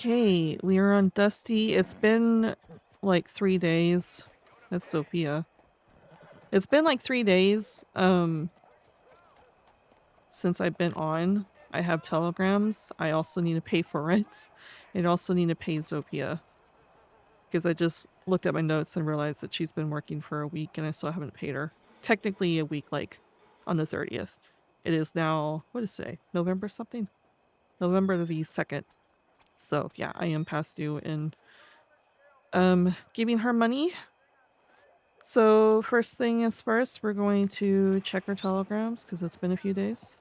Okay, we are on Dusty. It's been like 3 days. That's Sophia. It's been like 3 days since I've been on. I have telegrams. I also need to pay for it. I also need to pay Zopia. Because I just looked at my notes and realized that she's been working for a week and I still haven't paid her. Technically a week, like on the 30th. It is now, what is today? November something? November the 2nd. So yeah, I am past due in giving her money. So first thing is first, we're going to check our telegrams because it's been a few days.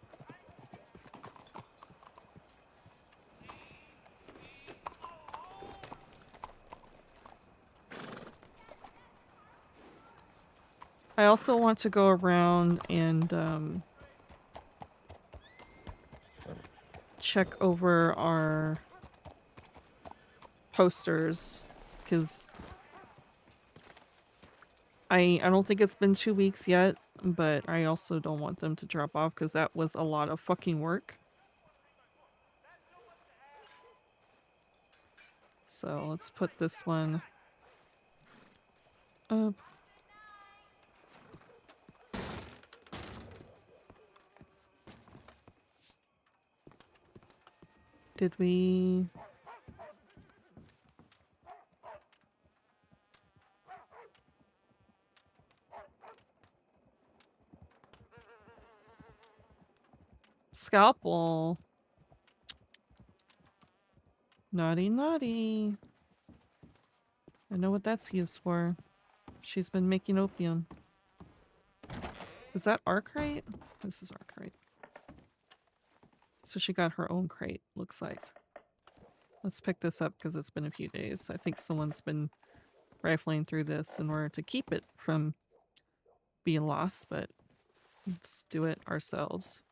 I also want to go around and check over our posters because I don't think it's been 2 weeks yet, but I also don't want them to drop off because that was a lot of fucking work. So let's put this one up. Did we... Scalpel. Naughty, naughty. I know what that's used for. She's been making opium. Is that our crate? This is our crate. So she got her own crate, looks like. Let's pick this up because it's been a few days. I think someone's been rifling through this in order to keep it from being lost, but let's do it ourselves.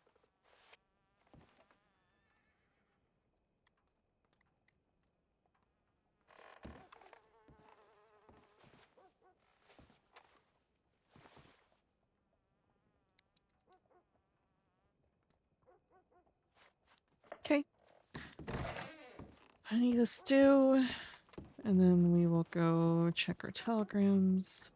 Okay. I need a stew, and then we will go check our telegrams.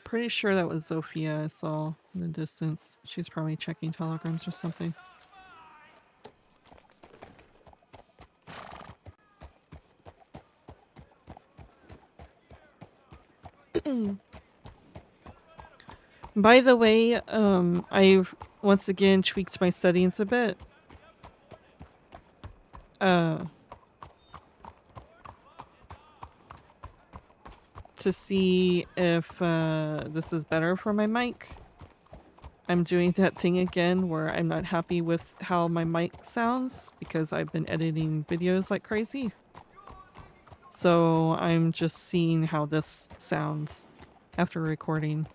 Pretty sure that was Zofia I saw in the distance. She's probably checking telegrams or something. By the way, I've once again tweaked my settings a bit. To see if this is better for my mic. I'm doing that thing again where I'm not happy with how my mic sounds because I've been editing videos like crazy. So I'm just seeing how this sounds after recording.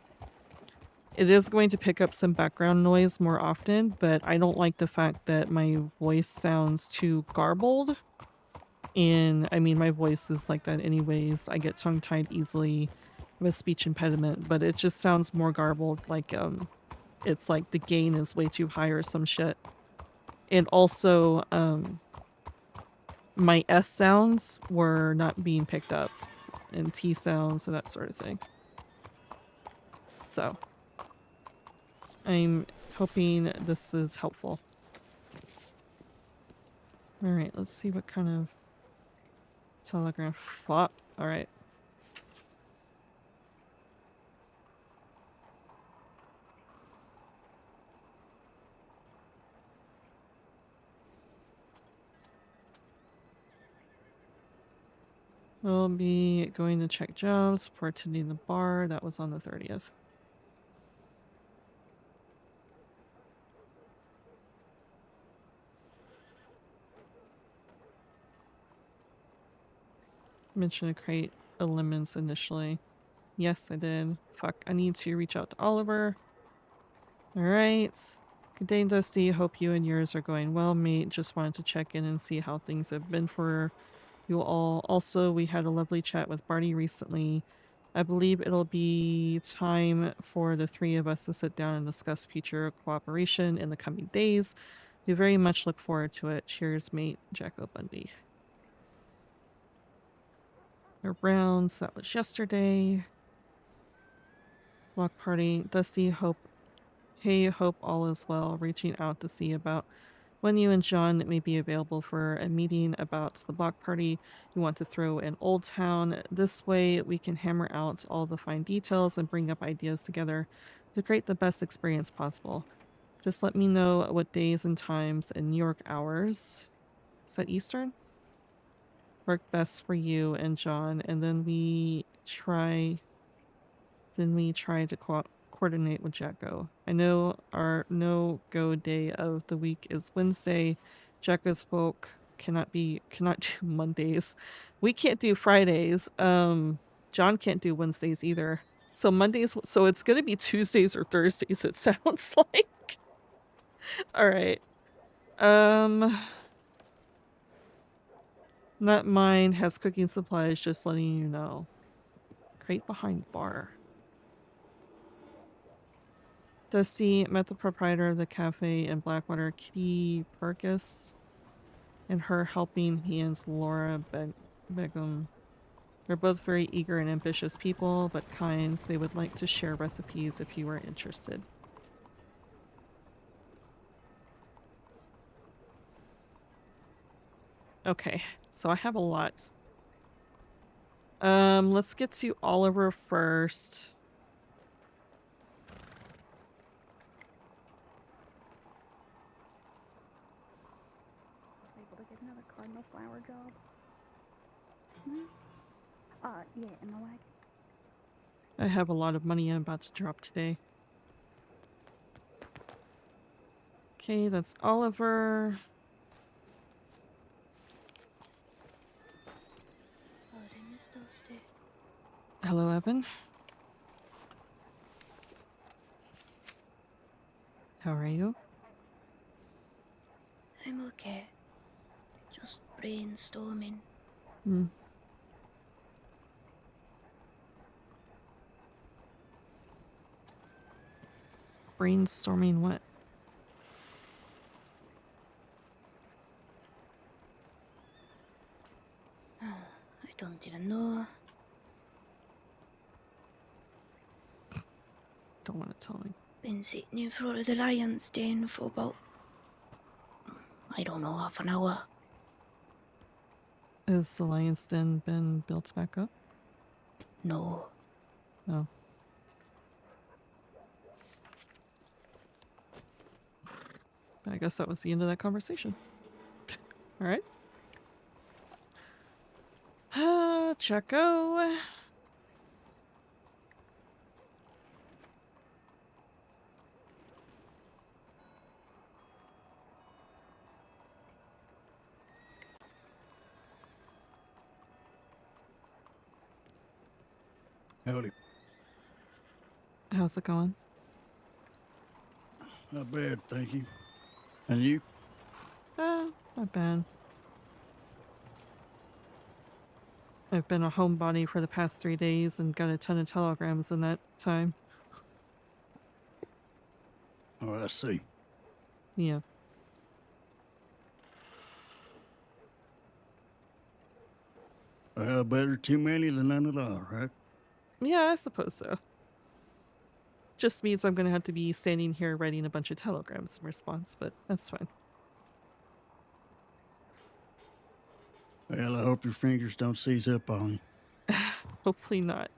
It is going to pick up some background noise more often, but I don't like the fact that my voice sounds too garbled. And I mean, my voice is like that anyways. I get tongue-tied easily. I have a speech impediment, but it just sounds more garbled. Like, it's like the gain is way too high or some shit. And also, my S sounds were not being picked up. And T sounds and that sort of thing. So, I'm hoping this is helpful. Alright, let's see what kind of telegram. Fuck. Alright. We'll be going to check jobs for attending the bar. That was on the 30th. Mention a crate of lemons initially. Yes, I did. Fuck, I need to reach out to Oliver. Alright. Good day, Dusty. Hope you and yours are going well, mate. Just wanted to check in and see how things have been for you all. Also, we had a lovely chat with Barty recently. I believe it'll be time for the three of us to sit down and discuss future cooperation in the coming days. We very much look forward to it. Cheers, mate. Jacko Bundy. Our rounds, that was yesterday. Block party. Dusty, hope all is well. Reaching out to see about when you and John may be available for a meeting about the block party you want to throw in Old Town. This way we can hammer out all the fine details and bring up ideas together to create the best experience possible. Just let me know what days and times and New York hours, is that Eastern, work best for you and John, and then we try to coordinate with Jacko. I know our no-go day of the week is Wednesday. Jacko's folk cannot do Mondays. We can't do Fridays. John can't do Wednesdays either. So Mondays, so it's gonna be Tuesdays or Thursdays, it sounds like. Alright. Not mine, has cooking supplies, just letting you know. Crate behind bar. Dusty met the proprietor of the cafe in Blackwater, Kitty Burgess, and her helping hands, Laura Begum. They're both very eager and ambitious people, but kind. They would like to share recipes if you were interested. Okay, so I have a lot. Let's get to Oliver first. Able to get another cardinal flower job. Yeah, in the wagon. I have a lot of money I'm about to drop today. Okay, that's Oliver. Oh, I miss Dusty. Hello, Evan. How are you? I'm okay. Just brainstorming. Brainstorming what? I don't even know. Don't want to tell me. Been sitting in front of the lion's den for about, I don't know, half an hour. Has the lion's den been built back up? No. No. I guess that was the end of that conversation. Alright. Checo. Howdy. How's it going? Not bad, thank you. And you? Not bad. I've been a homebody for the past 3 days and got a ton of telegrams in that time. Oh, I see. Yeah. Well, better too many than none at all, right? Yeah, I suppose so. Just means I'm gonna have to be standing here writing a bunch of telegrams in response, but that's fine. Well, I hope your fingers don't seize up on you. Hopefully not.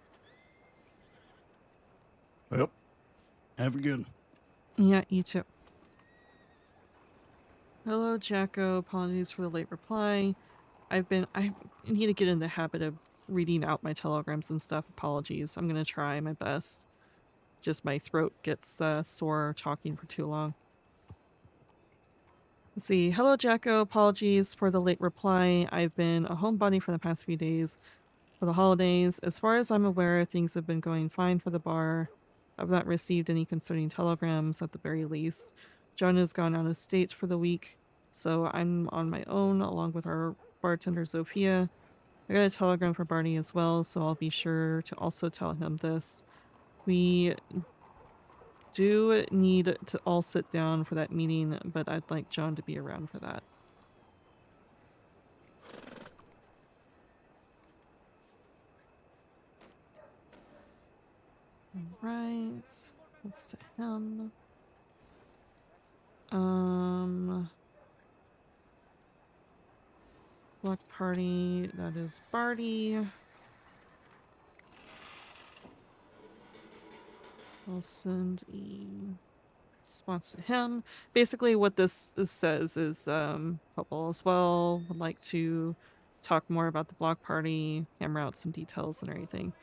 Well, have a good one. Yeah, you too. Hello, Jacko. Apologies for the late reply. I need to get in the habit of reading out my telegrams and stuff. Apologies. I'm gonna try my best. Just my throat gets sore talking for too long. Let's see. Hello, Jacko. Apologies for the late reply. I've been a homebody for the past few days for the holidays. As far as I'm aware, things have been going fine for the bar. I've not received any concerning telegrams at the very least. John has gone out of state for the week, so I'm on my own along with our bartender Sophia. I got a telegram for Barney as well, so I'll be sure to also tell him this. We do need to all sit down for that meeting, but I'd like John to be around for that. Alright, let's to him. Block party, that is Barty. I'll send a response to him. Basically what this says is Popple as well would like to talk more about the block party, hammer out some details and everything.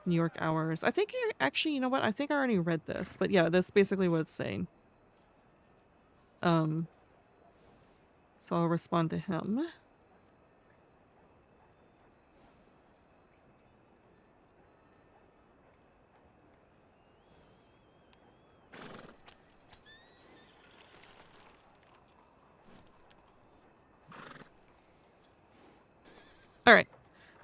New York hours. I think actually, you know what? I think I already read this, but yeah, that's basically what it's saying. So I'll respond to him. Alright.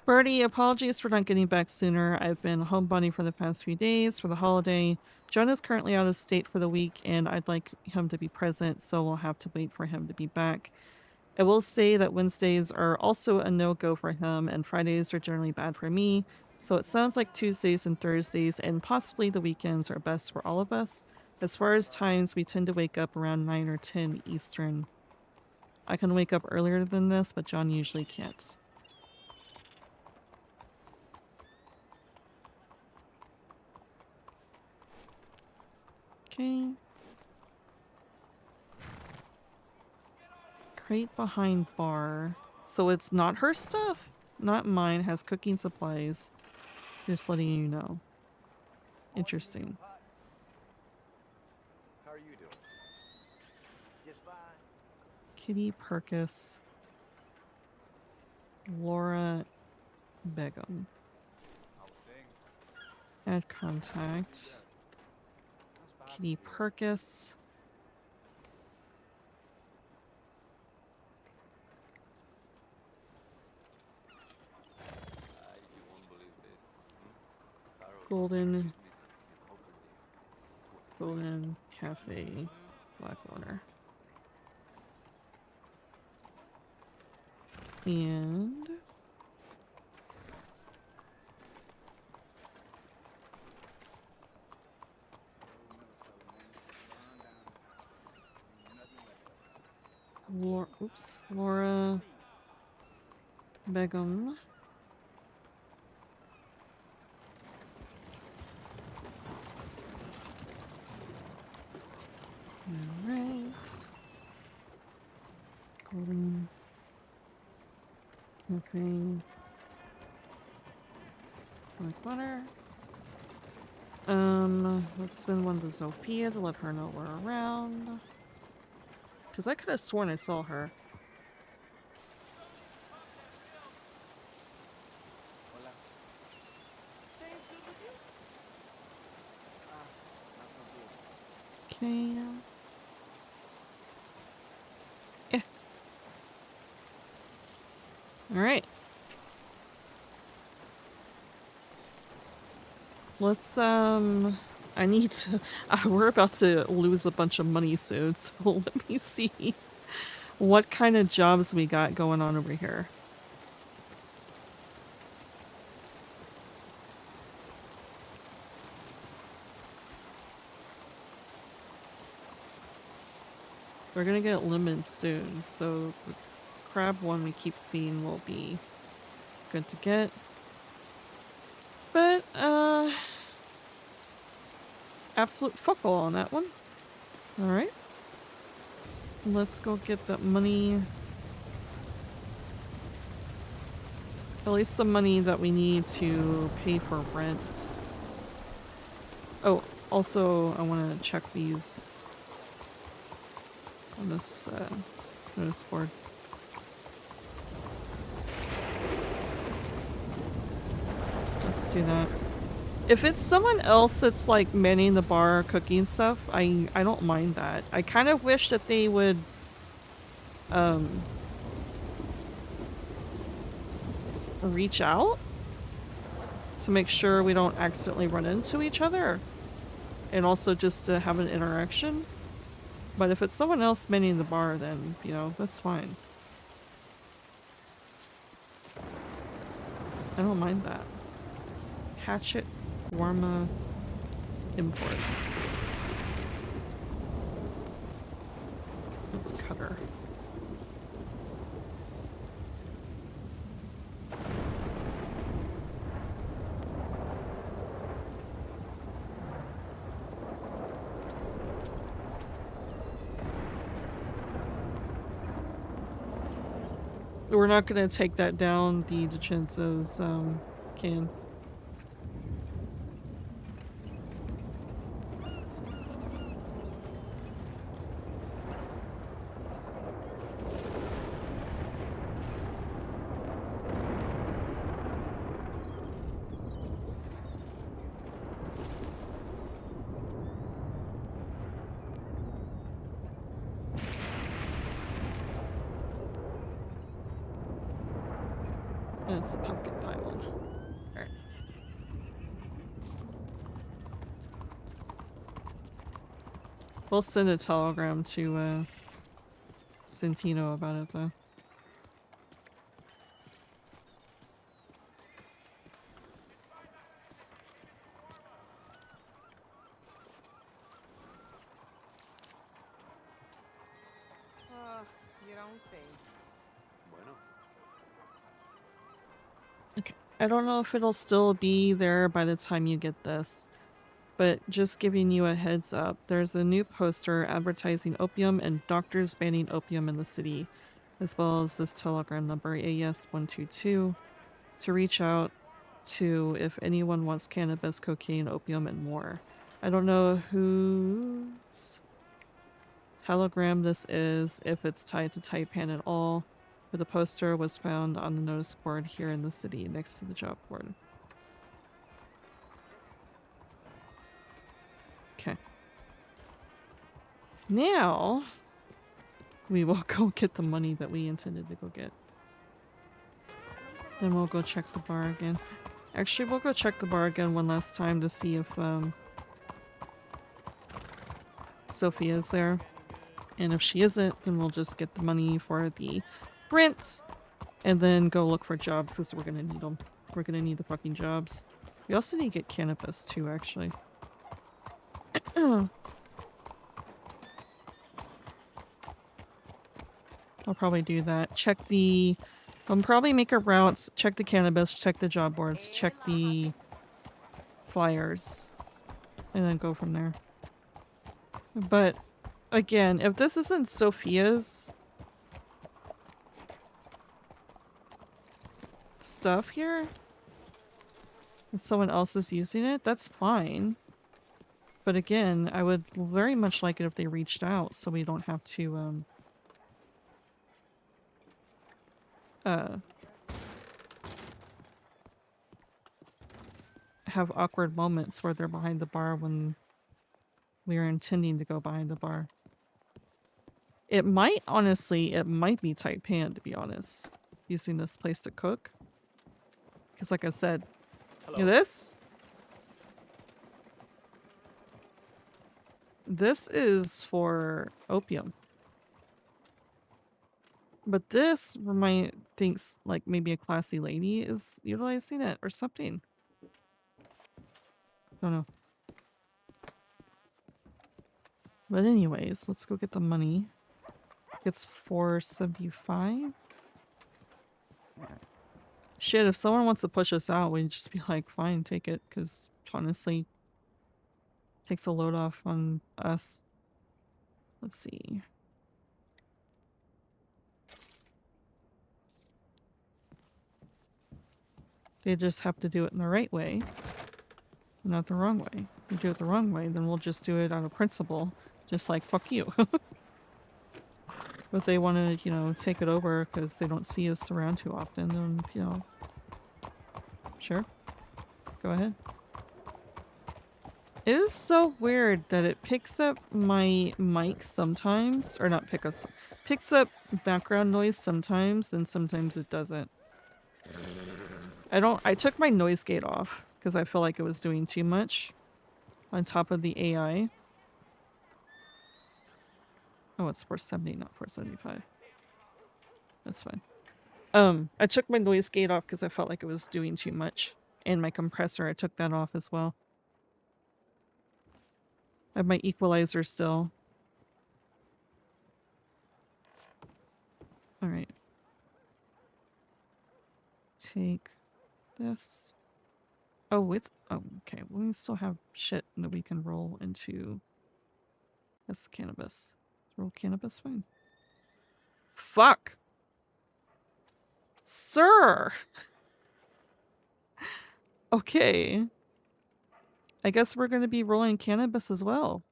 Birdie, apologies for not getting back sooner. I've been homebody for the past few days for the holiday. John is currently out of state for the week, and I'd like him to be present, so we'll have to wait for him to be back. I will say that Wednesdays are also a no-go for him, and Fridays are generally bad for me, so it sounds like Tuesdays and Thursdays, and possibly the weekends are best for all of us. As far as times, we tend to wake up around 9 or 10 Eastern. I can wake up earlier than this, but John usually can't. Okay. Crate behind bar. So it's not her stuff? Not mine. Has cooking supplies. Just letting you know. Interesting. How are you doing? Just fine. Kitty Perkis. Laura Begum. Add contact. Kitty Perkis. Golden Cafe Blackwater. And Laura Begum. Alright. Golden Cafe Blackwater. Let's send one to Sophia to let her know we're around. Because I could have sworn I saw her. Okay. Yeah. Alright. Let's, I need to, we're about to lose a bunch of money soon, so let me see what kind of jobs we got going on over here. We're gonna get lemons soon, so the crab one we keep seeing will be good to get. But, absolute fuck all on that one. Alright. Let's go get that money. At least the money that we need to pay for rent. Oh, also I want to check these on this notice board. Let's do that. If it's someone else that's like manning the bar, cooking stuff, I don't mind that. I kind of wish that they would reach out to make sure we don't accidentally run into each other, and also just to have an interaction. But if it's someone else manning the bar, then, you know, that's fine. I don't mind that. Hatchet, Warma, imports. Let's cut her. We're not gonna take that down, the DiCenzo's can. That's the pumpkin pie one. Alright. We'll send a telegram to Centino about it though. You don't say. Bueno. Okay. I don't know if it'll still be there by the time you get this, but just giving you a heads up, there's a new poster advertising opium and doctors banning opium in the city, as well as this telegram number AS122 to reach out to if anyone wants cannabis, cocaine, opium, and more. I don't know whose telegram this is, if it's tied to Taipan at all, but the poster was found on the notice board here in the city next to the job board. Okay. Now, we will go get the money that we intended to go get. Then we'll go check the bar again. Actually, we'll go check the bar again one last time to see if Sophia's there. And if she isn't, then we'll just get the money for the rent and then go look for jobs because we're gonna need them. We're gonna need the fucking jobs. We also need to get cannabis too, actually. I'll probably do that. Check the... I'll probably make a route, check the cannabis, check the job boards, check the flyers, and then go from there. But, again, if this isn't Sophia's stuff here, and someone else is using it, that's fine. But again, I would very much like it if they reached out so we don't have to, have awkward moments where they're behind the bar when we are intending to go behind the bar. It might, honestly, it might be Taipan, to be honest, using this place to cook. Because like I said, this for opium. But this thinks like maybe a classy lady is utilizing it or something. Don't know. But anyways, let's go get the money. It's $4.75. Shit, if someone wants to push us out, we'd just be like, fine, take it, because honestly, it takes a load off on us. Let's see. They just have to do it in the right way, not the wrong way. If you do it the wrong way, then we'll just do it out of principle, just like, fuck you. But they want to, you know, take it over because they don't see us around too often, then, you know, sure, go ahead. It is so weird that it picks up my mic sometimes, or not picks up background noise sometimes, and sometimes it doesn't. I took my noise gate off because I felt like it was doing too much on top of the AI. Oh, it's 470, not 475. That's fine. I took my noise gate off because I felt like it was doing too much. And my compressor, I took that off as well. I have my equalizer still. Alright. Take this. Oh, it's... Oh, okay. We still have shit that we can roll into... That's the cannabis. Roll cannabis, fine. Fuck! Sir! Okay. I guess we're gonna be rolling cannabis as well.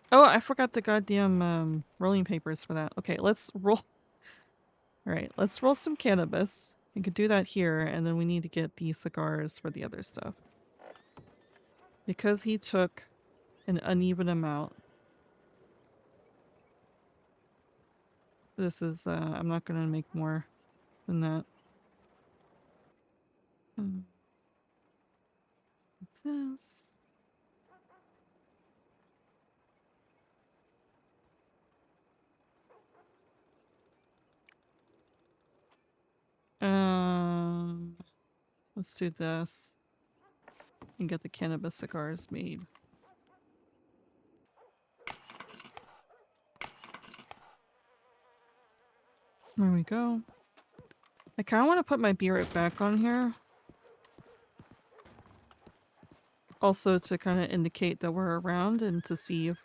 Oh, I forgot the goddamn rolling papers for that. Okay, let's roll. Alright, let's roll some cannabis. We could do that here, and then we need to get the cigars for the other stuff. Because he took an uneven amount. This is, I'm not gonna make more than that. This. Let's do this. And get the cannabis cigars made. There we go. I kind of want to put my beer back on here. Also to kind of indicate that we're around and to see if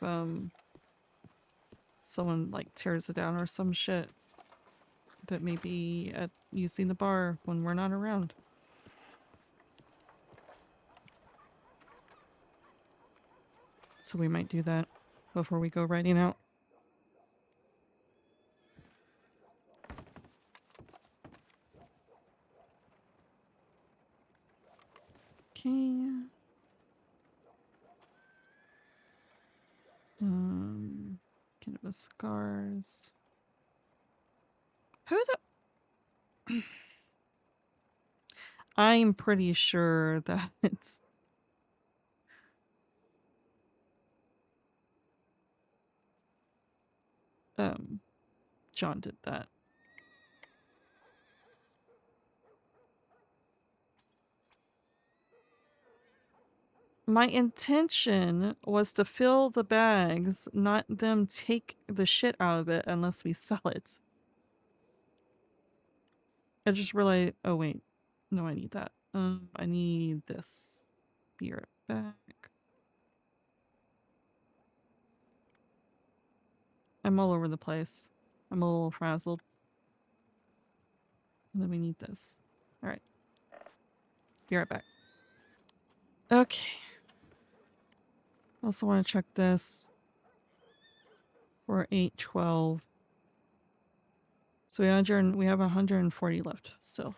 someone like tears it down or some shit that may be at using the bar when we're not around. So we might do that before we go riding out. Okay. Cannabis cigars. Who the... I'm pretty sure that it's... John did that. My intention was to fill the bags, not them take the shit out of it unless we sell it. I just realized, oh wait, no, I need that. I need this. Be right back. I'm all over the place. I'm a little frazzled. And then we need this. Alright. Be right back. Okay. Also want to check this. We're 812. So we have 140 left still.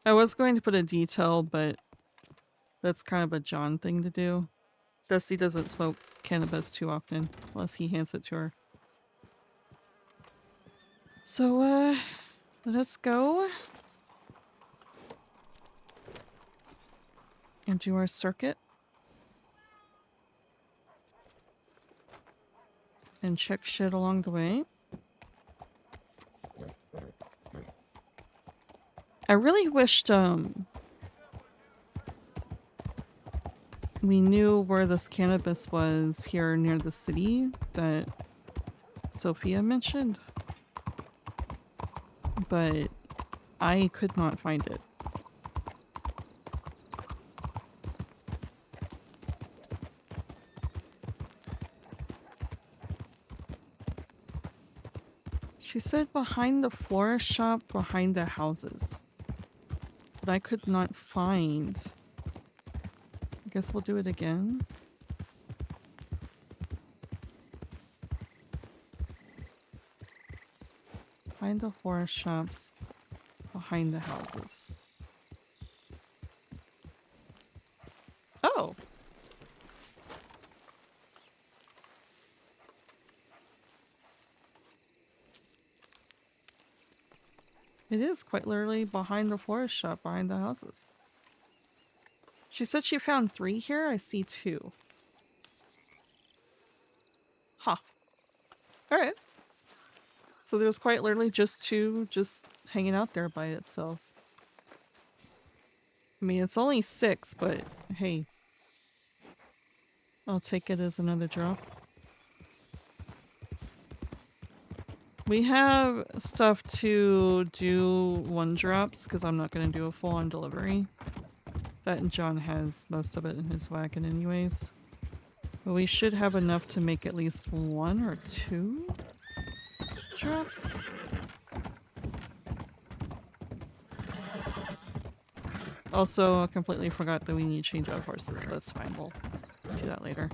I was going to put a detail, but that's kind of a John thing to do. Dusty doesn't smoke cannabis too often, unless he hands it to her. So, let us go. And do our circuit. And check shit along the way. I really wished, we knew where this cannabis was here near the city that Sophia mentioned. But I could not find it. She said behind the florist shop, behind the houses. But I could not find. I guess we'll do it again. Behind the florist shops, behind the houses. Oh! It is quite literally behind the florist shop, behind the houses. She said she found 3 here. I see 2. Huh. Alright. So there's quite literally just 2 just hanging out there by itself. I mean, it's only 6, but hey. I'll take it as another drop. We have stuff to do 1-drops because I'm not going to do a full-on delivery. That and John has most of it in his wagon anyways. But we should have enough to make at least 1 or 2 drops. Also, I completely forgot that we need to change out horses, but that's fine. We'll do that later.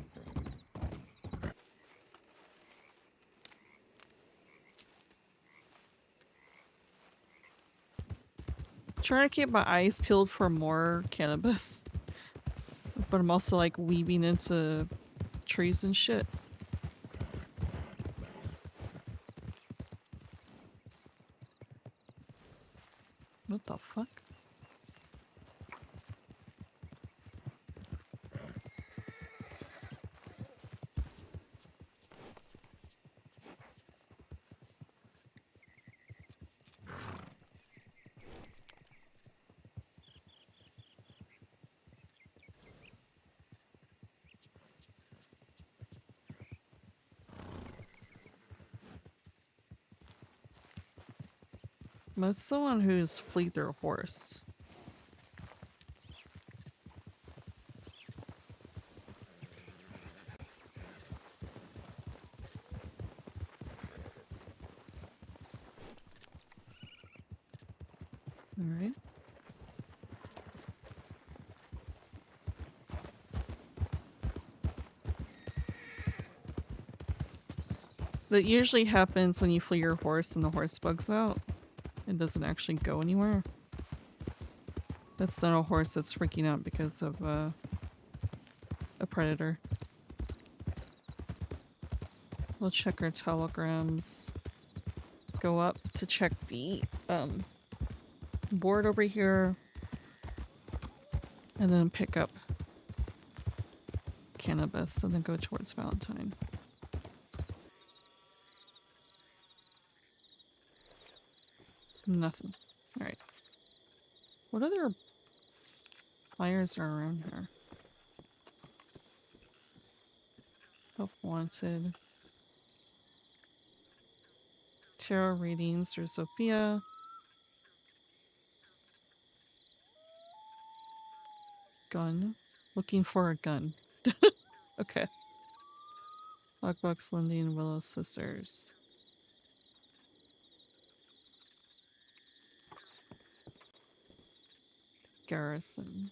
Trying to keep my eyes peeled for more cannabis. But I'm also like weaving into trees and shit. What the fuck? But it's someone who's fleet their horse. Alright. That usually happens when you flee your horse and the horse bugs out. It doesn't actually go anywhere. That's not a horse that's freaking out because of a predator. We'll check our telegrams. Go up to check the board over here. And then pick up cannabis and then go towards Valentine. Nothing. Alright. What other flyers are around here? Help wanted. Tarot readings through Sophia. Gun. Looking for a gun. Okay. Lockbox, Lindy, and Willow's sisters. Garrison.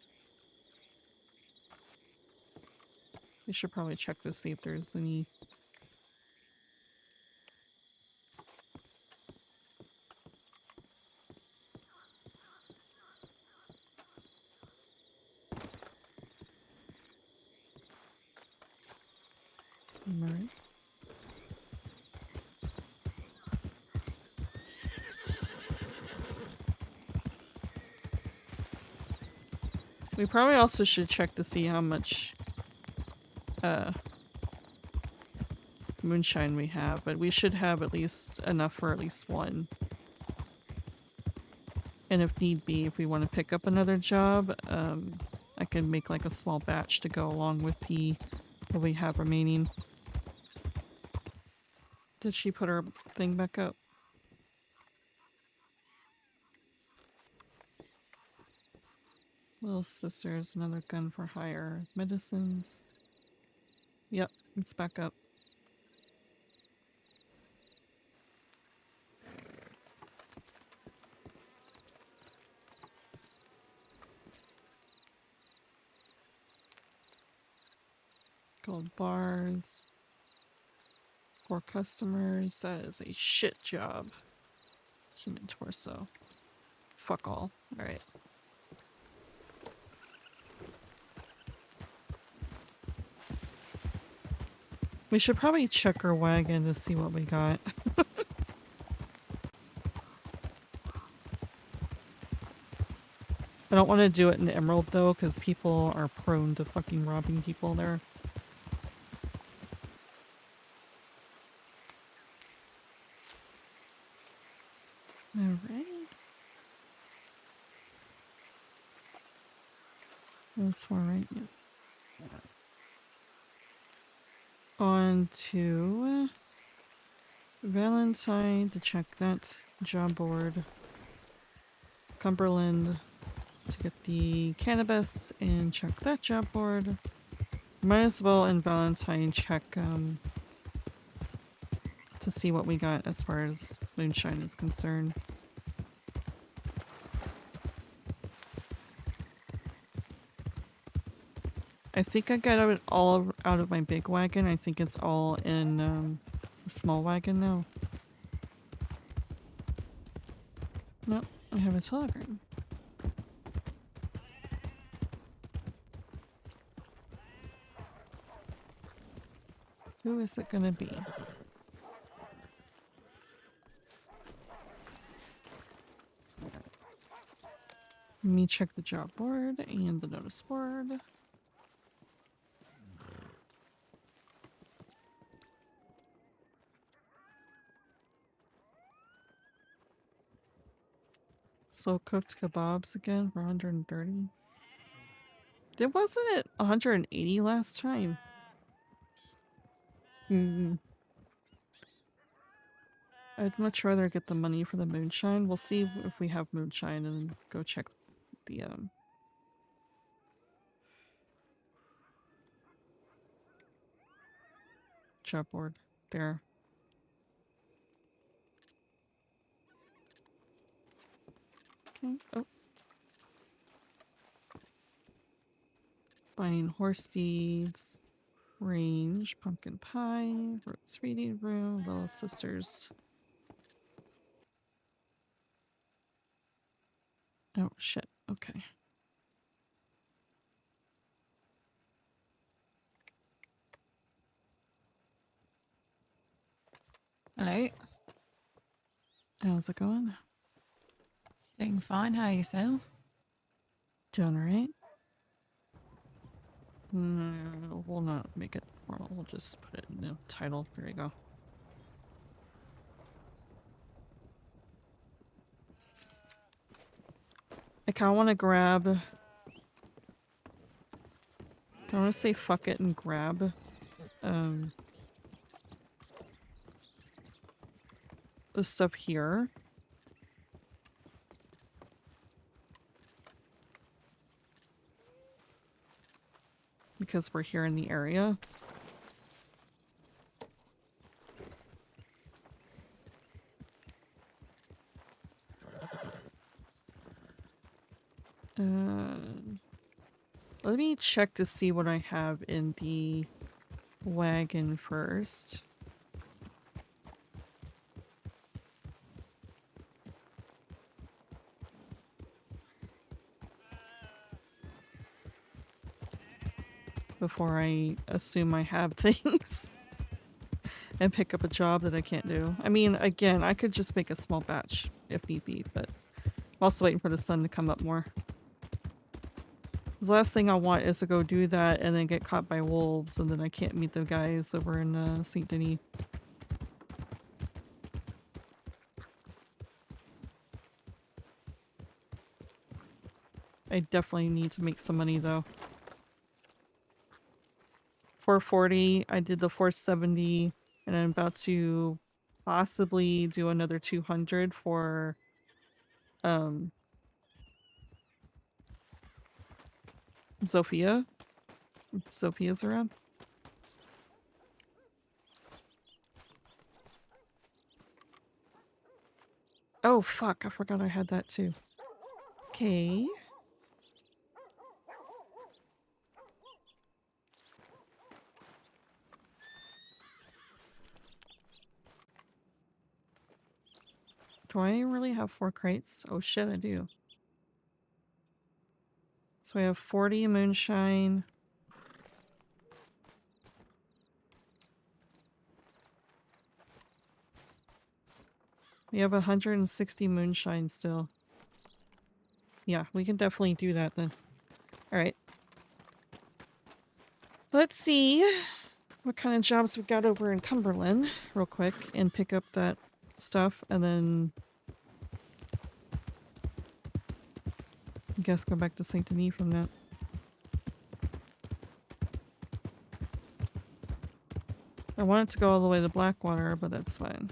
We should probably check to see if there's any. Alright. We probably also should check to see how much moonshine we have, but we should have at least enough for at least 1. And if need be, if we want to pick up another job, I can make like a small batch to go along with the what we have remaining. Did she put her thing back up? Little sisters, another gun for hire. Medicines. Yep, it's back up. Gold bars. 4 customers. That is a shit job. Human torso. Fuck all. Alright. We should probably check our wagon to see what we got. I don't want to do it in Emerald though, because people are prone to fucking robbing people there. Alright. This one, right? Yeah. On to Valentine to check that job board. Cumberland to get the cannabis and check that job board. Might as well in Valentine check to see what we got as far as moonshine is concerned. I think I got it all out of my big wagon. I think it's all in the small wagon now. Nope, I have a telegram. Who is it gonna be? Let me check the job board and the notice board. Slow cooked kebabs again for 130. Wasn't it 180 last time? I'm I'd much rather get the money for the moonshine. We'll see if we have moonshine and go check the job board there. Okay. Oh. Buying horse steeds. Range. Pumpkin pie. Roots reading room. Little sisters. Oh shit. Okay. Hello. How's it going? Doing fine. How are yourself? Doing alright? We'll not make it formal. We'll just put it in the title. There you go. I kind of want to grab... I want to say fuck it and grab... the stuff here. Because we're here in the area. Let me check to see what I have in the wagon first. Before I assume I have things and pick up a job that I can't do. I mean, again, I could just make a small batch if need be, but I'm also waiting for the sun to come up more. The last thing I want is to go do that and then get caught by wolves and then I can't meet the guys over in St. Denis. I definitely need to make some money though. 440, I did the 470, and I'm about to possibly do another 200 for Sophia. Sophia's around. Oh fuck, I forgot I had that too. Okay. Do I really have 4 crates? Oh shit, I do. So I have 40 moonshine. We have 160 moonshine still. Yeah, we can definitely do that then. Alright. Let's see what kind of jobs we got over in Cumberland real quick and pick up that stuff and then I guess go back to Saint Denis from that. I wanted to go all the way to Blackwater, but that's fine.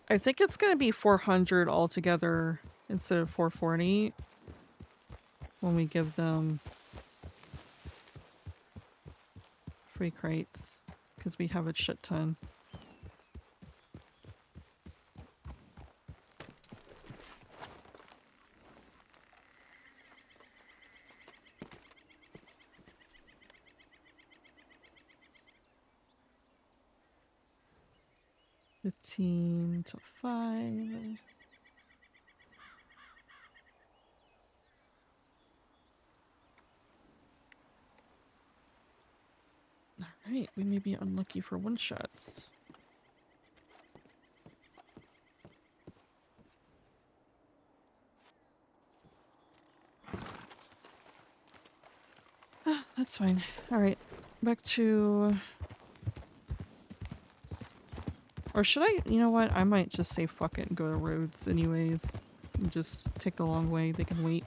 I think it's gonna be 400 altogether instead of 440 when we give them free crates, because we have a shit ton. $15 to $5. Alright, we may be unlucky for one-shots. That's fine. Alright, back to... Or should I? You know what? I might just say fuck it and go to Rhodes anyways. And just take the long way. They can wait.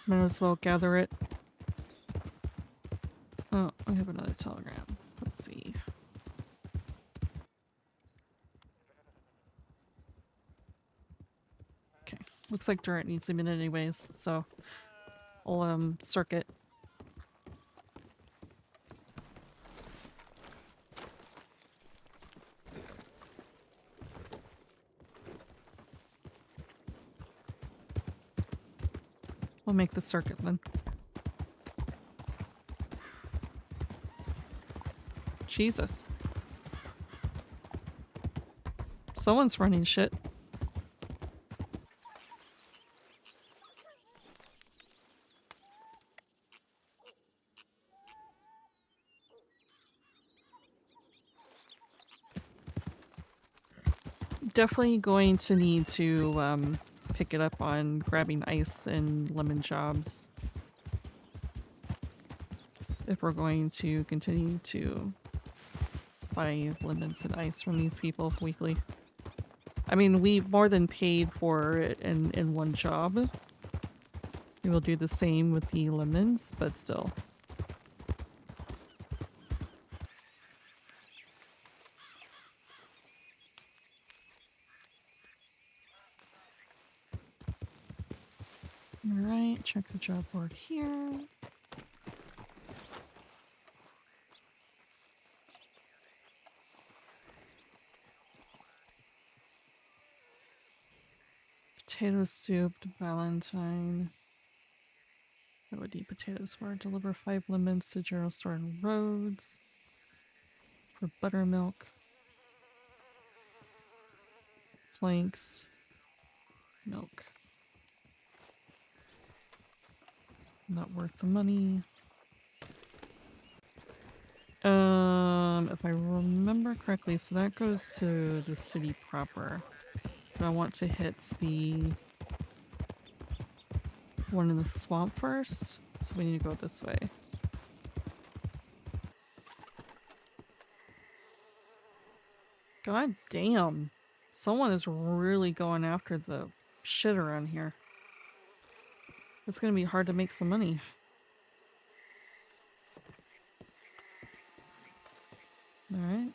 Might as well gather it. Oh, I have another telegram. Let's see. Okay. Looks like Durant needs him in anyways, so I'll circuit. We'll make the circuit then. Jesus. Someone's running shit. Definitely going to need to pick it up on grabbing ice and lemon jobs if we're going to continue to buy lemons and ice from these people weekly. I mean, we more than paid for it in one job. We will do the same with the lemons, but still. Alright, check the job board here. Potato soup to Valentine. That would eat potatoes for. Deliver 5 lemons to General Store in Rhodes. For buttermilk. Planks. Milk. Not worth the money. If I remember correctly, so that goes to the city proper. But I want to hit the one in the swamp first, so we need to go this way. God damn. Someone is really going after the shit around here. It's gonna be hard to make some money. Alright.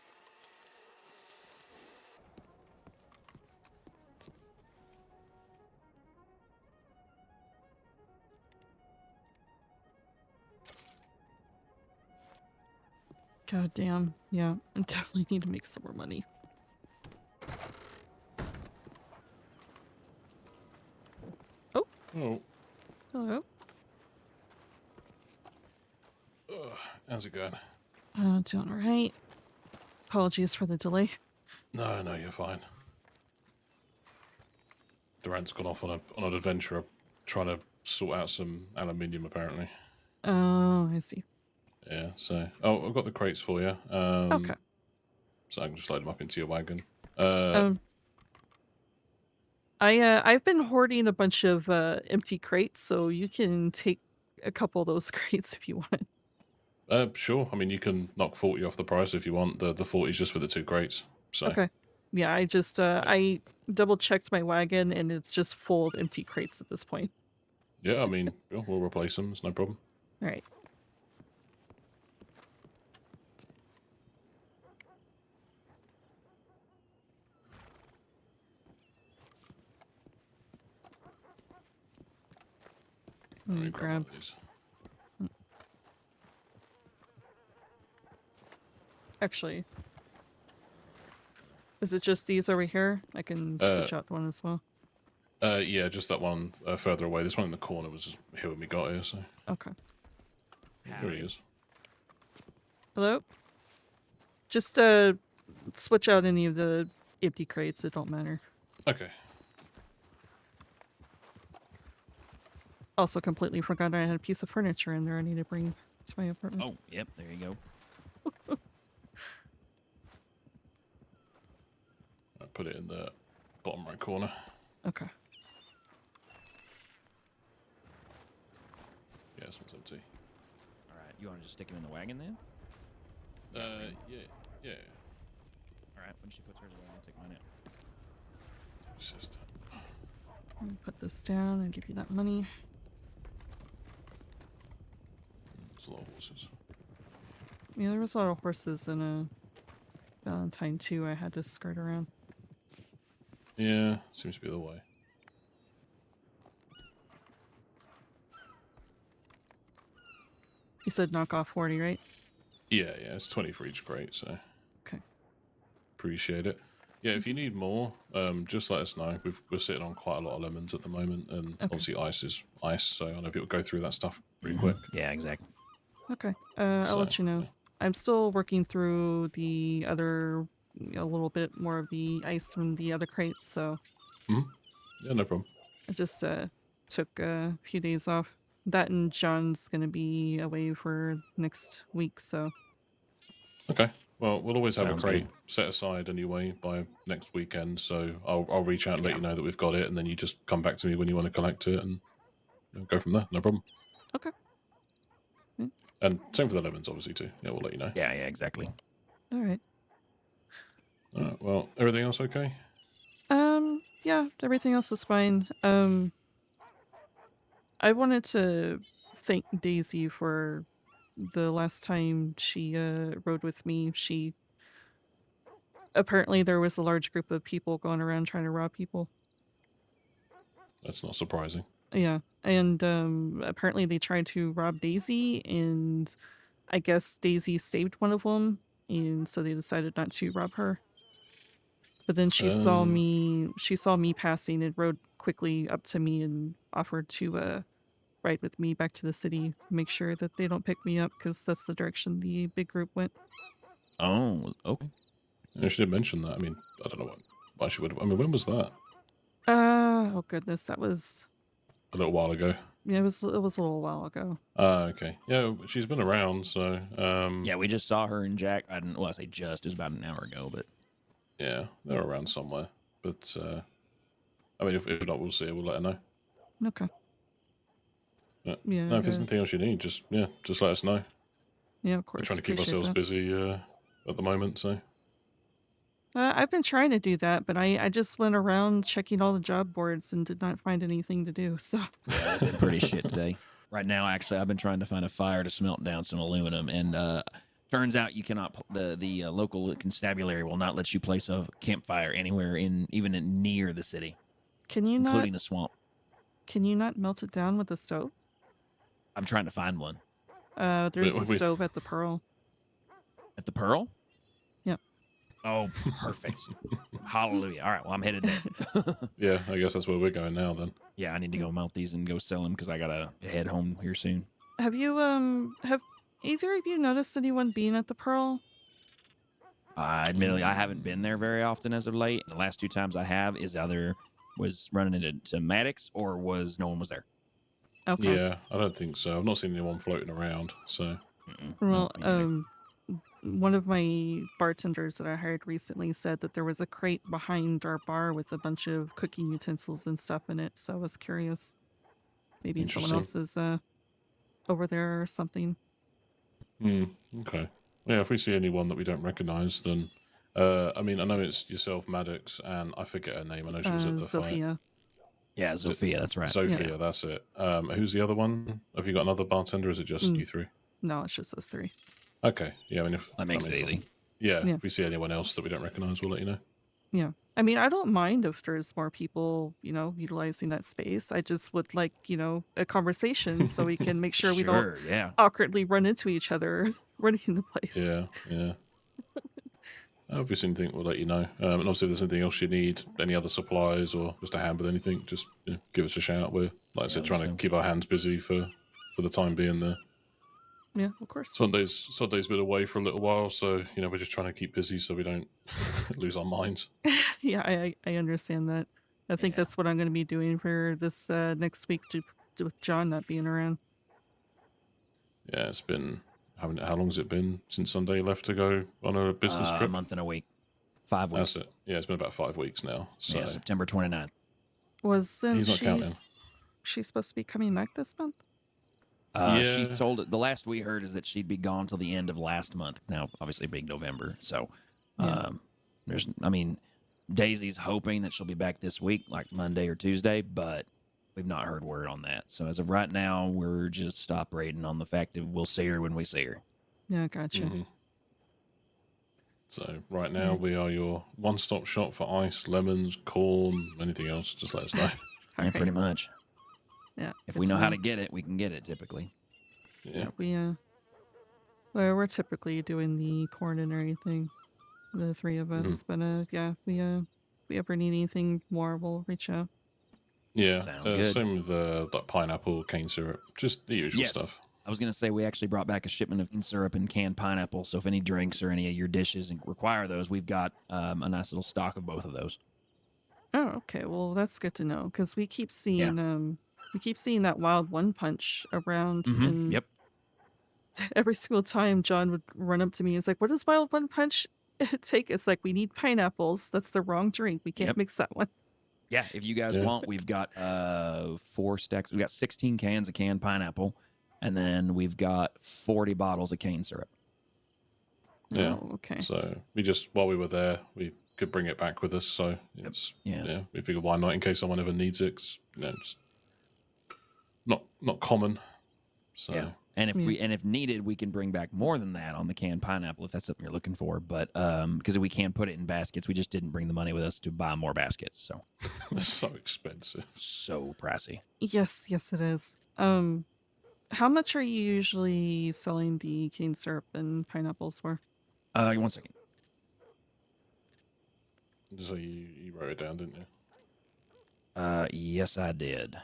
God damn. Yeah, I definitely need to make some more money. Oh, Hello. how's it going? Doing all right. Apologies for the delay. No, you're fine. Durant's gone off on an adventure trying to sort out some aluminium, apparently. Oh, I see. Yeah, so... Oh, I've got the crates for you. Okay. So I can just load them up into your wagon. I've been hoarding a bunch of empty crates, so you can take a couple of those crates if you want. Sure. I mean, you can knock 40 off the price if you want. The 40 is just for the 2 crates. So. Okay. Yeah, I just I double checked my wagon and it's just full of empty crates at this point. Yeah, I mean, we'll replace them. It's no problem. All right. Let me grab. These. Actually, is it just these over here? I can switch out one as well. Yeah, just that one further away. This one in the corner was just here when we got here, so... Okay. Here he is. Hello? Just switch out any of the empty crates, it don't matter. Okay. Also completely forgot I had a piece of furniture in there I need to bring to my apartment. Oh, yep, there you go. I put it in the bottom right corner. Okay. Yeah, this one's empty. All right, you want to just stick him in the wagon then? Yeah. All right, when she puts hers away, I'll take mine out. It's just... Let me put this down and give you that money. There's a lot of horses. Yeah, there was a lot of horses in a Valentine too. I had to skirt around. Yeah, seems to be the way. You said knock off 40, right? Yeah, it's 20 for each crate, so... Okay. Appreciate it. Yeah, if you need more, just let us know. We're sitting on quite a lot of lemons at the moment, and obviously ice is ice, so I know people go through that stuff pretty quick. Yeah, exactly. Okay. I'll let you know. Yeah. I'm still working through the other, a little bit more of the ice from the other crates, so Yeah, no problem. I just took a few days off. That and John's gonna be away for next week, so Okay. Well, we'll always have Sounds a crate good. set aside anyway by next weekend, so I'll reach out and let you know that we've got it, and then you just come back to me when you want to collect it, and go from there. No problem. okay. And same for the lemons, obviously, too. Yeah, we'll let you know. Yeah, exactly. All right. All right, well, everything else okay? Yeah, everything else is fine. I wanted to thank Daisy for the last time she rode with me. She apparently there was a large group of people going around trying to rob people. That's not surprising. Yeah, and apparently they tried to rob Daisy, and I guess Daisy saved one of them, and so they decided not to rob her. But then she saw me. She saw me passing and rode quickly up to me and offered to ride with me back to the city. Make sure that they don't pick me up because that's the direction the big group went. Oh, okay. Yeah, she did mention that. I mean, I don't know why she would have. I mean, when was that? Oh goodness, that was A little while ago. yeah, it was a little while ago. Okay. Yeah, she's been around, so... Yeah, we just saw her and Jack. I say just. It was about an hour ago, but... Yeah, they're around somewhere. But, I mean, if not, we'll see her. We'll let her know. Okay. Yeah. Yeah. No, if there's anything else you need, just let us know. Yeah, of We're course. trying to keep appreciate ourselves that. busy at the moment, so... I've been trying to do that, but I just went around checking all the job boards and did not find anything to do. So Yeah, it's been pretty shit today. Right now, actually, I've been trying to find a fire to smelt down some aluminum, and turns out you cannot. The local constabulary will not let you place a campfire anywhere even near the city, can you including the swamp. Can you not melt it down with a stove? I'm trying to find one There's a Wait. stove at the Pearl. at the Pearl. Yep. Oh, perfect. Hallelujah. All right, well, I'm headed there. Yeah, I guess that's where we're going now then. Yeah, I need to go mount these and go sell them because I got to head home here soon. Have you have either of you noticed anyone being at the Pearl? Admittedly, I haven't been there very often as of late. The last 2 times I have is either was running into Maddox or was no one was there. Okay. Yeah, I don't think so. I've not seen anyone floating around, so Well, me neither. one of my bartenders that I hired recently said that there was a crate behind our bar with a bunch of cooking utensils and stuff in it. So I was curious. Maybe someone Interesting. else is over there or something. Okay. Yeah, if we see anyone that we don't recognize, then I mean, I know it's yourself, Maddox, and I forget her name. I know she was at the fight. Sophia. Yeah, Sophia, that's right. Sophia, that's it. Who's the other one? Have you got another bartender? Or is it just you three? No, it's just us three. Okay. Yeah, I mean, if That makes it easy. Yeah, Yeah. if we see anyone else that we don't recognize, we'll let you know. Yeah. I mean, I don't mind if there's more people, utilizing that space. I just would like, a conversation so we can make sure we don't yeah. awkwardly run into each other running the place. Yeah, yeah. If we see anything, we'll let you know. And obviously, if there's anything else you need, any other supplies or just a hand with anything, just give us a shout. We're, like I said, trying to keep our hands busy for the time being there. Yeah, of course. Sunday's been away for a little while, so we're just trying to keep busy so we don't lose our minds. Yeah, I understand that. I think that's what I'm going to be doing for this next week with John not being around. Yeah, it's been how long has it been since Sunday left to go on a business trip? A month and a week. 5 weeks. That's it. Yeah, it's been about 5 weeks now. So Yeah, September 29th. Wasn't He's not counting. she's supposed to be coming back this month? She Yeah. sold it. The last we heard is that she'd be gone till the end of last month. Now, obviously, big November. So, Daisy's hoping that she'll be back this week, like Monday or Tuesday, but we've not heard word on that. So, as of right now, we're just operating on the fact that we'll see her when we see her. Yeah, gotcha. Mhm. So right now we are your one-stop shop for ice, lemons, corn, anything else. Just let us know. Yeah, pretty much. Yeah. If good we know how know. to get it, we can get it typically. Yeah. We're typically doing the corn and everything, the three of us. But if we ever need anything more, we'll reach out. Yeah. Sounds good. Same with like pineapple, cane syrup, just the usual stuff. I was going to say we actually brought back a shipment of cane syrup and canned pineapple. So if any drinks or any of your dishes require those, we've got a nice little stock of both of those. Oh, okay. Well, that's good to know because we keep seeing that wild one punch around, and Yep. every single time John would run up to me, he's like, "What does wild one punch take?" It's like, we need pineapples. That's the wrong drink. We can't mix that one. Yeah, if you guys want, we've got 4 stacks. We've got 16 cans of canned pineapple, and then we've got 40 bottles of cane syrup. Yeah. Oh, okay. So we just, while we were there, we could bring it back with us. So it's we figured why not in case someone ever needs it. 'Cause, it's not common. So Yeah. And if needed, we can bring back more than that on the canned pineapple if that's something you're looking for. But because we can put it in baskets, we just didn't bring the money with us to buy more baskets. So it's so expensive. so pricey. Yes, it is. How much are you usually selling the cane syrup and pineapples for? 1 second. So you wrote it down, didn't you? Yes, I did.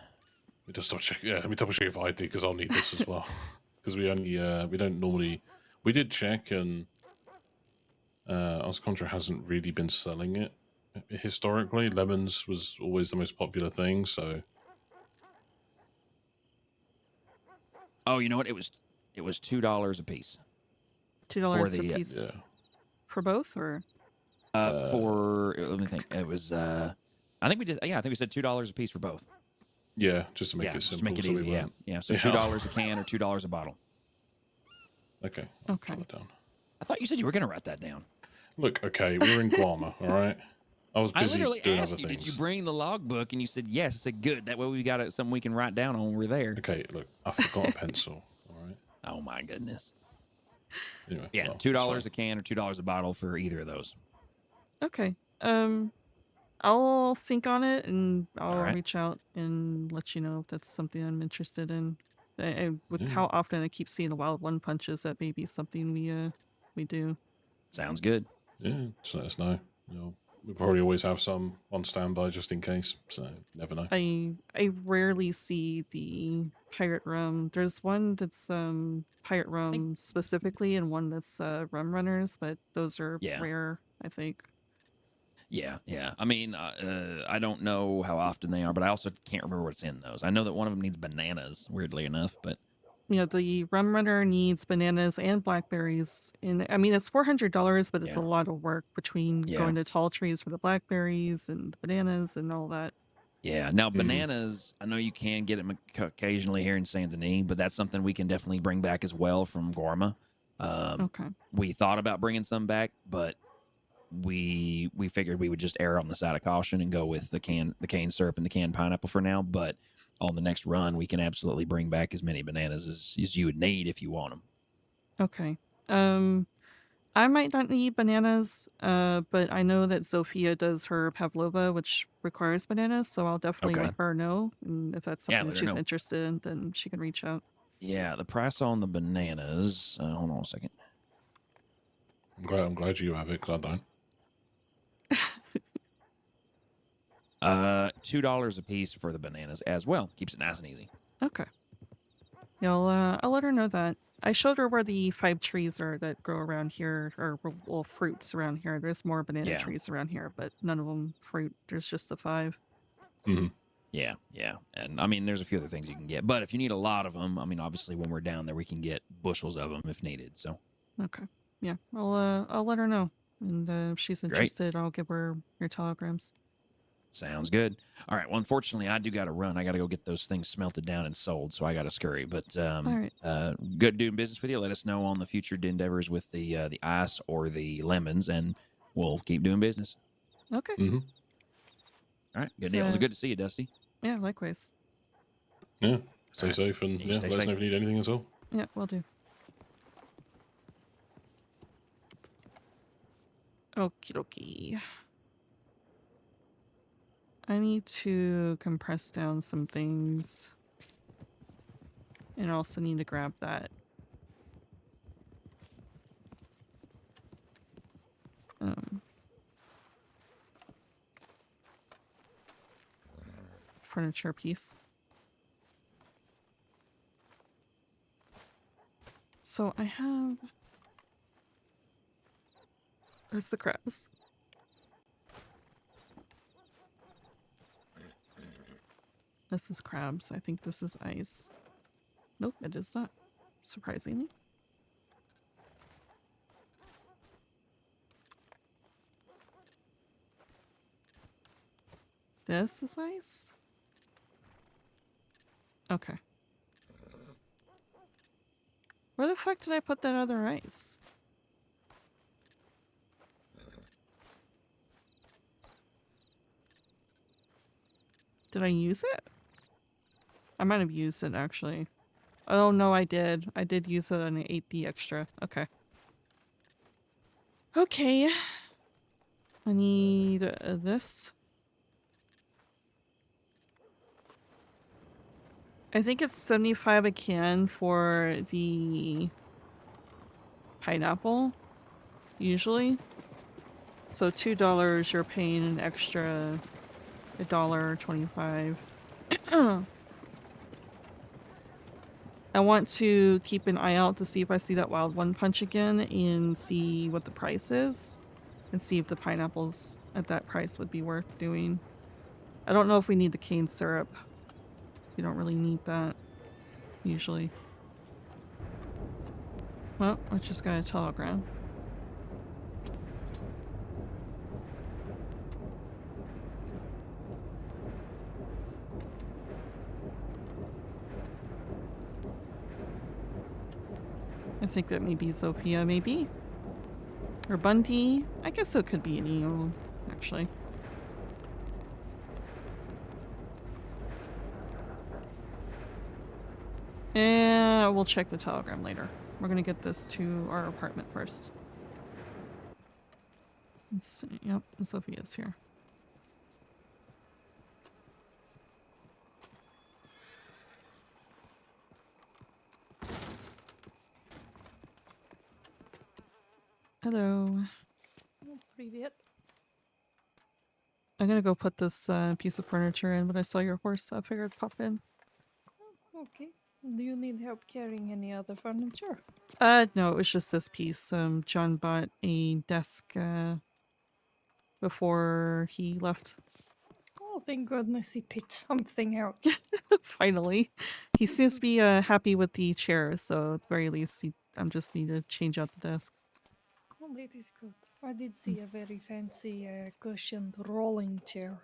We just double check. Yeah, let me double check if I did because I'll need this as well. Because we don't normally. We did check, and Oscontra hasn't really been selling it historically. Lemons was always the most popular thing, so. Oh, you know what? It was $2 a piece. $2 the, a piece Yeah. for both, or For let me think. It was I think we said $2 a piece for both. Yeah, just to make it Just simple. to make it so we easy. weren't- Yeah. So $2 a can or $2 a bottle. Okay. I'll Okay. jot that down. I thought you said you were going to write that down. Look, okay, we were in Guama, all right? I was I busy literally doing asked other you, things. did you bring the logbook? And you said yes. I said good. That way we got something we can write down on when we're there. Okay, look, I forgot a pencil, all right? Oh my goodness. Anyway, Yeah, well, it's $2 fine. a can or $2 a bottle for either of those. okay. I'll think on it and I'll Alright. reach out and let you know if that's something I'm interested in. With Yeah. how often I keep seeing the wild one punches, that may be something we do. Sounds good. Yeah, just let us know. We probably always have some on standby just in case. So never know. I rarely see the pirate rum. There's one that's pirate rum specifically, and one that's rum runners, but those are Yeah. rare, I think. Yeah, yeah. I mean, I don't know how often they are, but I also can't remember what's in those. I know that one of them needs bananas, weirdly enough, but Yeah, the rum runner needs bananas and blackberries. And I mean, it's $400, but it's a Yeah. lot of work between Yeah. going to tall trees for the blackberries and the bananas and all that. yeah. Now, bananas, I know you can get them occasionally here in Saint Denis, but that's something we can definitely bring back as well from Gorma. Okay. We thought about bringing some back, but we figured we would just err on the side of caution and go with the cane syrup and the canned pineapple for now. But on the next run, we can absolutely bring back as many bananas as you would need if you want them. Okay. I might not need bananas, but I know that Zofia does her pavlova, which requires bananas, so I'll definitely Okay. let her know. And if that's Yeah, something let her she's know. interested in, then she can reach out. Yeah, the price on the bananas. Hold on a second. I'm glad you have it because I don't. $2 a piece for the bananas as well. Keeps it nice and easy. Okay. Yeah, I'll let her know that. I showed her where the 5 trees are that grow around here, or well, fruits around here. There's more banana Yeah. trees around here, but none of them fruit. There's just the 5. Yeah, yeah. And I mean, there's a few other things you can get, but if you need a lot of them, I mean, obviously when we're down there, we can get bushels of them if needed. So Okay. Yeah, I'll let her know, and if she's Great. interested, I'll give her your telegrams. sounds good. All right. Well, unfortunately, I do got to run. I got to go get those things smelted down and sold, so I got to scurry. But All right. good doing business with you. Let us know on the future endeavors with the ice or the lemons, and we'll keep doing business. Okay. All right. Good deal. It was So- good to see you, Dusty. Yeah, likewise. Yeah. Stay Alright. safe and You yeah, stay let us safe. know if you need anything at all. Yeah, will do. Okie dokie. I need to compress down some things. And I also need to grab that. Furniture piece. So I have... That's the crabs. This is crabs. I think this is ice. Nope, it is not. Surprisingly. This is ice? Okay. Where the fuck did I put that other ice? Did I use it? I might have used it actually. Oh no, I did. I did use it and I ate the extra. Okay. Okay. I need this. I think it's 75 a can for the pineapple, usually. So $2, you're paying an extra $1.25. I want to keep an eye out to see if I see that wild one punch again and see what the price is and see if the pineapples at that price would be worth doing. I don't know if we need the cane syrup. We don't really need that usually. Well, I just got a telegram. I think that may be Sophia, maybe. Or Bundy. I guess it could be an eel, actually. And we'll check the telegram later. We're gonna get this to our apartment first. Let's see. Yep, Sophia's here. Hello. Привет. I'm gonna go put this piece of furniture in, but I saw your horse, so I figured I'd pop in. Okay. Do you need help carrying any other furniture? No, it was just this piece. John bought a desk before he left. Oh, thank goodness he picked something out. Finally. He seems to be happy with the chair, so at the very least, I'm just need to change out the desk. Oh, that is good. I did see a very fancy cushioned rolling chair.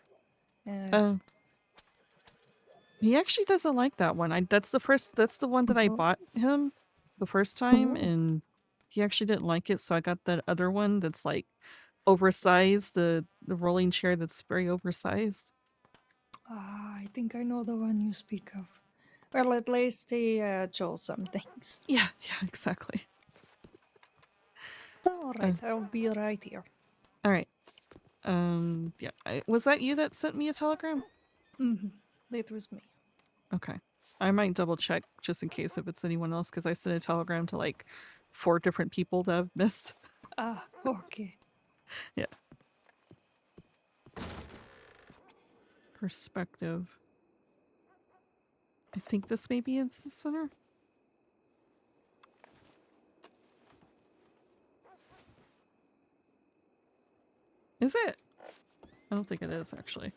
He actually doesn't like that one. That's the one that I bought him the first time, and he actually didn't like it, so I got that other one that's like oversized, the rolling chair that's very oversized. I think I know the one you speak of. Well, at least he chose some things. Yeah, exactly. All right, I'll be right here. All right. Yeah. Was that you that sent me a telegram? Mm-hmm. That was me. Okay. I might double check just in case if it's anyone else, because I sent a telegram to like 4 different people that I've missed. Ah, okay. Yeah. Perspective. I think this may be in the center. Is it? I don't think it is, actually.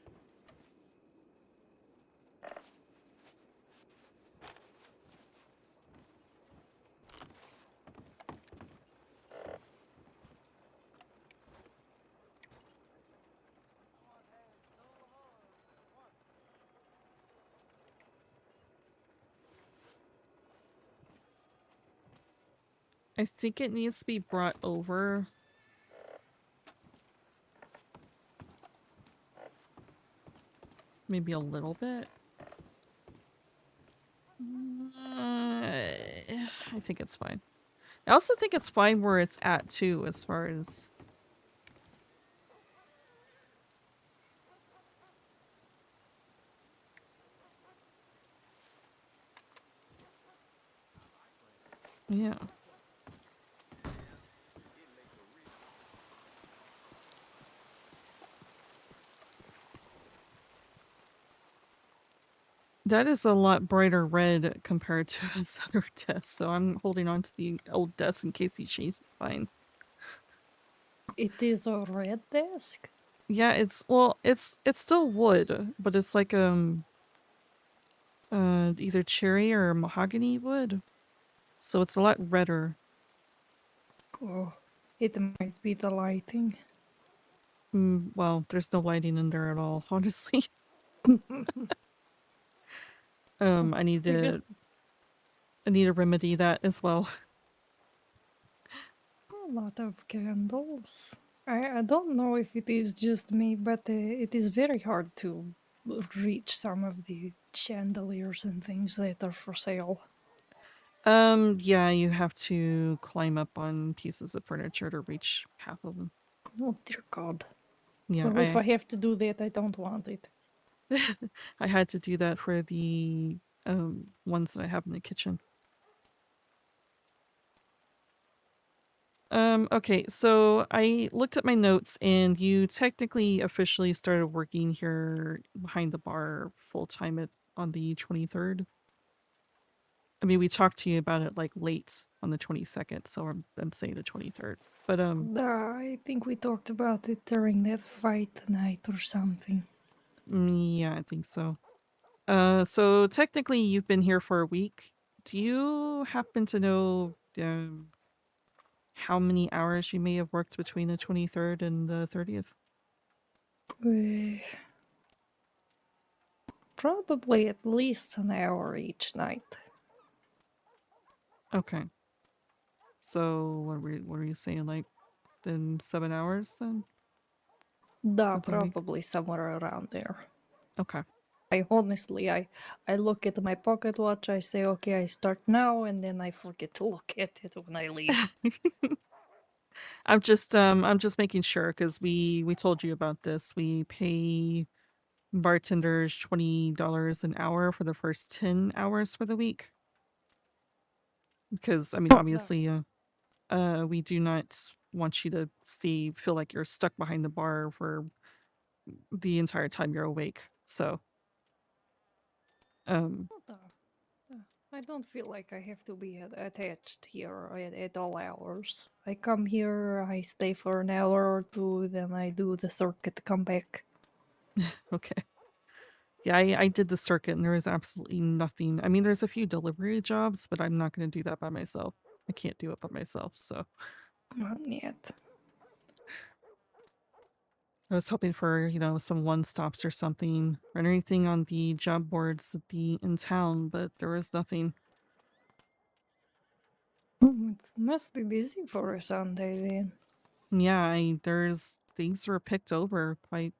I think it needs to be brought over. Maybe a little bit. I think it's fine. I also think it's fine where it's at too, as far as... Yeah. That is a lot brighter red compared to his other desk, so I'm holding on to the old desk in case he changes mine. It is a red desk? Yeah, it's still wood, but it's like either cherry or mahogany wood. So it's a lot redder. Oh, it might be the lighting. Well, there's no lighting in there at all, honestly. I need to remedy that as well. A lot of candles. I don't know if it is just me, but it is very hard to reach some of the chandeliers and things that are for sale. Yeah, you have to climb up on pieces of furniture to reach half of them. Oh dear God. Yeah, Well, if I have to do that, I don't want it. I had to do that for the ones that I have in the kitchen. Okay, so I looked at my notes and you technically officially started working here behind the bar full-time on the 23rd. I mean, we talked to you about it like late on the 22nd, so I'm saying the 23rd. But I think we talked about it during that fight night or something. yeah, I think so. So technically you've been here for a week. Do you happen to know how many hours you may have worked between the 23rd and the 30th? Probably at least an hour each night. Okay. So what were you saying, like then 7 hours then? No, For the week? probably somewhere around there. Okay. I honestly, I look at my pocket watch, I say, okay, I start now, and then I forget to look at it when I leave. I'm just making sure because we told you about this. We pay bartenders $20 an hour for the first 10 hours for the week. Because I mean, Oh, no. obviously, we do not want you to feel like you're stuck behind the bar for the entire time you're awake. So, But, I don't feel like I have to be attached here at all hours. I come here, I stay for an hour or two, then I do the circuit, come back. okay. Yeah, I did the circuit and there was absolutely nothing. I mean, there's a few delivery jobs, but I'm not going to do that by myself. I can't do it by myself, so Not yet. I was hoping for, you know, some one-stops or something, or anything on the job boards in town, but there was nothing. It must be busy for a Sunday then. Yeah, things were picked over quite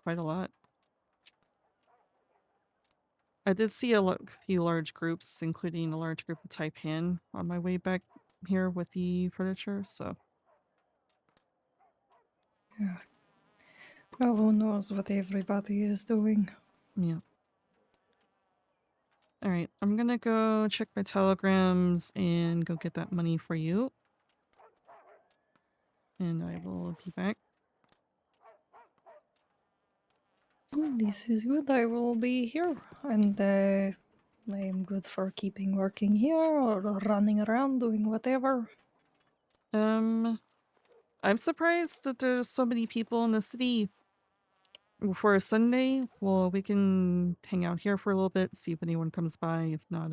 a lot. I did see a few large groups, including a large group of Taipan on my way back here with the furniture, so Yeah. Well, who knows what everybody is doing. yeah. Alright, I'm gonna go check my telegrams and go get that money for you. And I will be back. This is good. I will be here, and I am good for keeping working here or running around doing whatever. I'm surprised that there's so many people in the city for a Sunday. Well, we can hang out here for a little bit, see if anyone comes by. If not,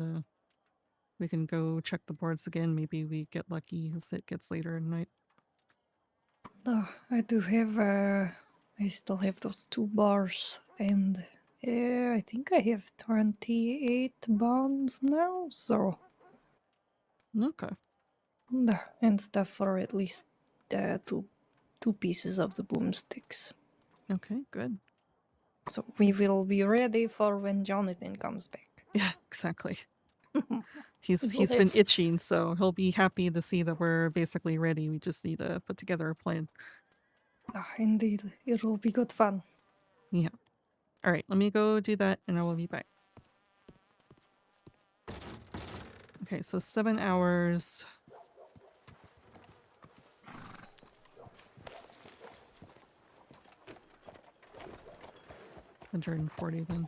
we can go check the boards again. Maybe we get lucky as it gets later at night. I do have, I still have those 2 bars, and I think I have 28 bonds now, so. Okay. And stuff for at least two pieces of the boomsticks. Okay, good. So we will be ready for when Jonathan comes back. Yeah, exactly. We'll He's been have- itching, so he'll be happy to see that we're basically ready. We just need to put together a plan. Indeed, it will be good fun. Yeah. All right, let me go do that, and I will be back. Okay, so 7 hours. $140 then.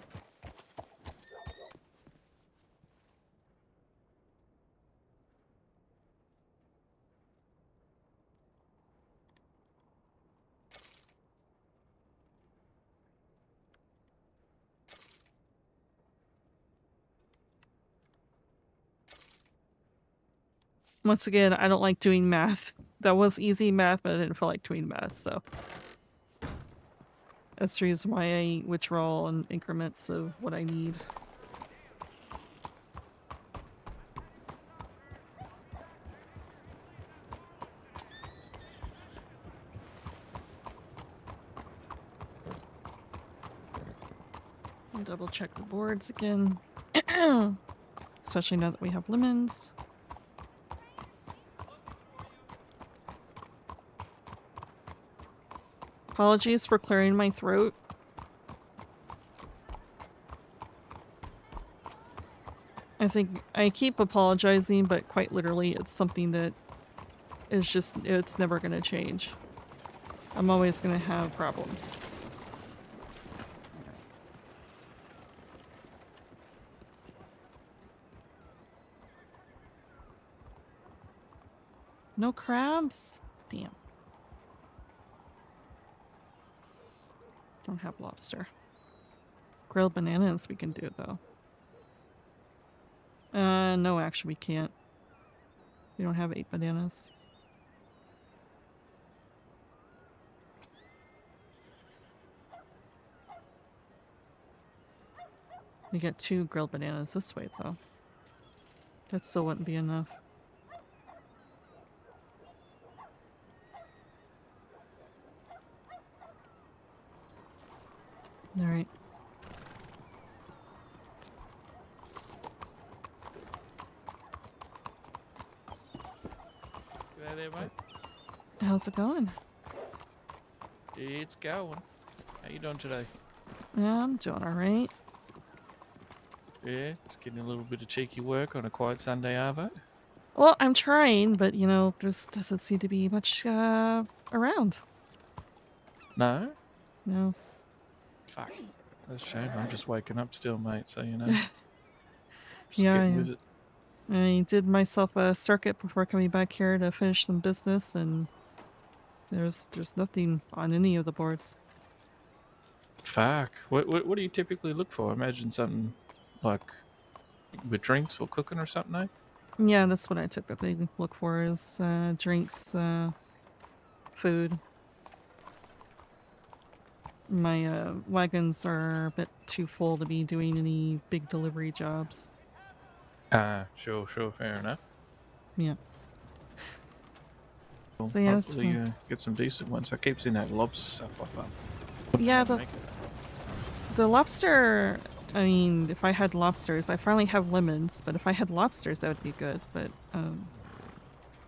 Once again, I don't like doing math. That was easy math, but I didn't feel like doing math, so. That's the reason why I withdraw in increments of what I need. I'll double check the boards again. Especially now that we have lemons. Apologies for clearing my throat. I think I keep apologizing, but quite literally it's something that is just, it's never going to change. I'm always going to have problems. No crabs? Damn. Don't have lobster. Grilled bananas we can do though. No, actually we can't. We don't have 8 bananas. We get 2 grilled bananas this way though. That still wouldn't be enough. Alright. G'day there, mate. How's it going? It's going. How you doing today? Yeah, I'm doing alright. Yeah, just getting a little bit of cheeky work on a quiet Sunday, Arvo. Well, I'm trying, but you know, there doesn't seem to be much around. No? No. Fuck. That's a shame. I'm just waking up still, mate, so you know. Just Yeah, getting yeah. with it. I did myself a circuit before coming back here to finish some business, and there's nothing on any of the boards. Fuck. What do you typically look for? Imagine something like with drinks or cooking or something, eh? Yeah, that's what I typically look for is drinks, food. My wagons are a bit too full to be doing any big delivery jobs. Sure, fair enough. Yeah. Well, So yeah, that's hopefully fine. get some decent ones. I keep seeing that lobster stuff pop up. Yeah, Wanna the make it. the lobster. I mean, if I had lobsters, I finally have lemons. But if I had lobsters, that would be good. But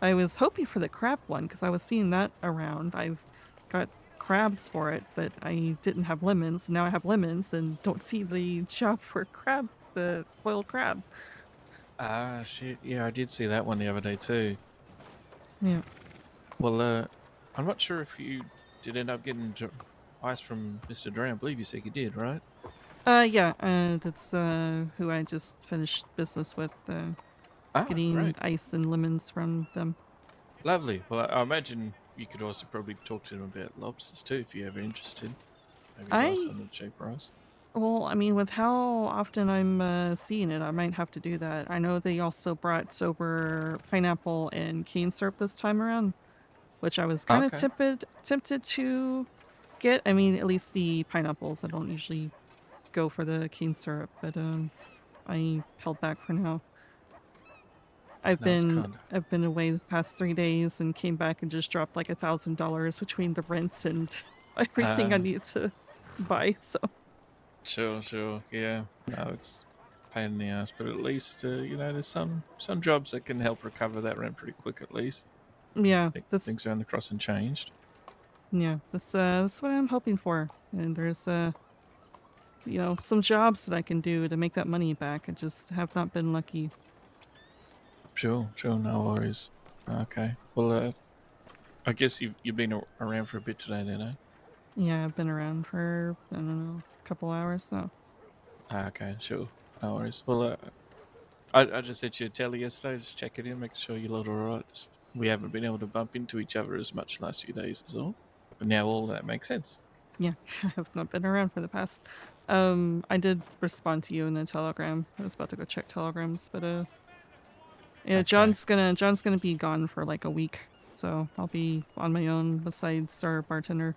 I was hoping for the crab one because I was seeing that around. I've got crabs for it, but I didn't have lemons. Now I have lemons and don't see the job for crab, the boiled crab. Ah, shit. Yeah, I did see that one the other day too. Yeah. Well, I'm not sure if you did end up getting ice from Mr. Dre. I believe you said you did, right? Yeah, that's who I just finished business with, getting Great. ice and lemons from them. Lovely. Well, I imagine you could also probably talk to them about lobsters too if you're ever interested. Maybe buy some at a cheap price. Well, I mean, with how often I'm seeing it, I might have to do that. I know they also brought sober pineapple and cane syrup this time around, which I was kind of Okay. tempted to get. I mean, at least the pineapples. I don't usually go for the cane syrup, but I held back for now. I've No, it's been kind of I've been away the past 3 days and came back and just dropped like $1,000 between the rent and everything I need to buy. So sure. Yeah. No, it's a pain in the ass, but at least you know there's some jobs that can help recover that rent pretty quick. At least yeah, things around the crossing changed. that's what I'm hoping for. And there's you know, some jobs that I can do to make that money back. I just have not been lucky. Sure. No worries. Okay. Well, I guess you've been around for a bit today, then, eh? Yeah, I've been around for I don't know, a couple hours now. Okay, sure. No worries. Well, I just sent you a tele yesterday, just checking in, making sure you look alright. Just we haven't been able to bump into each other as much the last few days, is all. But now all that makes sense. Yeah, I have not been around for the past. I did respond to you in a telegram. I was about to go check telegrams, but yeah, Okay. John's gonna be gone for like a week, so I'll be on my own besides our bartender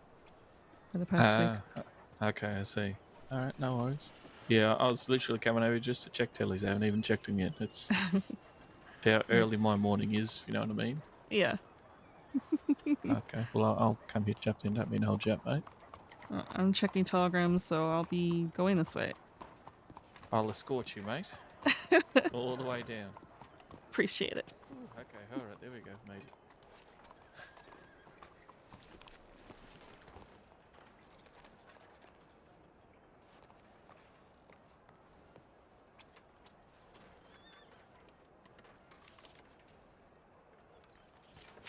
for the past week. Okay, I see. All right, no worries. Yeah, I was literally coming over just to check tellies. I haven't even checked them yet. It's how early my morning is, if you know what I mean. Yeah. Okay, well, I'll come hit you up then. Don't mean to hold you up, mate. I'm checking telegrams, so I'll be going this way. I'll escort you, mate. All the way down. Appreciate it. Ooh, okay, all right, there we go, mate.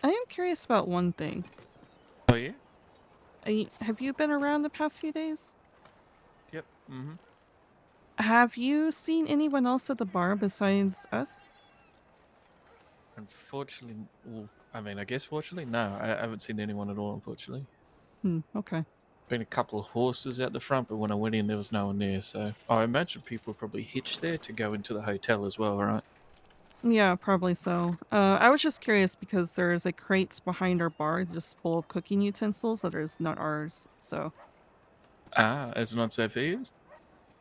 I am curious about one thing. Oh, yeah? Have you been around the past few days? Yep. Mm-hmm. Have you seen anyone else at the bar besides us? Unfortunately, well, I mean, I guess fortunately, no. I haven't seen anyone at all, unfortunately. Okay. Been a couple of horses out the front, but when I went in, there was no one there. So I imagine people probably hitched there to go into the hotel as well, right? Yeah, probably so. I was just curious because there's a crate behind our bar just full of cooking utensils that is not ours, so... As not Sophia's?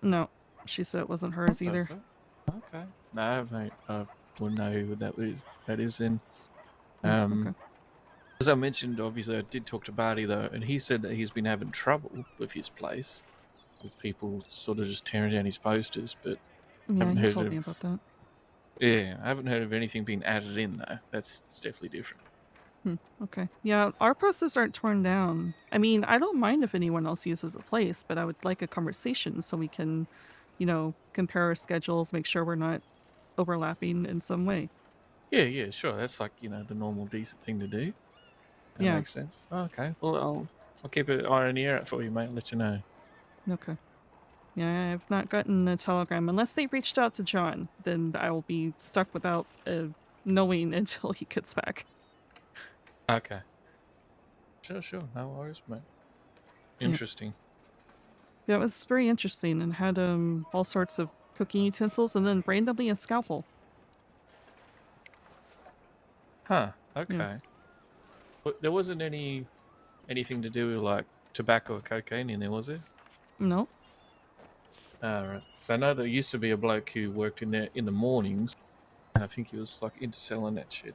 No, she said it wasn't hers either. Okay. No, mate, I wouldn't know who that is then. Okay. As I mentioned, obviously, I did talk to Barty, though, and he said that he's been having trouble with his place, with people sort of just tearing down his posters, but Yeah, haven't he heard told of... me about that. Yeah, I haven't heard of anything being added in, though. That's definitely different. Okay. Yeah, our posters aren't torn down. I mean, I don't mind if anyone else uses the place, but I would like a conversation so we can, you know, compare our schedules, make sure we're not overlapping in some way. Yeah, sure. That's like, the normal decent thing to do. That Yeah. makes sense. Okay. Well, I'll keep an eye on the ear out for you, mate. Let you know. Okay. Yeah, I've not gotten a telegram. Unless they reached out to John, then I will be stuck without knowing until he gets back. Okay. Sure. No worries, mate. Yeah. Interesting. Yeah, it was very interesting and had all sorts of cooking utensils and then randomly a scalpel. Huh. Okay. But there wasn't anything to do with like tobacco or cocaine in there, was it? No. Right. So I know there used to be a bloke who worked in there in the mornings, and I think he was like into selling that shit.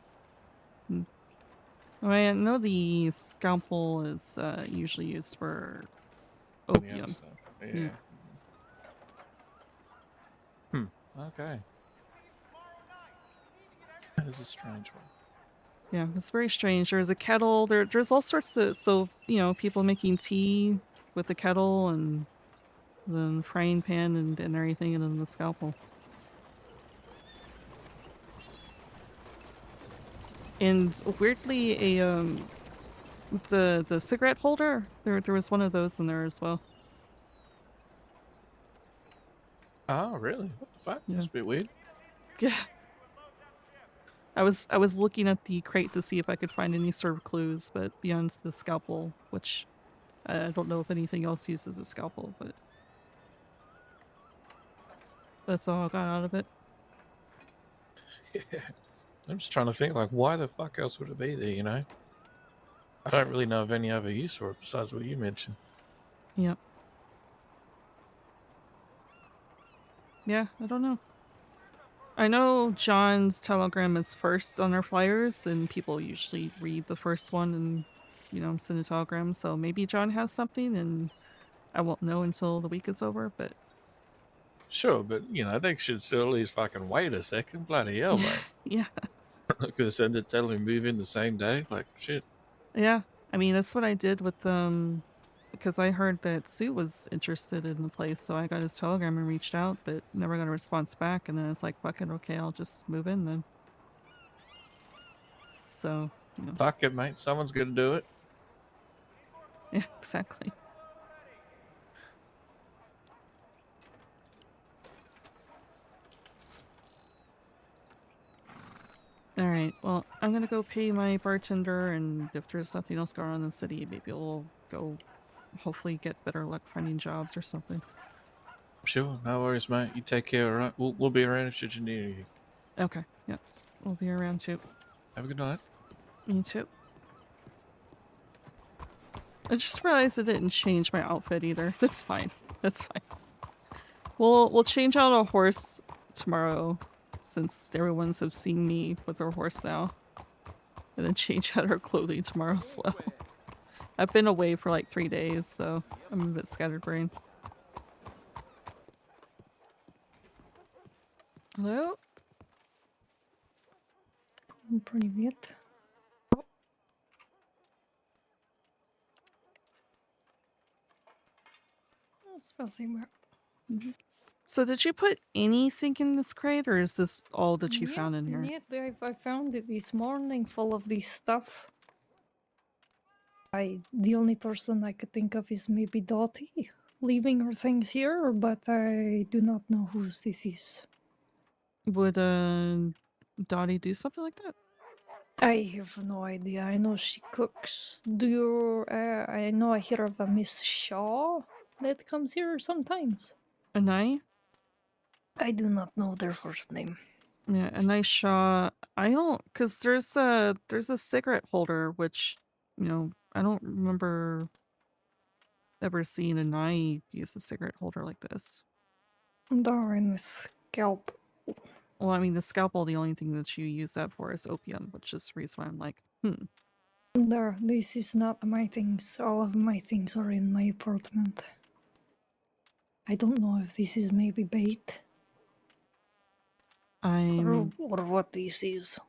I know the scalpel is usually used for And the other opium. stuff. Yeah. Okay. That is a strange one. Yeah, it's very strange. There's a kettle. There's all sorts of people making tea with the kettle and the frying pan and everything, and then the scalpel. And weirdly, the cigarette holder. There was one of those in there as well. Oh, really? What the fuck? Yeah. That's a bit weird. Yeah. I was looking at the crate to see if I could find any sort of clues, but beyond the scalpel, which I don't know if anything else uses a scalpel, but that's all I got out of it. Yeah. I'm just trying to think, like, why the fuck else would it be there, I don't really know of any other use for it besides what you mentioned. Yep. Yeah, I don't know. I know John's telegram is first on our flyers, and people usually read the first one and, send a telegram. So maybe John has something, and I won't know until the week is over, but... Sure, but, they should still at least fucking wait a second. Bloody hell, mate. Yeah. Could have sent it, tell him move in the same day. Like, shit. Yeah. I mean, that's what I did with because I heard that Sue was interested in the place, so I got his telegram and reached out, but never got a response back, and then I was like, fuck it, okay, I'll just move in then. So, Fuck it, mate. Someone's gonna do it. Yeah, exactly. Alright, well, I'm gonna go pay my bartender, and if there's nothing else going on in the city, maybe we'll go hopefully get better luck finding jobs or something. Sure, no worries, mate. You take care, alright? We'll be around if you need anything. Okay, yeah. We'll be around too. Have a good night. You too. I just realized I didn't change my outfit either. That's fine. That's fine. We'll change out a horse tomorrow, since everyone's have seen me with our horse now. And then change out our clothing tomorrow as well. I've been away for like 3 days, so I'm a bit scatterbrained. Hello? Привет. Спасибо. So did you put anything in this crate, or is this all that you found in here? Yeah, I found it this morning full of this stuff. The only person I could think of is maybe Dottie leaving her things here, but I do not know whose this is. Would Dottie do something like that? I have no idea. I know she cooks. Do you? I know I hear of a Miss Shaw that comes here sometimes. Anai? I do not know their first name. Yeah, Anai Shaw. I don't, cause there's a cigarette holder, which, I don't remember ever seeing Anai use a cigarette holder like this. Darn, the scalp. Well, I mean, the scalpel, the only thing that you use that for is opium, which is the reason why I'm like, There, this is not my things. All of my things are in my apartment. I don't know if this is maybe bait. Or what this is.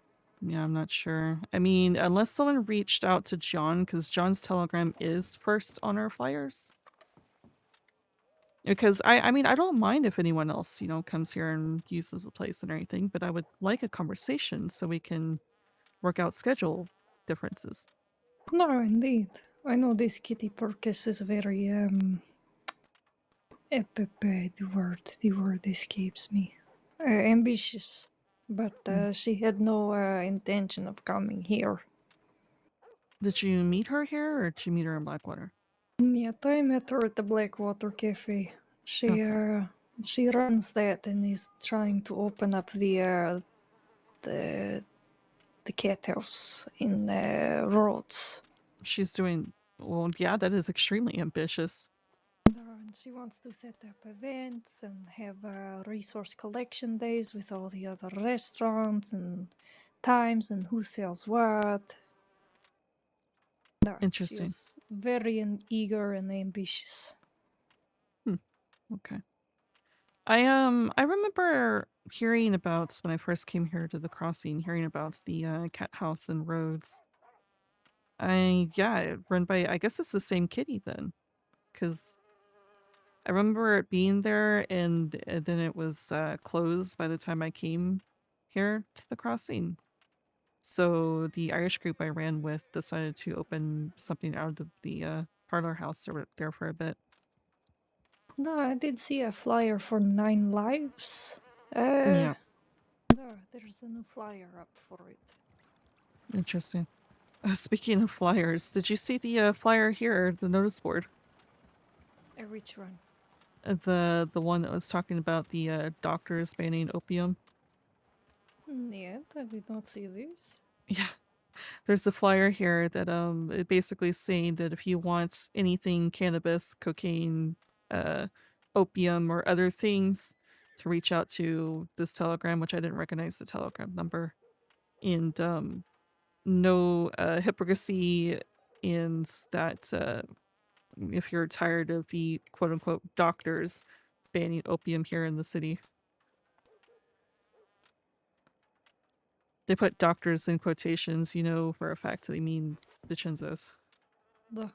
Yeah, I'm not sure. I mean, unless someone reached out to John, because John's telegram is first on our flyers. Because I mean, I don't mind if anyone else, comes here and uses the place and everything, but I would like a conversation so we can work out schedule differences. No, indeed. I know this Kitty Purkis is very the word escapes me. Ambitious, but she had no intention of coming here. Did you meet her here, or did you meet her in Blackwater? Yet I met her at the Blackwater Cafe. She runs that and is trying to open up the cat house in Rhodes. She's doing well. Yeah, that is extremely ambitious. And she wants to set up events and have resource collection days with all the other restaurants and times and who sells what. Interesting. She's very eager and ambitious. Okay. I remember hearing about when I first came here to the crossing, hearing about the cat house and roads. Run by, I guess it's the same kitty then, because I remember it being there and then it was closed by the time I came here to the crossing. So the Irish group I ran with decided to open something out of the parlor house there for a bit. No, I did see a flyer for 9 lives. Yeah, There's a new flyer up for it. interesting. Speaking of flyers, did you see the flyer here, the notice board? Which one? The one that was talking about the doctors banning opium? Yet, I did not see this. Yeah. There's a flyer here that it basically is saying that if you want anything cannabis, cocaine, opium, or other things, to reach out to this telegram, which I didn't recognize the telegram number, and no hypocrisy in that if you're tired of the quote unquote doctors banning opium here in the city. They put doctors in quotations, for a fact they mean the Chinzos. I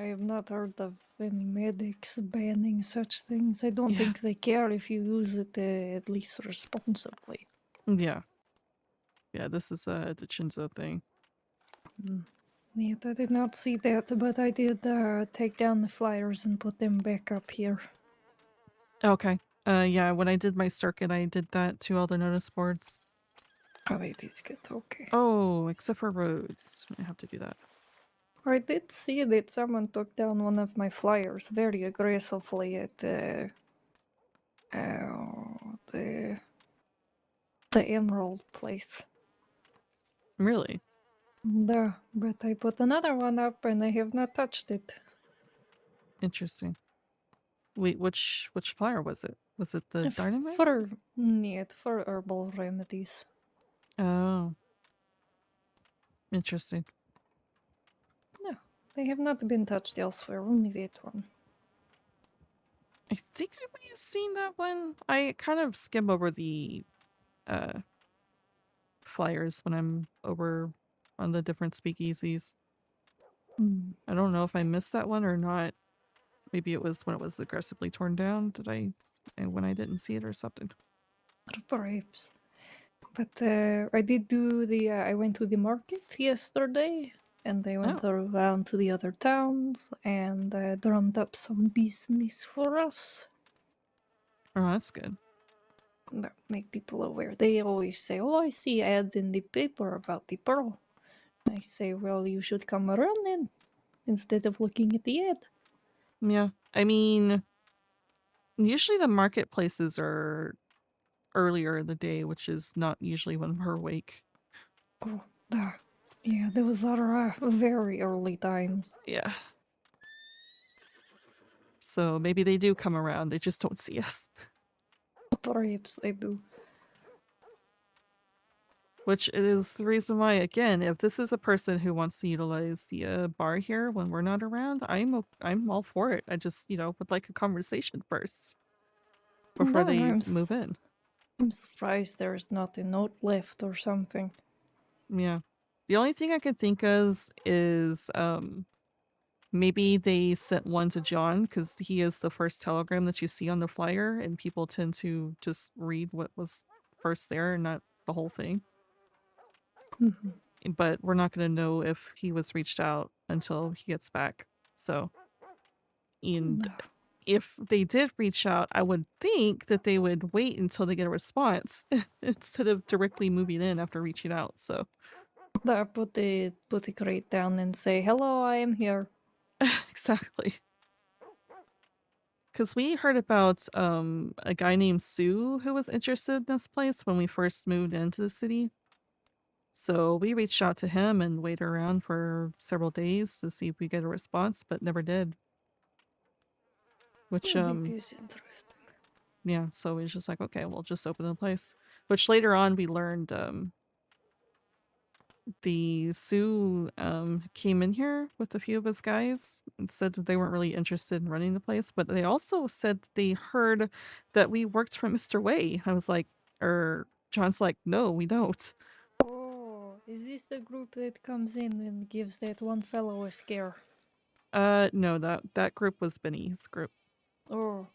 have not heard of any medics banning such things. I don't think they care if you use it at least responsibly. Yeah. Yeah, this is the Chinzo thing. Yet I did not see that, but I did take down the flyers and put them back up here. Okay. Yeah, when I did my circuit, I did that to all the notice boards. Oh, they did good, okay. Oh, except for roads. I have to do that. I did see that someone took down one of my flyers very aggressively at the Emerald place. Really? Yeah, but I put another one up and I have not touched it. Interesting. Wait, which flyer was it? Was it the dynamite? For herbal remedies. Oh. Interesting. No, they have not been touched elsewhere, only that one. I think I may have seen that one. I kind of skim over the flyers when I'm over on the different speakeasies. I don't know if I missed that one or not. Maybe it was when it was aggressively torn down. When I didn't see it or something? Perhaps. But I did do I went to the market yesterday, and I went around to the other towns and drummed up some business for us. Oh, that's good. That make people aware. They always say, "Oh, I see ads in the paper about the pearl." I say, "Well, you should come around then, instead of looking at the ad." Yeah, I mean, usually the marketplaces are earlier in the day, which is not usually when we're awake. Oh, yeah, those are very early times. Yeah. So maybe they do come around, they just don't see us. Perhaps they do. Which is the reason why, again, if this is a person who wants to utilize the bar here when we're not around, I'm all for it. I just, would like a conversation first before they move in. I'm surprised there's not a note left or something. Yeah. The only thing I could think of is Maybe they sent one to John because he is the first telegram that you see on the flyer, and people tend to just read what was first there and not the whole thing. Mhm. But we're not going to know if he was reached out until he gets back. So, and No. if they did reach out, I would think that they would wait until they get a response instead of directly moving in after reaching out. So, Put the crate down and say, "Hello, I am here." exactly. Because we heard about a guy named Sue who was interested in this place when we first moved into the city. So we reached out to him and waited around for several days to see if we get a response, but never did. Which It is interesting. yeah, so we was just like, okay, we'll just open the place. Which later on we learned the Sioux came in here with a few of his guys and said that they weren't really interested in running the place, but they also said that they heard that we worked for Mr. Way. I was like, John's like, no, we don't. Oh, is this the group that comes in and gives that one fellow a scare? No, that group was Benny's group. Oh,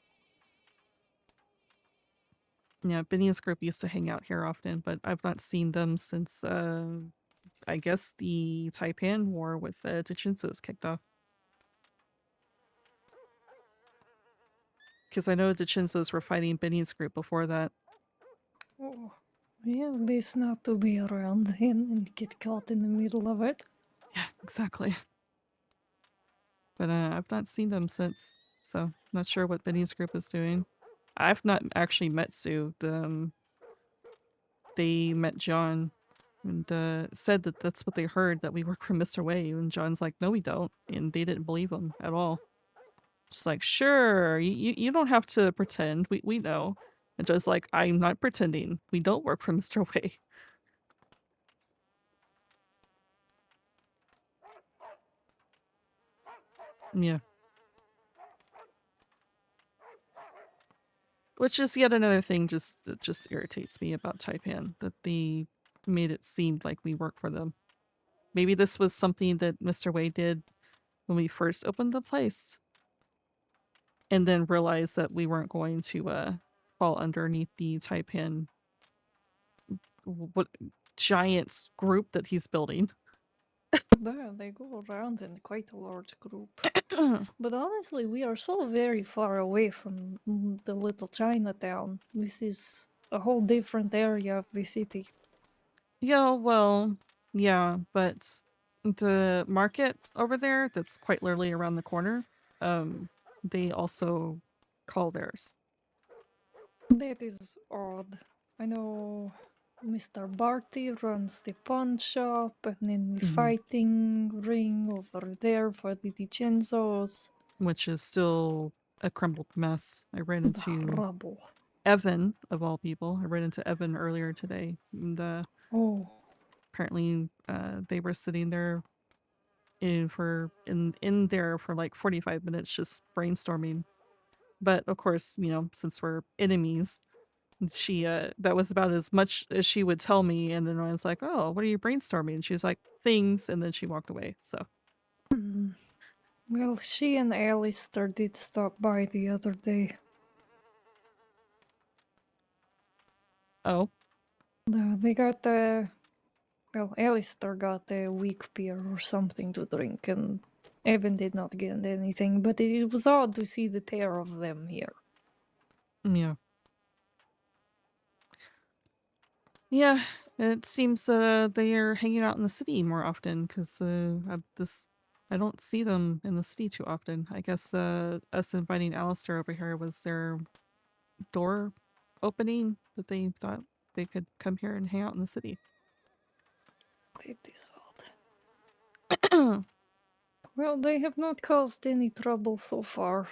Yeah, Benny's group used to hang out here often, but I've not seen them since I guess the Taipan War with Tachinsos kicked off. Because I know Tachinsos were fighting Benny's group before that. oh, yeah, best not to be around him and get caught in the middle of it. Yeah, exactly. But I've not seen them since, so not sure what Benny's group is doing. I've not actually met Sue. They met John and said that that's what they heard, that we work for Mr. Way, and John's like, no, we don't, and they didn't believe him at all. Just like, sure, you don't have to pretend, we know. And John's like, I'm not pretending, we don't work for Mr. Way. Yeah. Which is yet another thing that just irritates me about Taipan, that they made it seem like we work for them. Maybe this was something that Mr. Wei did when we first opened the place, and then realized that we weren't going to fall underneath the Taipan what giant group that he's building. They go around in quite a large group. But honestly, we are so very far away from the little Chinatown. This is a whole different area of the city. Yeah, well, yeah, but the market over there that's quite literally around the corner, they also call theirs. That is odd. I know Mr. Barty runs the pawn shop and then the fighting ring over there for the DiCenzos. Which is still a crumbled mess. I ran into Rubble. Evan, of all people. I ran into Evan earlier today. And apparently they were sitting there in there for like 45 minutes just brainstorming. But of course, since we're enemies, she that was about as much as she would tell me. And then I was like, oh, what are you brainstorming? And she was like, things, and then she walked away. So well, she and Alistair did stop by the other day. Oh, They got Alistair got a weak beer or something to drink, and Evan did not get anything, but it was odd to see the pair of them here. yeah. Yeah, it seems they are hanging out in the city more often because I don't see them in the city too often. I guess us inviting Alistair over here was their door opening that they thought they could come here and hang out in the city. It is odd. Well, they have not caused any trouble so far.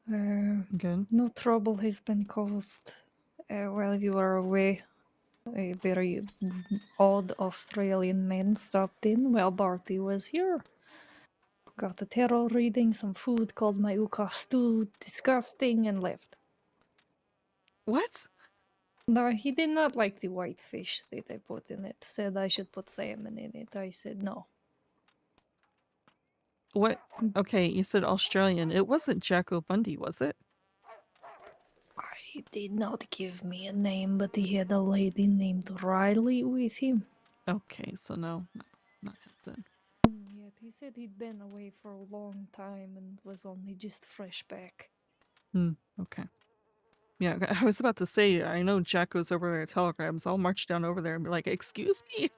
Good. No trouble has been caused while you were away. A very odd Australian man stopped in while Barty was here. Got a tarot reading, some food, called my uka stew disgusting, and left. What? No, he did not like the white fish that I put in it. Said I should put salmon in it. I said no. What? Okay, you said Australian. It wasn't Jacko Bundy, was it? He did not give me a name, but he had a lady named Riley with him. Okay, so no, not him then. Yet he said he'd been away for a long time and was only just fresh back. Okay. Yeah, I was about to say, I know Jack goes over there at telegrams. I'll march down over there and be like, excuse me?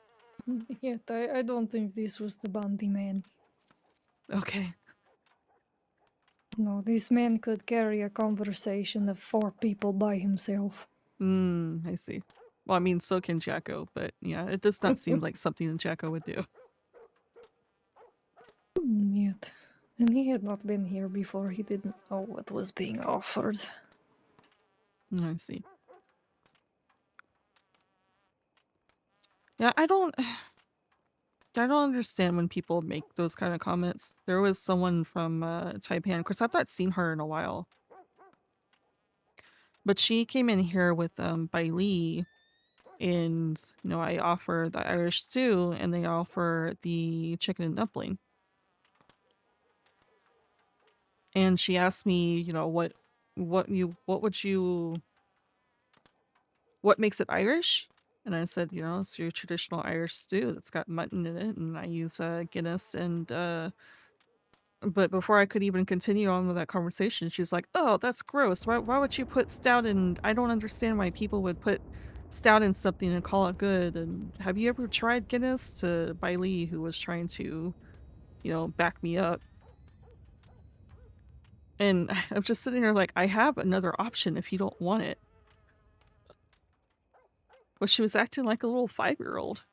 Yet I don't think this was the Bundy man. Okay. No, this man could carry a conversation of 4 people by himself. I see. Well, I mean, so can Jacko, but yeah, it does not seem like something that Jacko would do. Yet. And he had not been here before. He didn't know what was being offered. I see. Yeah, I don't understand when people make those kind of comments. There was someone from Taipan. Of course, I've not seen her in a while. But she came in here with Bai Li, and I offer the Irish stew and they offer the chicken and dumpling. And she asked me, what makes it Irish? And I said, it's your traditional Irish stew that's got mutton in it, and I use Guinness and but before I could even continue on with that conversation, she's like, "Oh, that's gross. Why would you put stout in? I don't understand why people would put stout in something and call it good. And have you ever tried Guinness?" To Bailey, who was trying to, back me up. And I'm just sitting there like, I have another option if you don't want it. But she was acting like a little 5-year-old.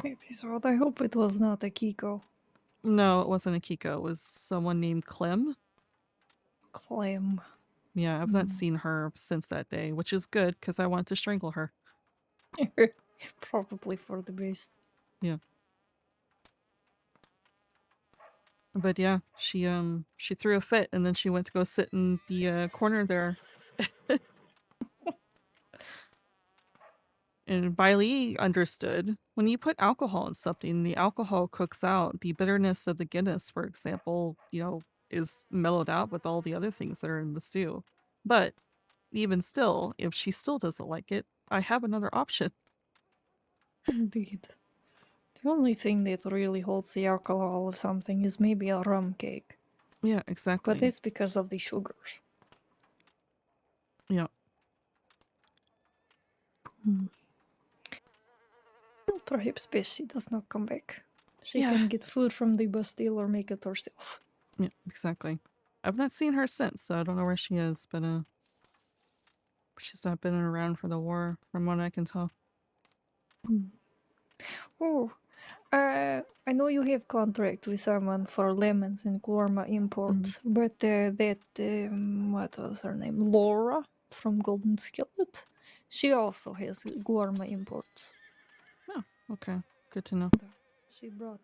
It is odd. I hope it was not a Kiko. No, it wasn't a Kiko. It was someone named Clem. Clem. Yeah, I've not seen her since that day, which is good because I wanted to strangle her. Probably for the best. Yeah. But yeah, she threw a fit and then she went to go sit in the corner there. And Bailey understood when you put alcohol in something, the alcohol cooks out. The bitterness of the Guinness, for example, is mellowed out with all the other things that are in the stew. But even still, if she still doesn't like it, I have another option. Indeed. The only thing that really holds the alcohol of something is maybe a rum cake. Yeah, exactly. But it's because of the sugars. Yeah. Perhaps best she does not come back. She Yeah. can get food from the Bastille or make it herself. Yeah, exactly. I've not seen her since, so I don't know where she is, but she's not been around for the war, from what I can tell. Oh, I know you have contract with someone for lemons and Guarma imports, but that, what was her name? Laura from Golden Skillet? She also has Guarma imports. Oh, okay. Good to know. She brought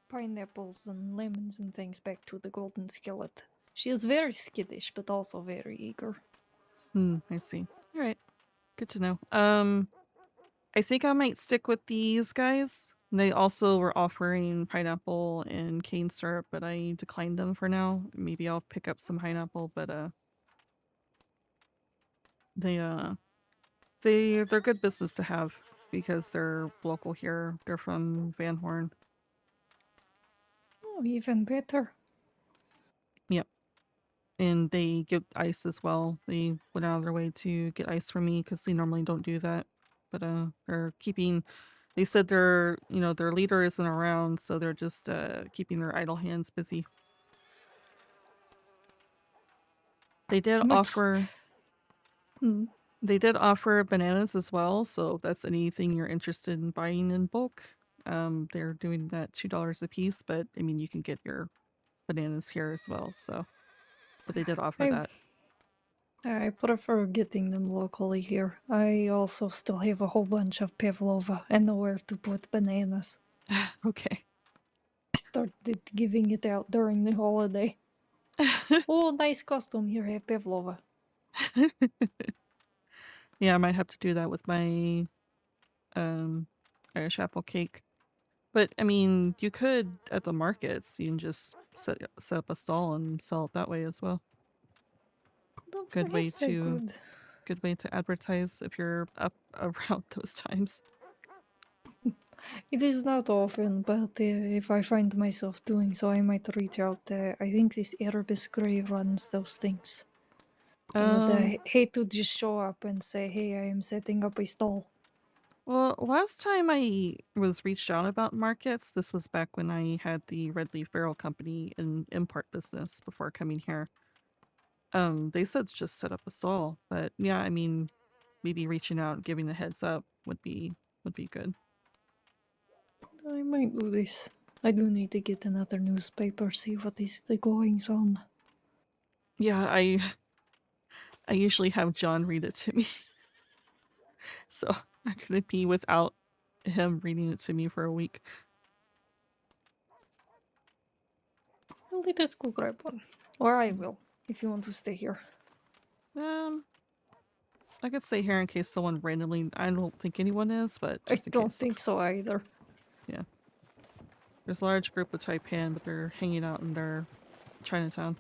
pineapples and lemons and things back to the Golden Skillet. She is very skittish, but also very eager. I see. All right. Good to know. I think I might stick with these guys. They also were offering pineapple and cane syrup, but I declined them for now. Maybe I'll pick up some pineapple, but they're good business to have because they're local here. They're from Van Horn. Oh, even better. Yep. And they get ice as well. They went out of their way to get ice for me because they normally don't do that. But they said their leader isn't around, so they're just keeping their idle hands busy. They did offer bananas as well, so if that's anything you're interested in buying in bulk. They're doing that $2 a piece, but I mean you can get your bananas here as well, so but they did offer that. I prefer getting them locally here. I also still have a whole bunch of pavlova and nowhere to put bananas. Okay. I started giving it out during the holiday. Oh, nice costume. Here, have pavlova. Yeah, I might have to do that with my Irish apple cake. But I mean, you could at the markets. You can just set up a stall and sell it that way as well. Well, Good way perhaps I to could. good way to advertise if you're up around those times. It is not often, but if I find myself doing so, I might reach out. I think this Erebus Grey runs those things. I would hate to just show up and say, hey, I am setting up a stall. Well, last time I was reached out about markets, this was back when I had the Red Leaf Barrel Company in import business before coming here. They said just set up a stall, but yeah, I mean, maybe reaching out and giving a heads up would be good. I might do this. I do need to get another newspaper, see what is the goings on. Yeah, I usually have John read it to me. So I'm gonna be without him reading it to me for a week. Well, let us go grab one. Or I will, if you want to stay here. I could stay here in case someone randomly. I don't think anyone is, but just in I don't case. think so either. Yeah. There's a large group of Taipan, but they're hanging out in their Chinatown.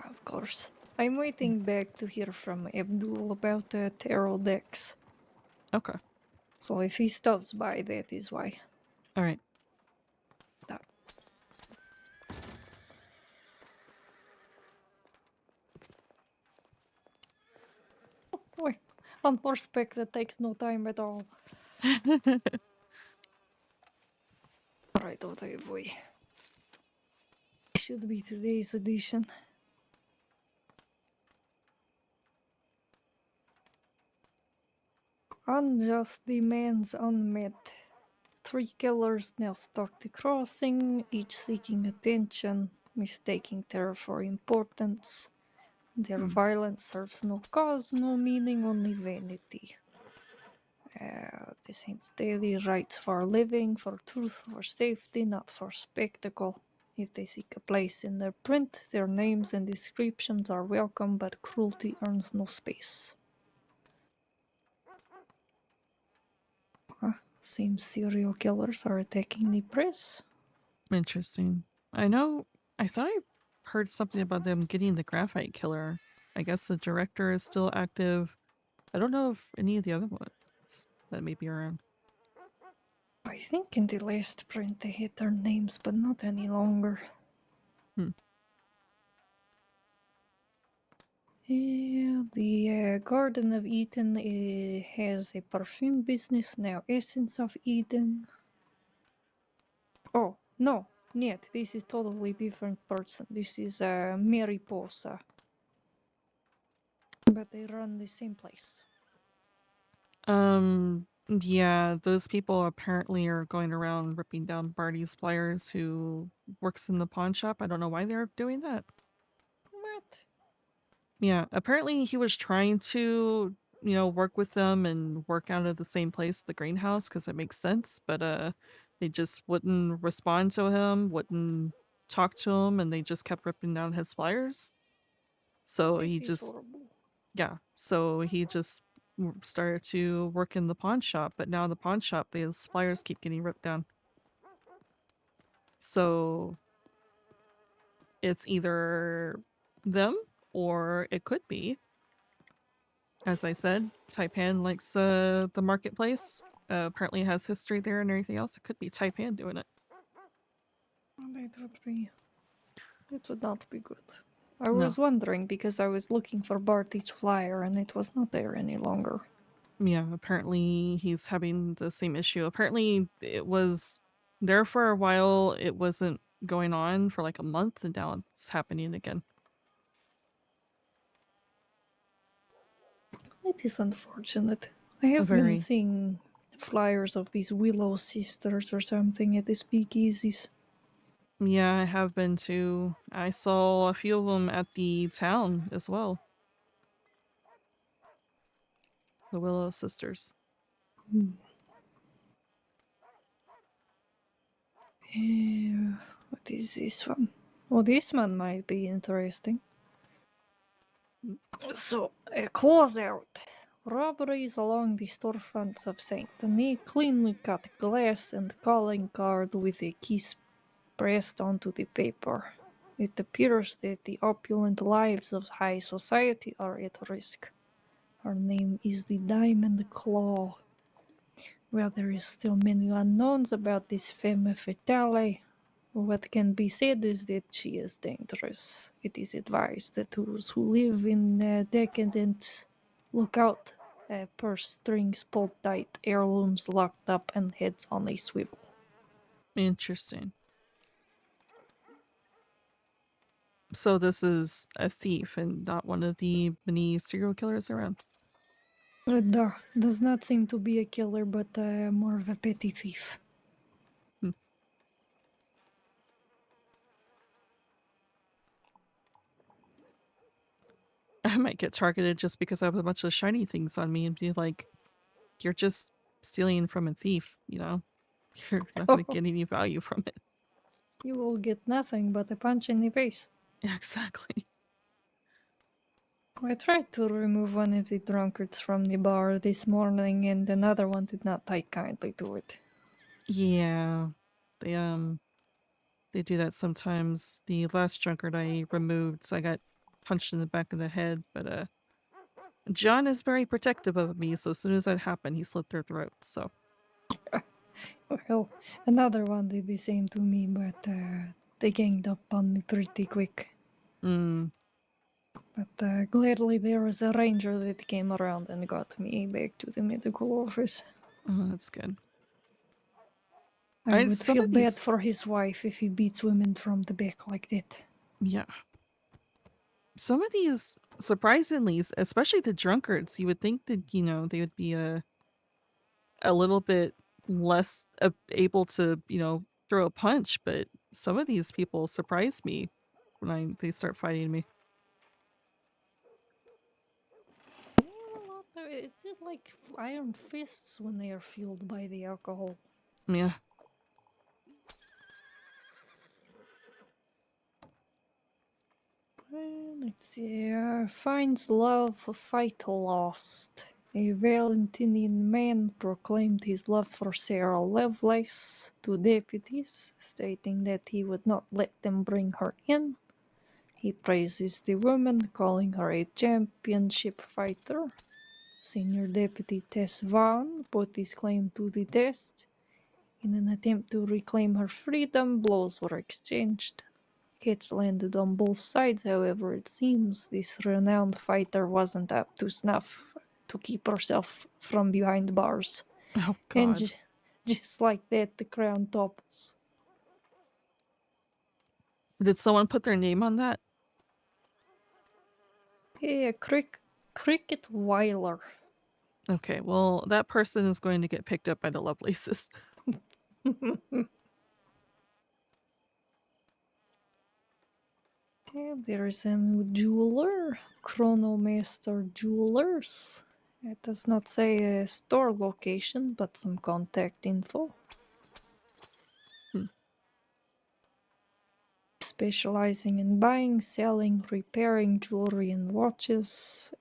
Of course. I'm waiting back to hear from Abdul about the tarot decks. Okay. So if he stops by, that is why. All right. That. Oh, boy. On horseback, that takes no time at all. Alright, okay, boy. Should be today's edition. Unjust demands unmet. 3 killers now stalk the crossing, each seeking attention, mistaking terror for importance. Their violence serves no cause, no meaning, only vanity. The Saints' daily rights for a living, for truth, for safety, not for spectacle. If they seek a place in their print, their names and descriptions are welcome, but cruelty earns no space. Seems serial killers are attacking the press. Interesting. I thought I heard something about them getting the graphite killer. I guess the director is still active. I don't know if any of the other ones that may be around. I think in the last print they had their names, but not any longer. Yeah, the Garden of Eden has a perfume business now. Essence of Eden. Oh, no, нет, this is totally different person. This is Mariposa. But they run the same place. Yeah, those people apparently are going around ripping down Barty's flyers who works in the pawn shop. I don't know why they're doing that. What? Yeah, apparently he was trying to, work with them and work out of the same place, the greenhouse, because it makes sense, but they just wouldn't respond to him, wouldn't talk to him, and they just kept ripping down his flyers. So That he is just, horrible. yeah, so he just started to work in the pawn shop, but now the pawn shop, these flyers keep getting ripped down. So it's either them or it could be, as I said, Taipan likes the marketplace. Apparently has history there and everything else. It could be Taipan doing it. That would not be good. I No. was wondering because I was looking for Barty's flyer and it was not there any longer. Yeah, apparently he's having the same issue. Apparently it was there for a while. It wasn't going on for like a month, and now it's happening again. It is unfortunate. I have been Very. seeing flyers of these Willow Sisters or something at the speakeasies. Yeah, I have been too. I saw a few of them at the town as well. The Willow Sisters. Yeah, what is this one? Oh, this one might be interesting. So, a closeout. Robberies along the storefronts of Saint Denis, cleanly cut glass and calling card with a kiss pressed onto the paper. It appears that the opulent lives of high society are at risk. Her name is the Diamond Claw. While there is still many unknowns about this femme fatale, what can be said is that she is dangerous. It is advised that those who live in decadence look out. Purse strings pulled tight, heirlooms locked up, and heads on a swivel. Interesting. So this is a thief and not one of the many serial killers around. Does not seem to be a killer, but more of a petty thief. I might get targeted just because I have a bunch of shiny things on me and be like, you're just stealing from a thief, you know? You're not going to get any value from it. You will get nothing but a punch in the face. Exactly. I tried to remove one of the drunkards from the bar this morning, and another one did not take kindly to it. Yeah. They do that sometimes. The last drunkard I removed, so I got punched in the back of the head, but John is very protective of me, so as soon as that happened, he slit their throat, so. Well, another one did the same to me, but they ganged up on me pretty quick. But gladly there was a ranger that came around and got me back to the medical office. Oh, that's good. I would feel bad for his wife if he beats women from the back like that. Yeah. Some of these, surprisingly, especially the drunkards, you would think that, you know, they would be a little bit less able to, you know, throw a punch, but some of these people surprise me when they start fighting me. It's like iron fists when they are fueled by the alcohol. Yeah. Let's see. Finds love, fight lost. A Valentinian man proclaimed his love for Sarah Lovelace to deputies, stating that he would not let them bring her in. He praises the woman, calling her a championship fighter. Senior Deputy Tess Vaughn put his claim to the test. In an attempt to reclaim her freedom, blows were exchanged. Hits landed on both sides, however, it seems this renowned fighter wasn't up to snuff to keep herself from behind bars. Oh, God. And just like that, the crown topples. Did someone put their name on that? Hey, Cricket Weiler. Okay, well, that person is going to get picked up by the Lovelaces. And there's a new jeweler, Chronomaster Jewelers. It does not say a store location, but some contact info. Specializing in buying, selling, repairing jewelry and watches,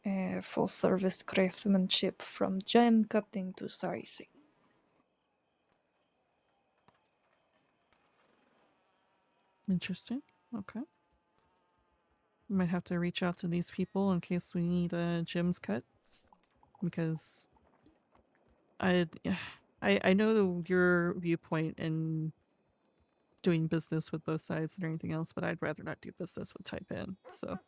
full service craftsmanship from gem cutting to sizing. Interesting. Okay. We might have to reach out to these people in case we need gems cut, because I know your viewpoint in doing business with both sides and everything else, but I'd rather not do business with Type N. So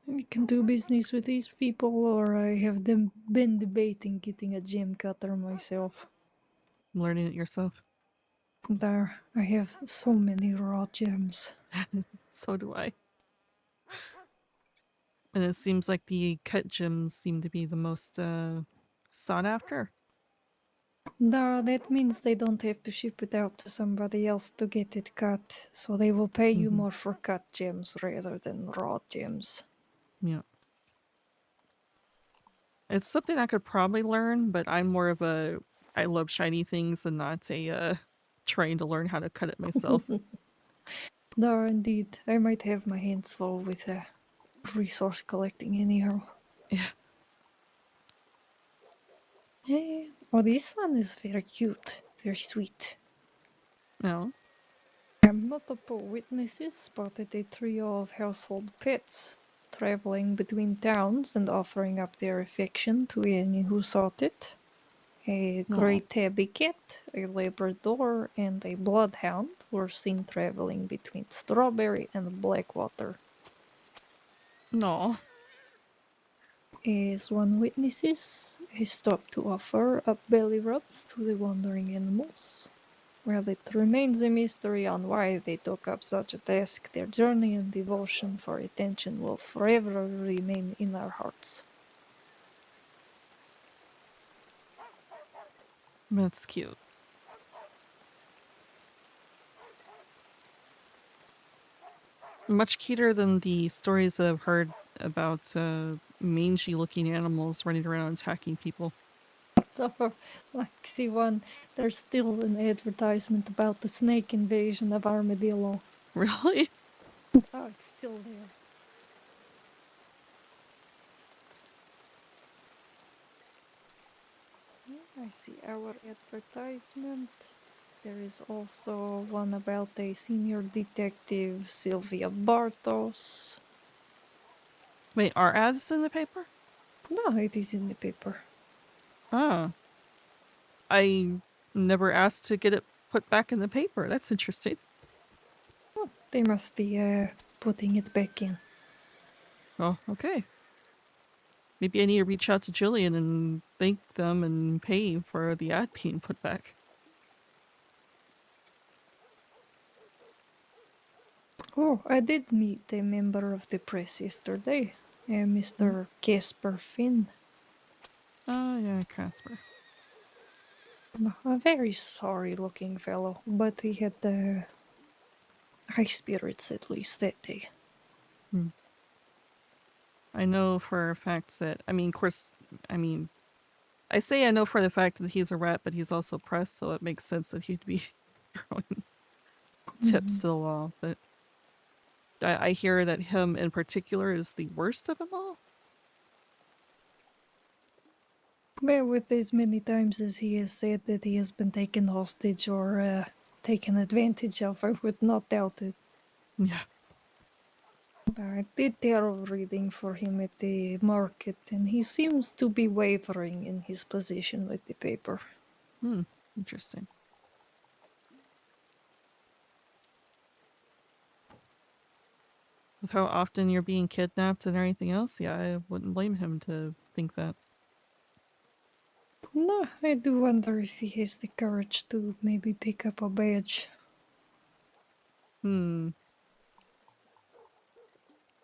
I can do business with these people, or I have been debating getting a gem cutter myself. I'm learning it yourself. There, I have so many raw gems. So do I. And it seems like the cut gems seem to be the most sought after. No, that means they don't have to ship it out to somebody else to get it cut, so they will pay you more for cut gems rather than raw gems. Yeah. It's something I could probably learn, but I'm more of a I love shiny things and not a trying to learn how to cut it myself. No, indeed. I might have my hands full with resource collecting anyhow. Yeah. Hey, oh, this one is very cute, very sweet. No. Multiple witnesses spotted a trio of household pets traveling between towns and offering up their affection to any who sought it. A No. great tabby cat, a Labrador, and a bloodhound were seen traveling between Strawberry and Blackwater. No. As one witnesses, he stopped to offer up belly rubs to the wandering animals. While it remains a mystery on why they took up such a task, their journey and devotion for attention will forever remain in our hearts. That's cute. Much cuter than the stories that I've heard about mangy-looking animals running around attacking people. Like the one, there's still an advertisement about the snake invasion of Armadillo. Really? Oh, it's still there. I see our advertisement. There is also one about a senior detective, Sylvia Bartos. Wait, are ads in the paper? No, it is in the paper. Ah. I never asked to get it put back in the paper. That's interesting. Oh, they must be putting it back in. Oh, okay. Maybe I need to reach out to Jillian and thank them and pay for the ad being put back. Oh, I did meet a member of the press yesterday, Mr. Casper Finn. Oh, yeah, Casper. A very sorry-looking fellow, but he had high spirits at least that day. I know for a fact that, I mean, of course, I say I know for the fact that he's a rat, but he's also press, so it makes sense that he'd be throwing tips so well. But I hear that him in particular is the worst of them all. Well, with as many times as he has said that he has been taken hostage or taken advantage of, I would not doubt it. Yeah. I did tarot reading for him at the market, and he seems to be wavering in his position with the paper. Interesting. With how often you're being kidnapped and everything else, yeah, I wouldn't blame him to think that. No, I do wonder if he has the courage to maybe pick up a badge.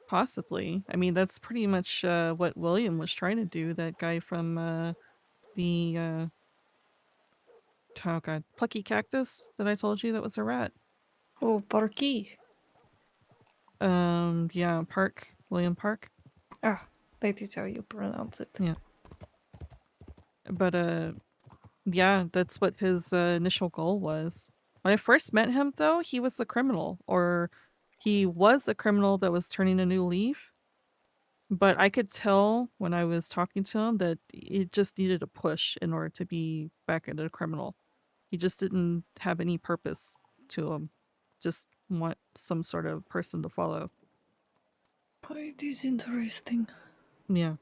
Possibly. I mean, that's pretty much what William was trying to do. That guy from the oh god, Plucky Cactus that I told you that was a rat. Oh, Parky. Yeah, Park. William Park. Ah, that is how you pronounce it. Yeah. But yeah, that's what his initial goal was. When I first met him, though, he was a criminal, or he was a criminal that was turning a new leaf. But I could tell when I was talking to him that it just needed a push in order to be back into a criminal. He just didn't have any purpose to him. Just want some sort of person to follow. It is interesting. Yeah.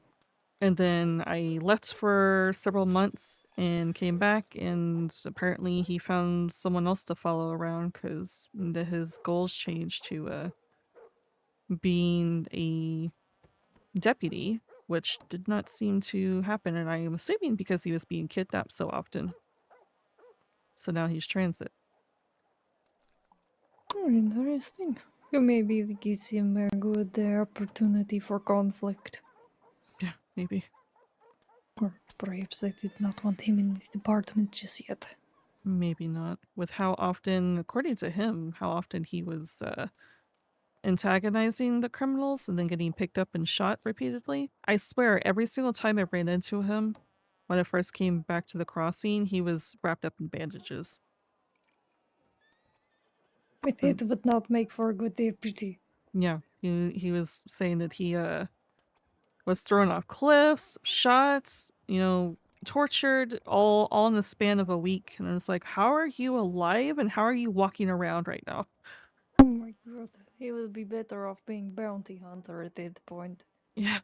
And then I left for several months and came back, and apparently he found someone else to follow around because his goals changed to being a deputy, which did not seem to happen, and I am assuming because he was being kidnapped so often. So now he's transit. Oh, interesting. Maybe it gives him a good opportunity for conflict. Yeah, maybe. Or perhaps they did not want him in the department just yet. Maybe not. With how often, according to him, how often he was antagonizing the criminals and then getting picked up and shot repeatedly. I swear, every single time I ran into him, when I first came back to the crossing, he was wrapped up in bandages. But it would not make for a good deputy. Yeah, he was saying that he was thrown off cliffs, shots, tortured, all in the span of a week. And I was like, how are you alive and how are you walking around right now? Oh my god, he would be better off being bounty hunter at that point. Yeah.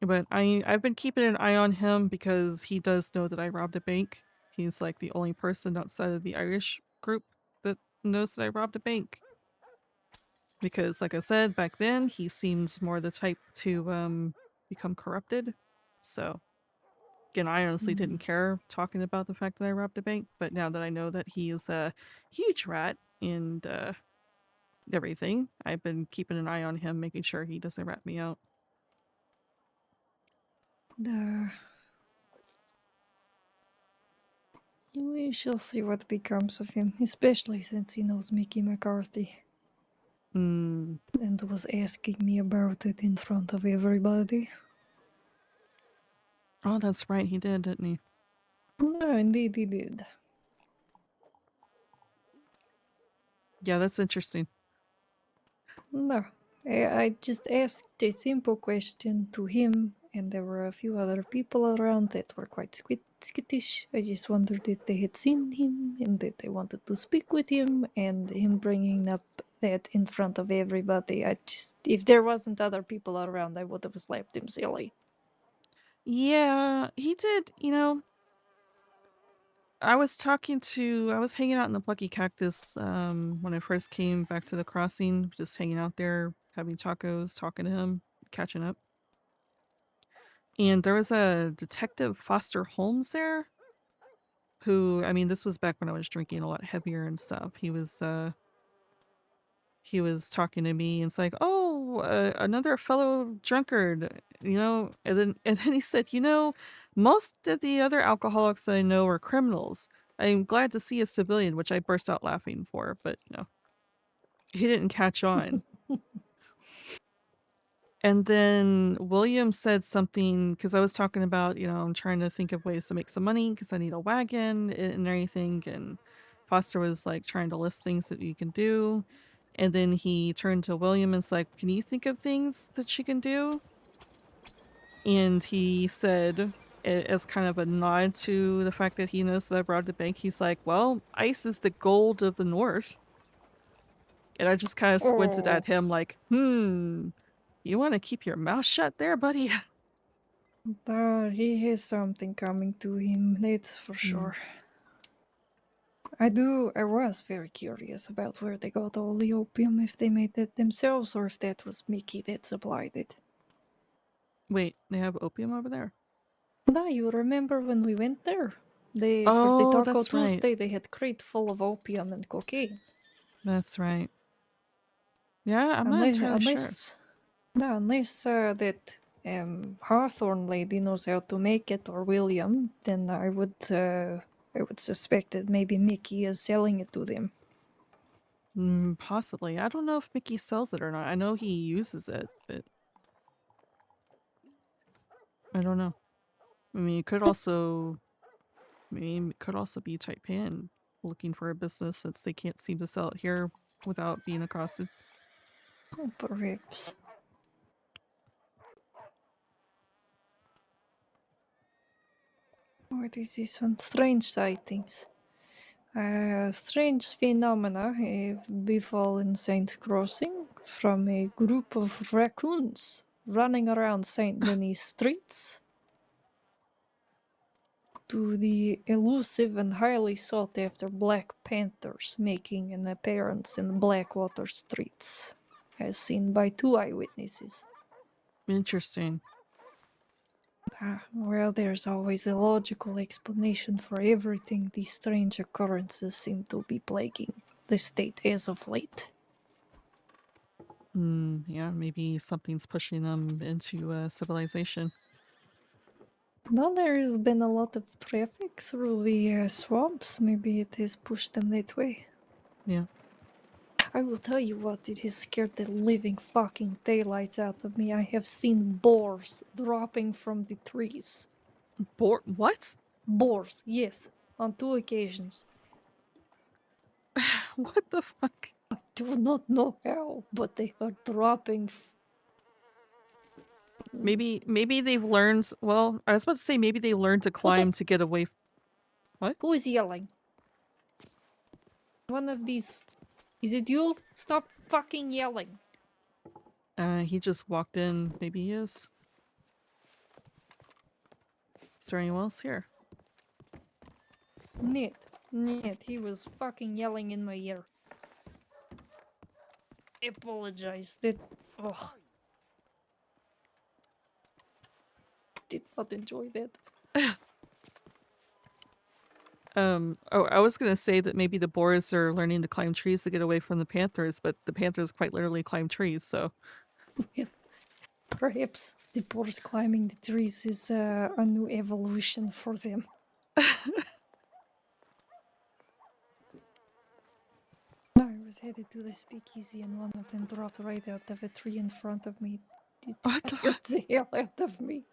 But I've been keeping an eye on him because he does know that I robbed a bank. He's like the only person outside of the Irish group that knows that I robbed a bank. Because like I said, back then he seems more the type to become corrupted. So again, I honestly didn't care talking about the fact that I robbed a bank, but now that I know that he is a huge rat and everything, I've been keeping an eye on him, making sure he doesn't rat me out. We shall see what becomes of him, especially since he knows Mickey McCarthy Hmm. and was asking me about it in front of everybody. Oh, that's right, he did, didn't he? No, indeed he did. Yeah, that's interesting. No, I just asked a simple question to him, and there were a few other people around that were quite skittish. I just wondered if they had seen him and that they wanted to speak with him, and him bringing up that in front of everybody. If there wasn't other people around, I would have slapped him silly. Yeah, he did, I was hanging out in the Plucky Cactus when I first came back to the crossing, just hanging out there, having tacos, talking to him, catching up. And there was a Detective Foster Holmes there who, I mean, this was back when I was drinking a lot heavier and stuff. He was talking to me and it's like, oh, another fellow drunkard, and then he said, most of the other alcoholics that I know are criminals. I'm glad to see a civilian, which I burst out laughing for, but he didn't catch on. And then William said something because I was talking about, I'm trying to think of ways to make some money because I need a wagon and everything. And Foster was like trying to list things that you can do. And then he turned to William and was like, can you think of things that she can do? And he said, as kind of a nod to the fact that he knows that I robbed a bank, he's like, well, ice is the gold of the North. And I just kind of squinted at him like, you want to keep your mouth shut there, buddy? He has something coming to him, that's for sure. I was very curious about where they got all the opium, if they made it themselves or if that was Mickey that supplied it. Wait, they have opium over there? No, you remember when we went there? For the Oh, Taco that's right. Tuesday, they had crate full of opium and cocaine. That's right. Yeah, I'm not entirely sure. No, unless that Hawthorne lady knows how to make it, or William, then I would suspect that maybe Mickey is selling it to them. Possibly. I don't know if Mickey sells it or not. I know he uses it, but I don't know. I mean, it could also be Taipan looking for a business since they can't seem to sell it here without being accosted. Oh, perhaps. What is this one? Strange sightings. Strange phenomena have befallen St. Crossing from a group of raccoons running around St. Denis streets to the elusive and highly sought after Black Panthers making an appearance in Blackwater streets, as seen by 2 eyewitnesses. Interesting. Well, there's always a logical explanation for everything. These strange occurrences seem to be plaguing the state as of late. Yeah, maybe something's pushing them into civilization. Well, there has been a lot of traffic through the swamps. Maybe it has pushed them that way. Yeah. I will tell you what, it has scared the living fucking daylights out of me. I have seen boars dropping from the trees. What? Boars, yes, on 2 occasions. What the fuck? do not know how, but they are dropping. Maybe they've learned. Well, I was about to say maybe they learned to climb to get away. What? Who is yelling? One of these. Is it you? Stop fucking yelling. He just walked in. Maybe he is. Is there anyone else here? Ned, he was fucking yelling in my ear. I apologize. Ugh. Did not enjoy that. Oh, I was gonna say that maybe the boars are learning to climb trees to get away from the panthers, but the panthers quite literally climb trees, so. Perhaps the boars climbing the trees is a new evolution for them. I was headed to the speakeasy and one of them dropped right out of a tree in front of me. It scared the hell out of me.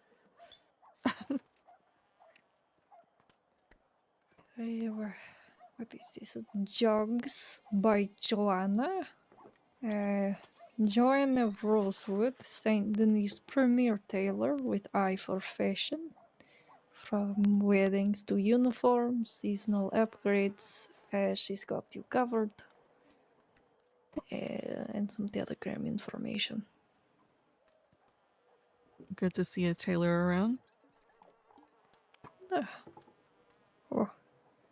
What is this? Jugs by Joanna. Joanna Rosewood, St. Denis premier tailor with eye for fashion. From weddings to uniforms, seasonal upgrades, she's got you covered. And some telegram information. Good to see a tailor around.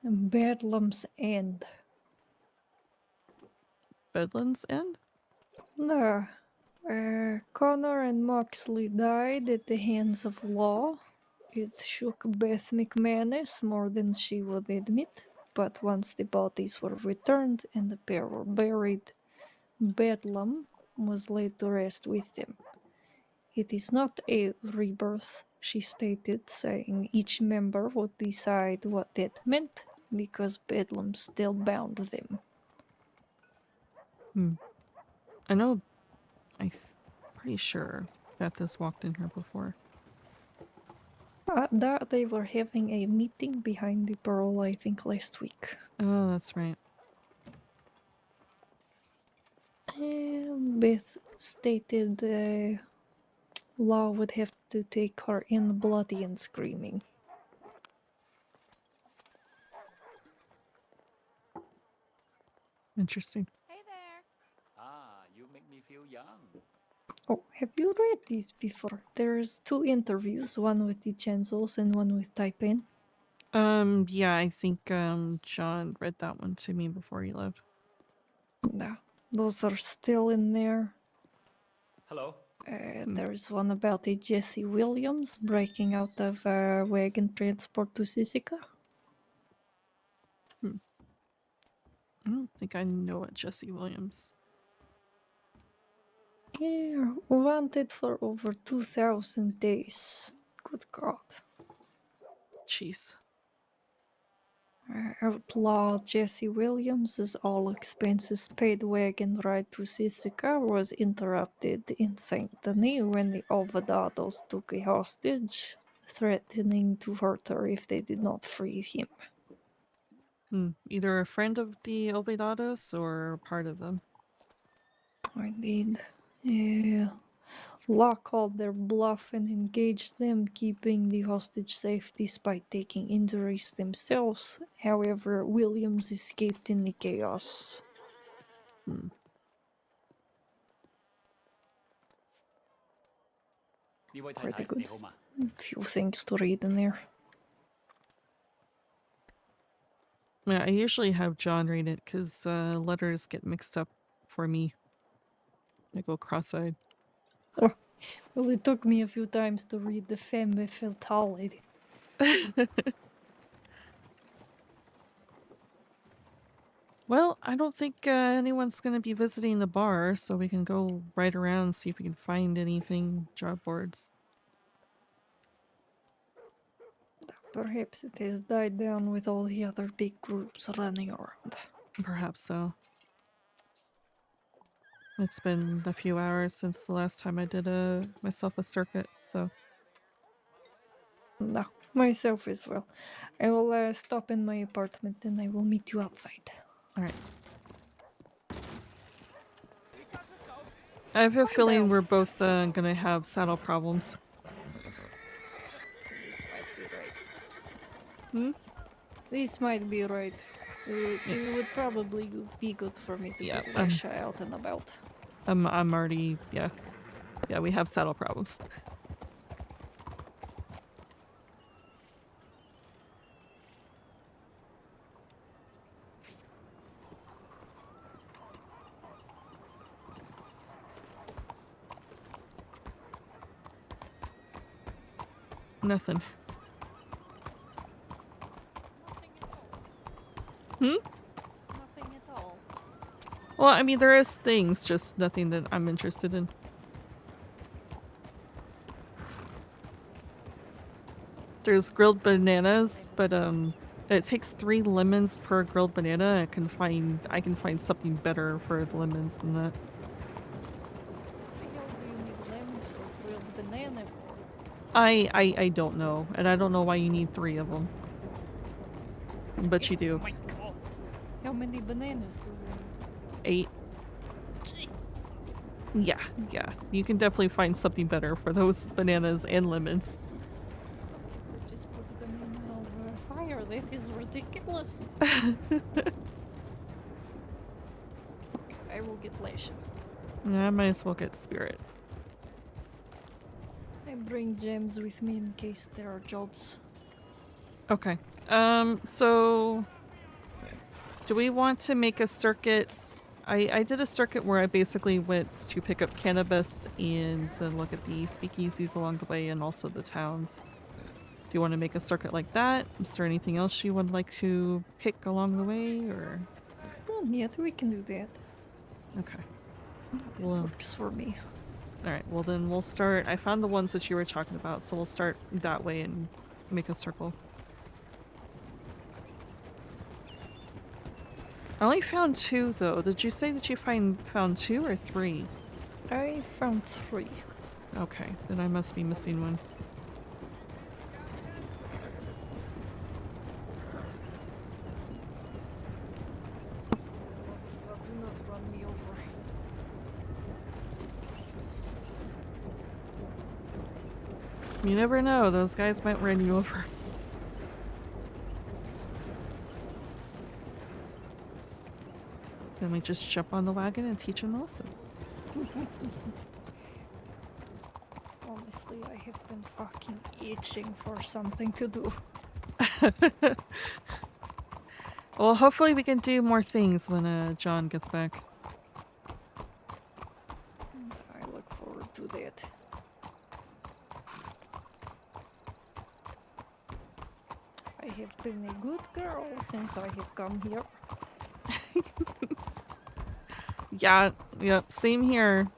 Bedlam's End. Bedland's End? No. Connor and Moxley died at the hands of law. It shook Beth McManus more than she would admit, but once the bodies were returned and the pair were buried, Bedlam was laid to rest with them. It is not a rebirth, she stated, saying each member would decide what that meant because Bedlam still bound them. I know. Pretty sure Beth has walked in here before. They were having a meeting behind the pearl, I think, last week. Oh, that's right. Beth stated Law would have to take her in bloody and screaming. Interesting. Hey there. Ah, you make me feel young. Oh, have you read these before? There's 2 interviews, one with the Chenzos and one with Taipan. Yeah, I think John read that one to me before he left. No, those are still in there. Hello. There's one about a Jesse Williams breaking out of wagon transport to Sisica. I don't think I know a Jesse Williams. Yeah, wanted for over 2,000 days. Good God. Jeez. Outlaw Jesse Williams' all expenses paid wagon ride to Sisica was interrupted in St. Denis when the Ovadados took a hostage, threatening to hurt her if they did not free him. Either a friend of the Obedados or part of them. Indeed. Yeah. Law called their bluff and engaged them, keeping the hostage safe despite taking injuries themselves. However, Williams escaped in the chaos. Pretty good. Few things to read in there. Yeah, I usually have John read it because letters get mixed up for me. I go cross-eyed. Oh, well, it took me a few times to read the Femme Fatale. Well, I don't think anyone's going to be visiting the bar, so we can go right around and see if we can find anything job boards. Perhaps it has died down with all the other big groups running around. Perhaps so. It's been a few hours since the last time I did myself a circuit, so... No, myself as well. I will stop in my apartment and I will meet you outside. Alright. I have a Calm feeling down. we're both gonna have saddle problems. This might be right. Hmm? This might be right. It would probably be good for me to Yeah, get Lesha out and about. I'm already, yeah. Yeah, we have saddle problems. Nothing. Hmm? Nothing at all. Well, I mean, there is things, just nothing that I'm interested in. There's grilled bananas, but it takes 3 lemons per grilled banana. I can find something better for the lemons than that. What the hell do you need lemons for grilled banana for? I don't know, and I don't know why you need 3 of them. But you do. Oh my god. How many bananas do we need? 8. Jesus. Yeah, yeah. You can definitely find something better for those bananas and lemons. Just put the banana over a fire. That is ridiculous. I will get Lesha. Yeah, I might as well get Spirit. I bring gems with me in case there are jobs. Okay. So do we want to make a circuit? I did a circuit where I basically went to pick up cannabis and then look at the speakeasies along the way and also the towns. Do you want to make a circuit like that? Is there anything else you would like to pick along the way, or? Yet we can do that. Okay. That Well, works for me. alright, well then we'll start. I found the ones that you were talking about, so we'll start that way and make a circle. I only found 2 though. Did you say that you found 2 or 3? I found 3. Okay, then I must be missing one. God, do not run me over. You never know, those guys might run you over. Then we just jump on the wagon and teach them a lesson. Honestly, I have been fucking itching for something to do. Well, hopefully we can do more things when John gets back. And I look forward to that. I have been a good girl since I have come here. Yeah, yep, same here.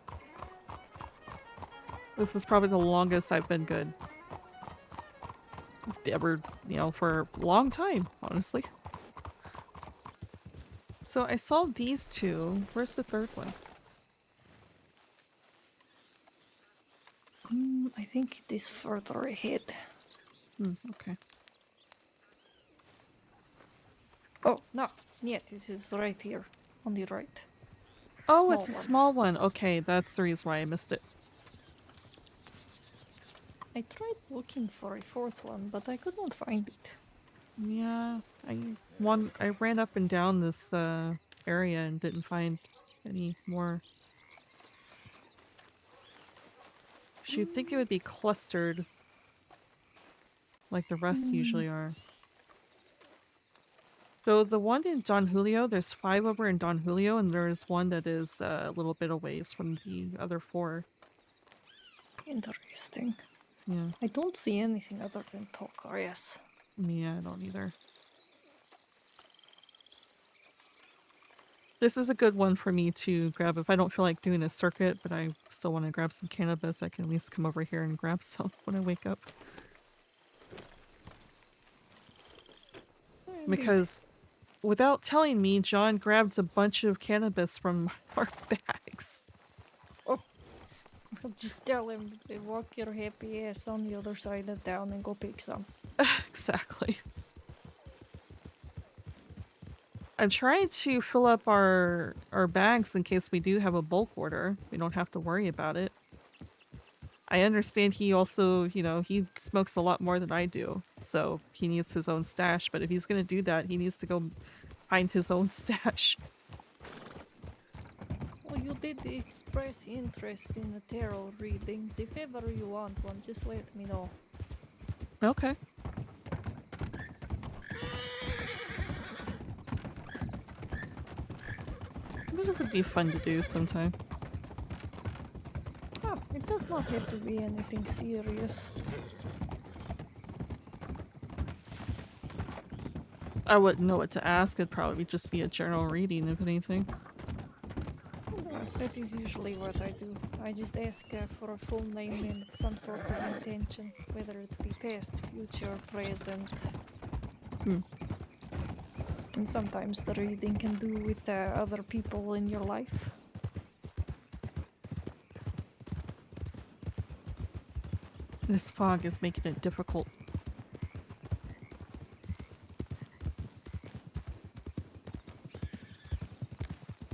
This is probably the longest I've been good. Ever, for a long time, honestly. So I saw these 2. Where's the 3rd one? I think it is further ahead. Okay. Oh, no. Yeah, this is right here. On the right. Oh, it's a Small small one. Okay, that's the reason why I missed it. I tried looking for a 4th one, but I could not find it. Yeah, I ran up and down this area and didn't find any more. You'd think it would be clustered like the rest usually are. So the one in Don Julio, there's 5 over in Don Julio, and there's one that is a little bit away from the other 4. Interesting. Yeah. I don't see anything other than tall grass. Yeah, I don't either. This is a good one for me to grab if I don't feel like doing a circuit, but I still want to grab some cannabis. I can at least come over here and grab some when I wake up. Because without telling me, John grabbed a bunch of cannabis from our bags. Oh, just tell him to walk your happy ass on the other side of town and go pick some. Exactly. I'm trying to fill up our bags in case we do have a bulk order. We don't have to worry about it. I understand he also, you know, he smokes a lot more than I do, so he needs his own stash, but if he's gonna do that, he needs to go find his own stash. Well, you did express interest in the tarot readings. If ever you want one, just let me know. Okay. That would be fun to do sometime. Oh, it does not have to be anything serious. I wouldn't know what to ask. It'd probably just be a general reading, if anything. That is usually what I do. I just ask for a full name and some sort of intention, whether it be past, future, present. And sometimes the reading can do with other people in your life. This fog is making it difficult.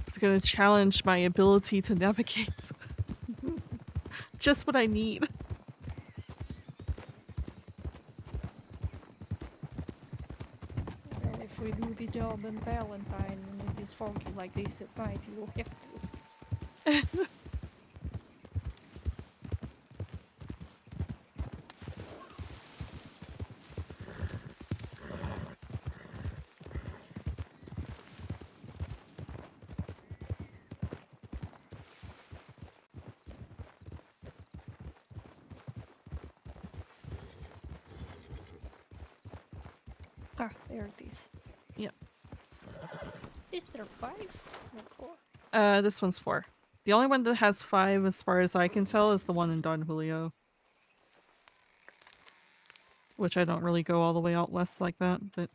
It's gonna challenge my ability to navigate. Just what I need. And if we do the job in Valentine and it is foggy like this at night, you will have to. Ah, there it is. Yep. Is there 5 or 4? This one's 4. The only one that has 5, as far as I can tell, is the one in Don Julio. Which I don't really go all the way out west like that, but...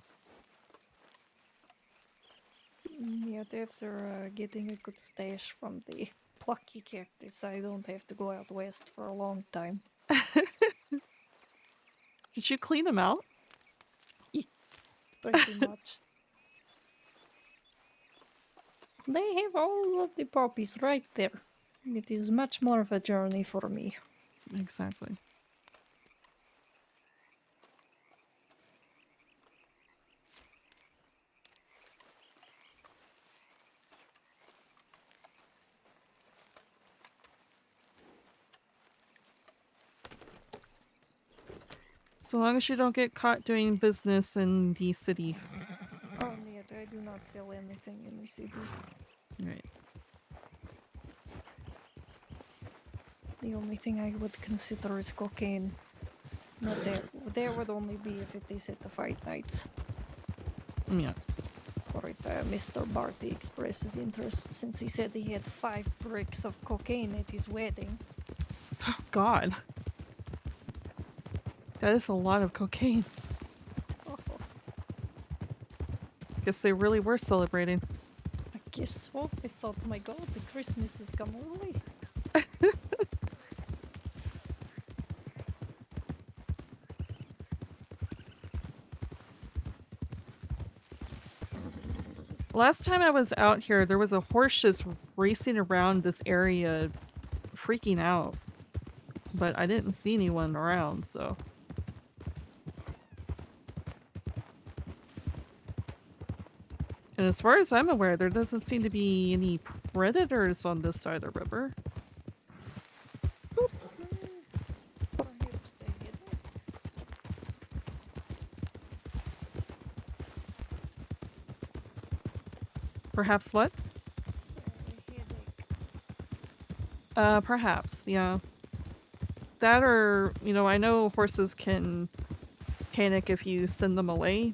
Yet after getting a good stash from the plucky cactus, I don't have to go out west for a long time. Did you clean them out? Pretty much. They have all of the poppies right there. It is much more of a journey for me. Exactly. So long as you don't get caught doing business in the city. Oh, yet I do not sell anything in the city. Right. The only thing I would consider is cocaine. Not there. There would only be if it is at the fight nights. Yeah. Or if Mr. Barty expresses interest, since he said he had 5 bricks of cocaine at his wedding. God. That is a lot of cocaine. Oh, Guess they really were celebrating. I guess so. I thought, my God, the Christmas has come early. Last time I was out here, there was a horse just racing around this area, freaking out. But I didn't see anyone around, so... And as far as I'm aware, there doesn't seem to be any predators on this side of the river. Perhaps I get it. Perhaps what? Headache. Perhaps, yeah. That or, you know, I know horses can panic if you send them away.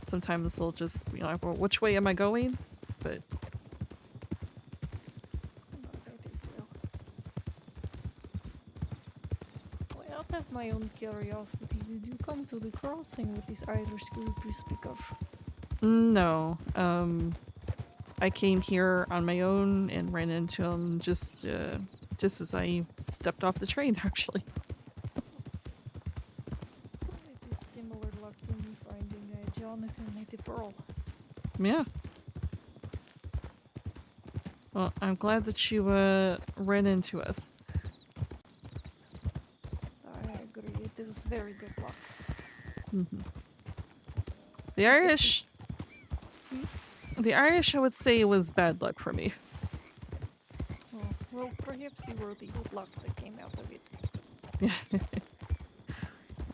Sometimes they'll just be like, well, which way am I going? But... That is well. Well, out of my own curiosity, did you come to the crossing with this Irish group you speak of? No. I came here on my own and ran into him just as I stepped off the train, actually. It is similar luck to me finding Jonathan at the Pearl. Yeah. Well, I'm glad that you ran into us. I agree. It was very good luck. Mhm. The Irish, I would say, was bad luck for me. Oh, well, perhaps you were the good luck that came out of it.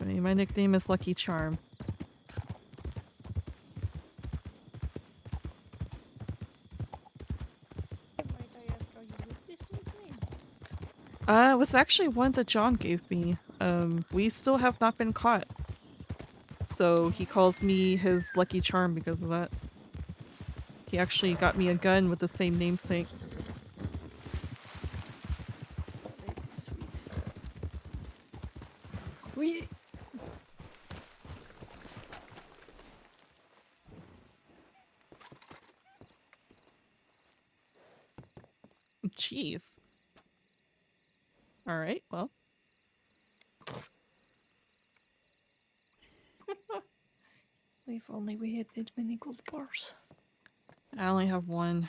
I mean, my nickname is Lucky Charm. Might I ask how you got this nickname? It was actually one that John gave me. We still have not been caught. So he calls me his Lucky Charm because of that. He actually got me a gun with the same namesake. Oh, that is sweet. We. Jeez. Alright, well. If only we had that many gold bars. I only have one.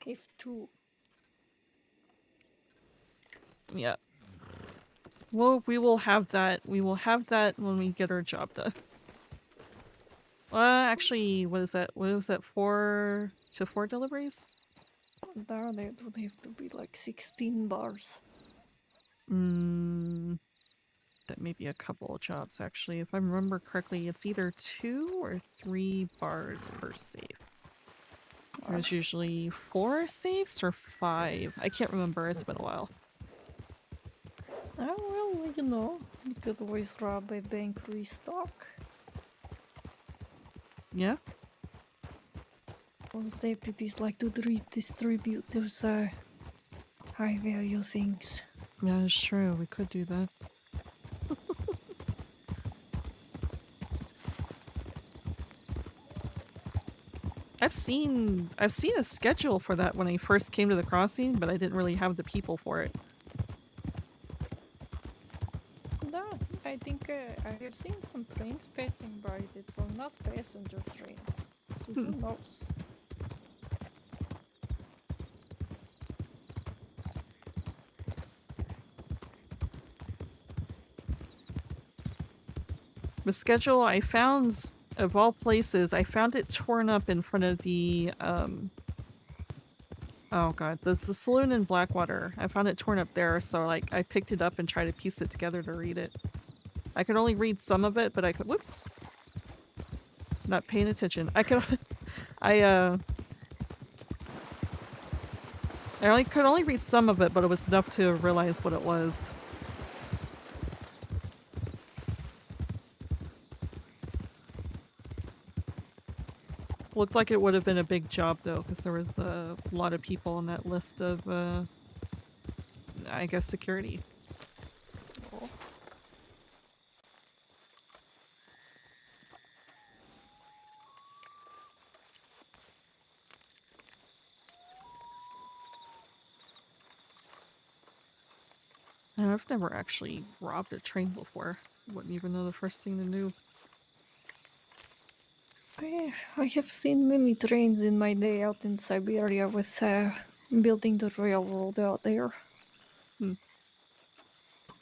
If two. Yeah. Well, we will have that. We will have that when we get our job done. Actually, what is that? What was that? 4 to 4 deliveries? There, that would have to be like 16 bars. That may be a couple of jobs, actually. If I remember correctly, it's either 2 or 3 bars per safe. There's usually 4 safes or 5. I can't remember. It's been a while. Oh, well, you know, you could always rob a bank restock. Yeah? Those deputies like to distribute those high value things. Yeah, it's true. We could do that. I've seen a schedule for that when I first came to the crossing, but I didn't really have the people for it. No, I think I have seen some trains passing by that were not passenger trains. So who knows? The schedule I found, of all places, I found it torn up in front of the, oh god, there's the saloon in Blackwater. I found it torn up there, so like I picked it up and tried to piece it together to read it. I could only read some of it, but I could, whoops! Not paying attention. I could, I could only read some of it, but it was enough to realize what it was. Looked like it would have been a big job though, because there was a lot of people on that list of, I guess, security. Oh. I've never actually robbed a train before. Wouldn't even know the first thing to do. I have seen many trains in my day out in Siberia with building the railroad out there.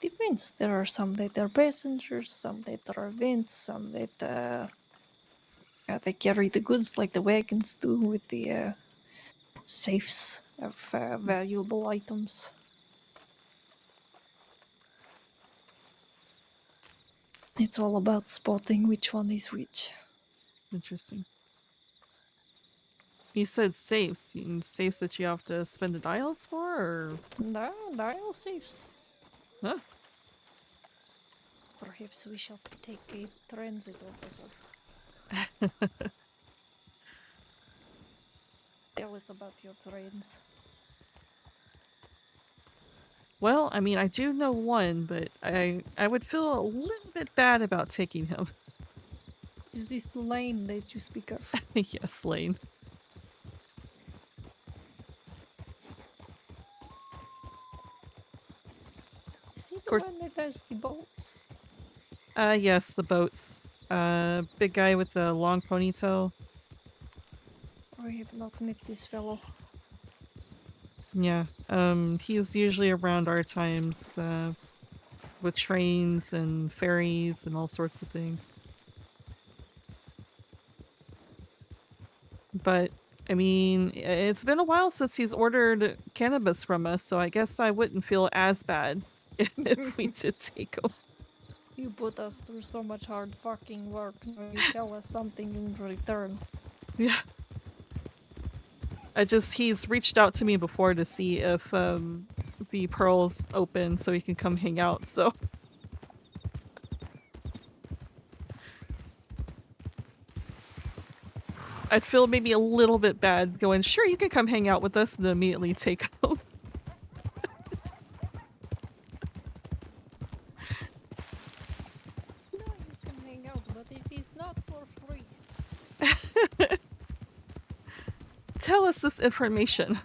Depends. There are some that are passengers, some that are events, some that they carry the goods like the wagons do with the safes of valuable items. It's all about spotting which one is which. Interesting. You said safes. Safes that you have to spend the dials for, or? No, dial safes. Huh? Perhaps we shall take a transit officer. Tell us about your trains. Well, I mean, I do know one, but I would feel a little bit bad about taking him. Is this the lane that you speak of? Yes, Lane. Is he the course- one that has the boats? Yes, the boats. Big guy with the long ponytail. I have not met this fellow. Yeah. He's usually around our times, with trains and ferries and all sorts of things. But I mean, it's been a while since he's ordered cannabis from us, so I guess I wouldn't feel as bad if we did take him. You put us through so much hard fucking work. Now you tell us something in return. Yeah. He's reached out to me before to see if the Pearl's open so he can come hang out, so. I'd feel maybe a little bit bad going, sure, you can come hang out with us, and then immediately take him. No, you can hang out, but it is not for free. Tell us this information.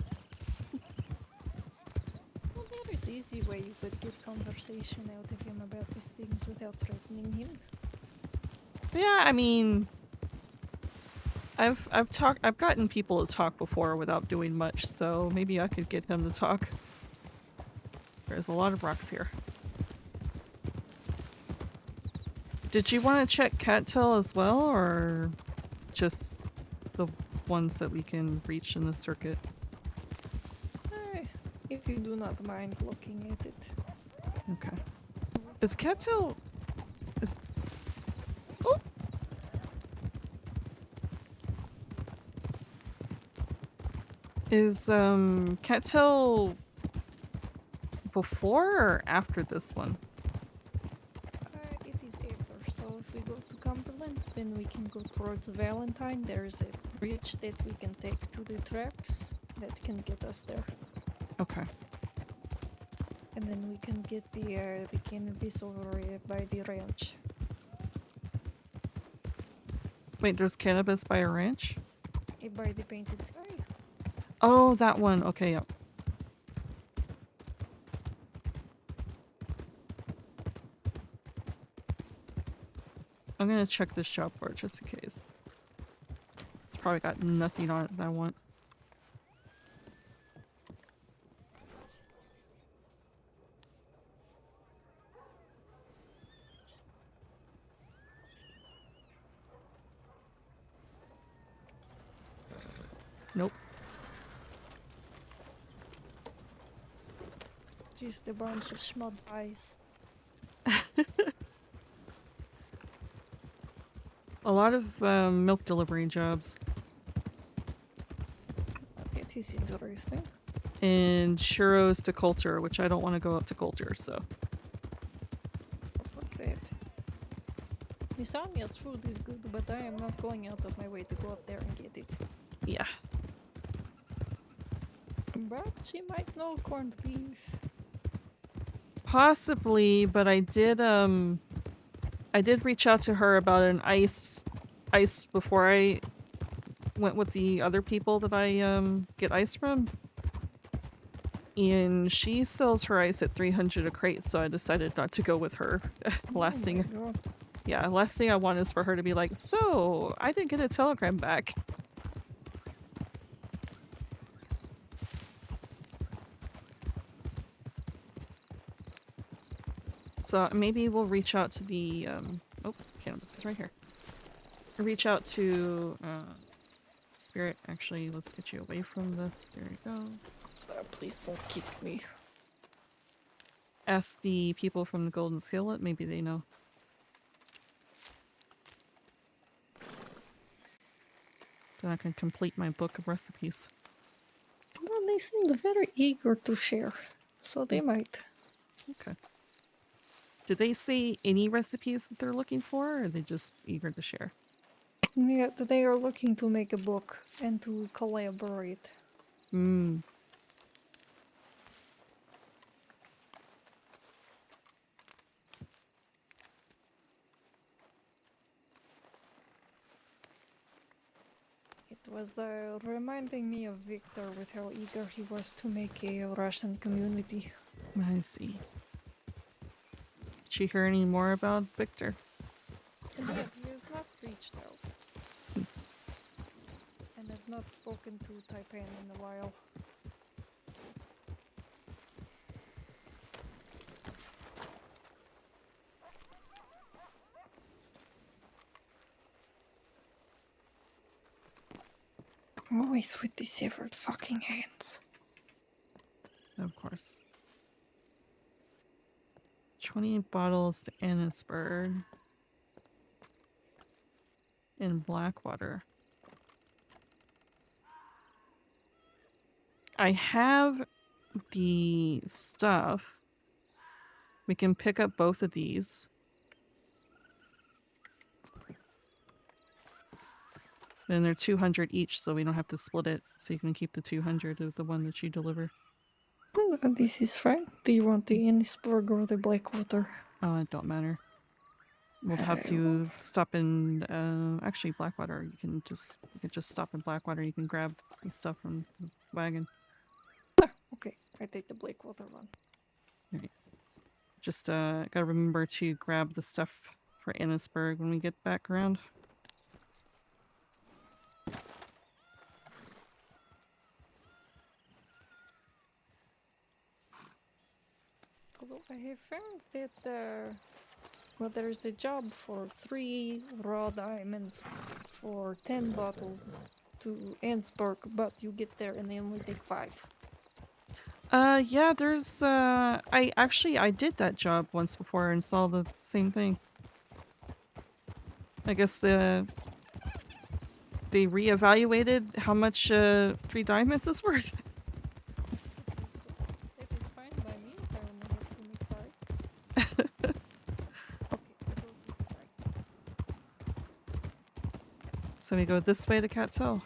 Well, there is easy way you could get conversation out of him about these things without threatening him. Yeah, I mean, I've gotten people to talk before without doing much, so maybe I could get him to talk. There's a lot of rocks here. Did you want to check cattail as well, or just the ones that we can reach in the circuit? If you do not mind looking at it. Okay. Is cattail... Is... Oh! Is, cattail before or after this one? It is after, so if we go to Cumberland, then we can go towards Valentine. There is a bridge that we can take to the tracks that can get us there. Okay. And then we can get the cannabis over by the ranch. Wait, there's cannabis by a ranch? By the Painted Sky. Oh, that one. Okay, yep. I'm gonna check this shop board just in case. It's probably got nothing on it that I want. Nope. Just a bunch of smud eyes. A lot of milk delivery jobs. It is interesting. And churros to Coulter, which I don't want to go up to Coulter, so. Fuck that. Misania's food is good, but I am not going out of my way to go up there and get it. Yeah. But she might know corned beef. Possibly, but I did reach out to her about an ice before I went with the other people that I get ice from. And she sells her ice at 300 a crate, so I decided not to go with her. Last thing I want is for her to be like, so I didn't get a telegram back. So maybe we'll reach out to the, oh, cannabis is right here. Reach out to, Spirit. Actually, let's get you away from this. There you go. Please don't kick me. Ask the people from the Golden Skillet, maybe they know. Then I can complete my book of recipes. Well, they seemed very eager to share, so they might. Okay. Did they say any recipes that they're looking for, or are they just eager to share? Yeah, they are looking to make a book and to collaborate. Hmm. It was reminding me of Victor with how eager he was to make a Russian community. I see. Did you hear any more about Victor? And yet he has not reached out. And I've not spoken to Taipan in a while. Always with these severed fucking hands. Of course. 20 bottles to Annisburg. In Blackwater. I have the stuff. We can pick up both of these. And they're 200 each, so we don't have to split it. So you can keep the 200 of the one that you deliver. This is fine. Do you want the Innisburg or the Blackwater? Oh, it don't matter. We'll have to stop in. Actually, Blackwater. You can just stop in Blackwater. You can grab the stuff from the wagon. Okay, I take the Blackwater one. Right. Just gotta remember to grab the stuff for Annisburg when we get back around. Although I have found that well, there's a job for 3 raw diamonds for 10 bottles to Annisburg, but you get there and they only take 5. Yeah, there's I did that job once before and saw the same thing. I guess they reevaluated how much 3 diamonds is worth. It is fine by me if I only have to make 5. Okay, I go to the right. So we go this way to Cattell.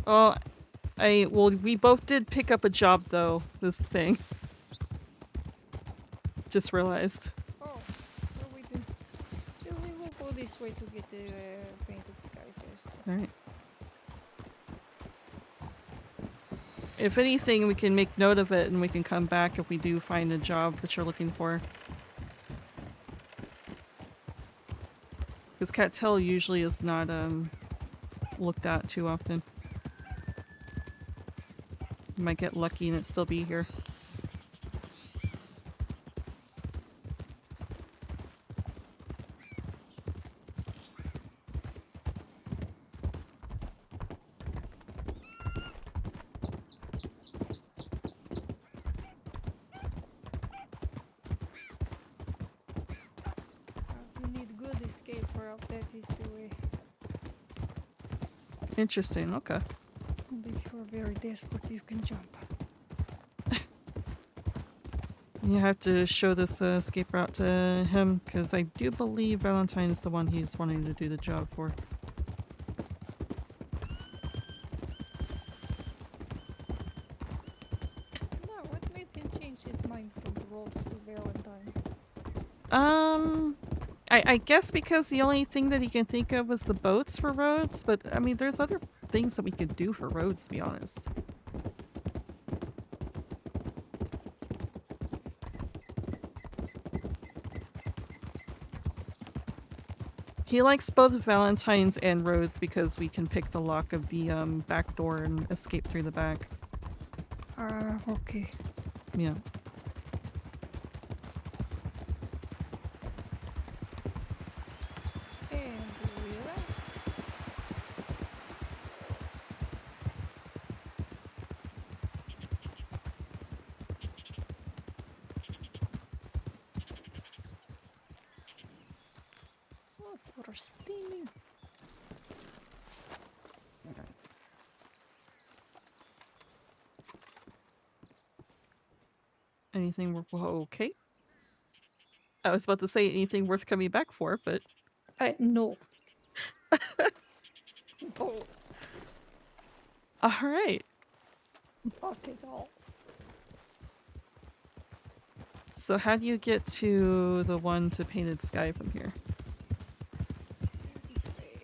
Oh, well, we both did pick up a job though, this thing. Just realized. Oh, no we didn't. We will go this way to get the painted sky first. Alright. If anything, we can make note of it and we can come back if we do find a job that you're looking for. Because Cattell usually is not looked at too often. You might get lucky and it still be here. You need good escape route, that is the way. Interesting, okay. But if you're very desperate, you can jump. You have to show this escape route to him, because I do believe Valentine is the one he's wanting to do the job for. No, what made him change his mind from the roads to Valentine? I guess because the only thing that he can think of was the boats for roads, but I mean, there's other things that we could do for roads, to be honest. He likes both Valentine's and roads because we can pick the lock of the back door and escape through the back. Okay. Yeah. And relax. Oh, for steaming. Anything worth... Okay. I was about to say anything worth coming back for, but... No. No, Alright. not at all. So how do you get to the one to Painted Sky from here? This way.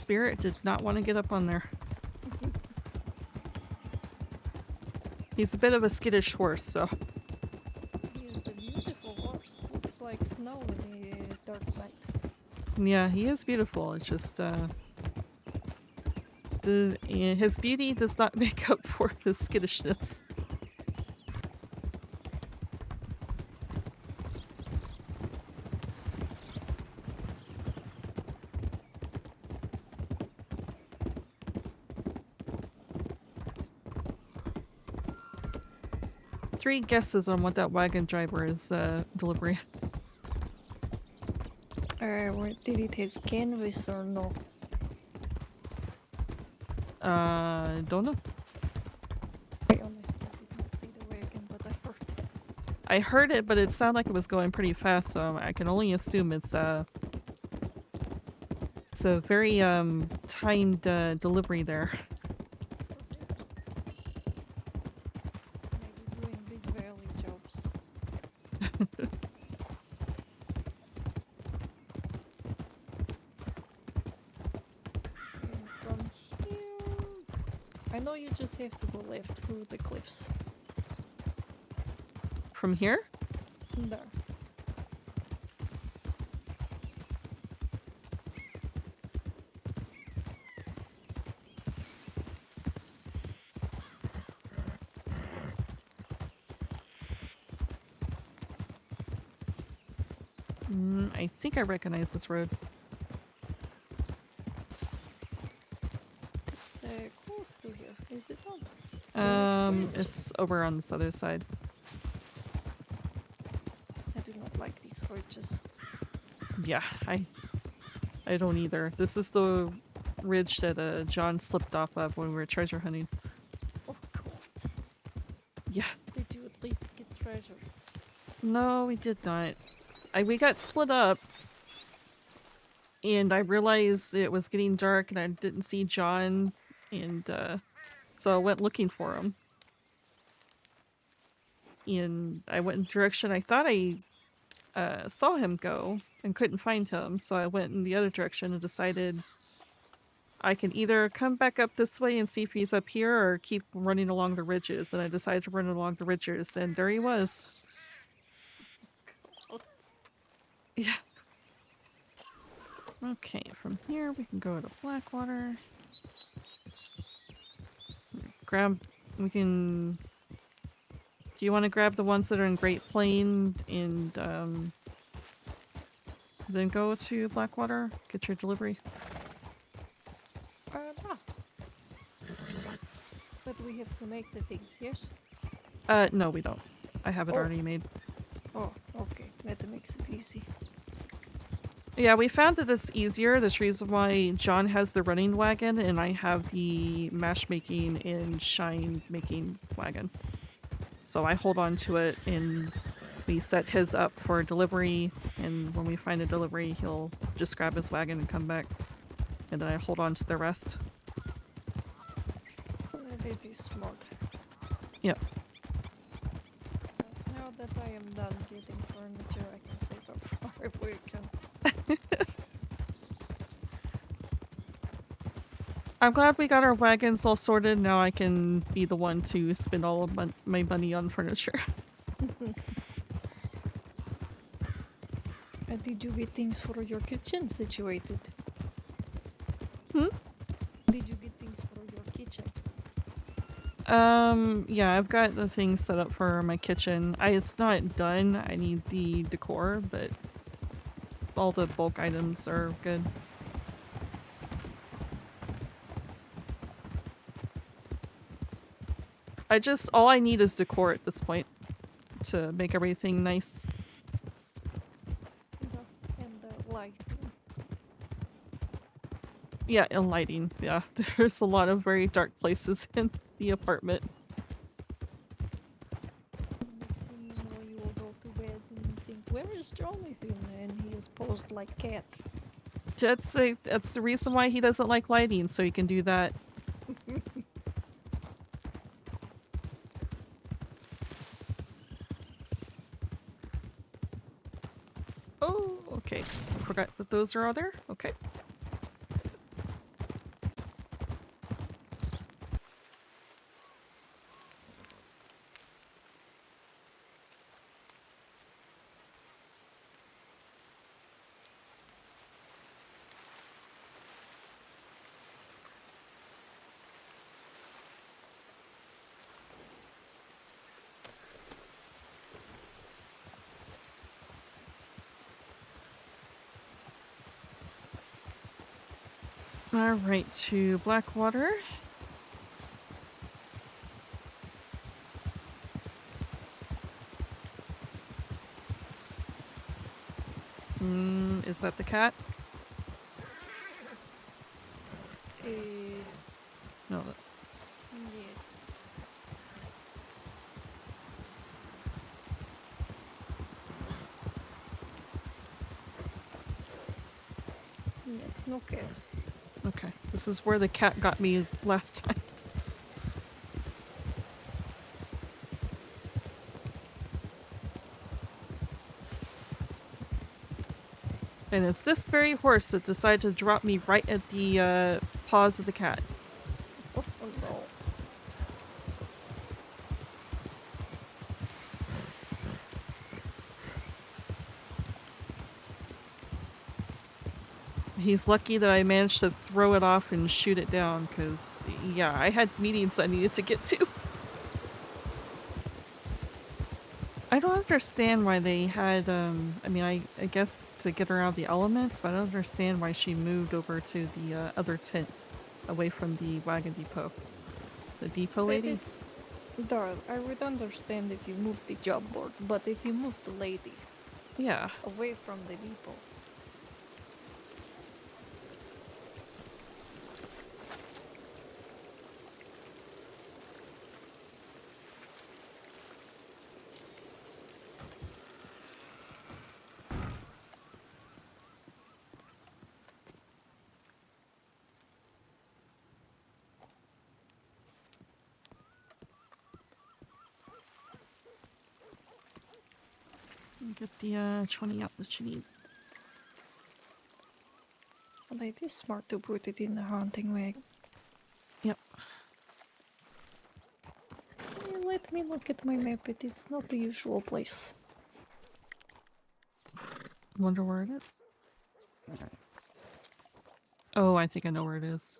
spirit did not want to get up on there. He's a bit of a skittish horse, so. He is a beautiful horse. Looks like snow in the dark night. Yeah, he is beautiful. It's just, his beauty does not make up for his skittishness. Three guesses on what that wagon driver is delivering. Did it have canvas or no? Don't know. I honestly did not see the wagon, but I heard it. I heard it, but it sounded like it was going pretty fast, so I can only assume it's a very timed delivery there. Maybe doing big valley jobs. And from here, I know you just have to go left through the cliffs. From here? There. I think I recognize this road. It's close to here, is it not? It's over on this other side. I do not like these ridges. Yeah, I don't either. This is the ridge that John slipped off of when we were treasure hunting. Oh god. Yeah. Did you at least get treasure? No, we did not. We got split up, and I realized it was getting dark and I didn't see John, and so I went looking for him. And I went in the direction I thought I saw him go and couldn't find him, so I went in the other direction and decided I can either come back up this way and see if he's up here or keep running along the ridges, and I decided to run along the ridges, and there he was. Yeah. Okay, from here we can go to Blackwater. We can... Do you want to grab the ones that are in Great Plain and then go to Blackwater? Get your delivery? No. But we have to make the things, yes? No we don't. I have it already made. Oh, okay. That makes it easy. Yeah, we found that it's easier. That's the reason why John has the running wagon and I have the mash making and shine making wagon. So I hold on to it and we set his up for delivery, and when we find a delivery he'll just grab his wagon and come back. And then I hold on to the rest. That is smart. Yep. Now that I am done getting furniture, I can save up for a weekend. I'm glad we got our wagons all sorted. Now I can be the one to spend all of my money on furniture. Did you get things for your kitchen situated? Hmm? Did you get things for your kitchen? Yeah, I've got the things set up for my kitchen. It's not done. I need the decor, but all the bulk items are good. All I need is decor at this point to make everything nice. And light. Yeah, and lighting. Yeah, there's a lot of very dark places in the apartment. Next thing you know, you will go to bed and think, where is Jonathan? And he is posed like cat. That's the reason why he doesn't like lighting, so he can do that. Oh, okay. I forgot that those are all there. Okay. Alright, to Blackwater. Is that the cat? No. It's no cat. Okay. This is where the cat got me last time. And it's this very horse that decided to drop me right at the paws of the cat. Oh no. He's lucky that I managed to throw it off and shoot it down, because, yeah, I had meetings I needed to get to. I don't understand why they had, I mean, I guess to get around the elements, but I don't understand why she moved over to the other tent, away from the wagon depot. The depot lady? Darl, I would understand if you moved the job board, but if you moved the lady Yeah. away from the depot. Get the 20 out that you need. Well, it is smart to put it in the hunting wagon. Yep. Let me look at my map. It is not the usual place. Wonder where it is. Oh, I think I know where it is.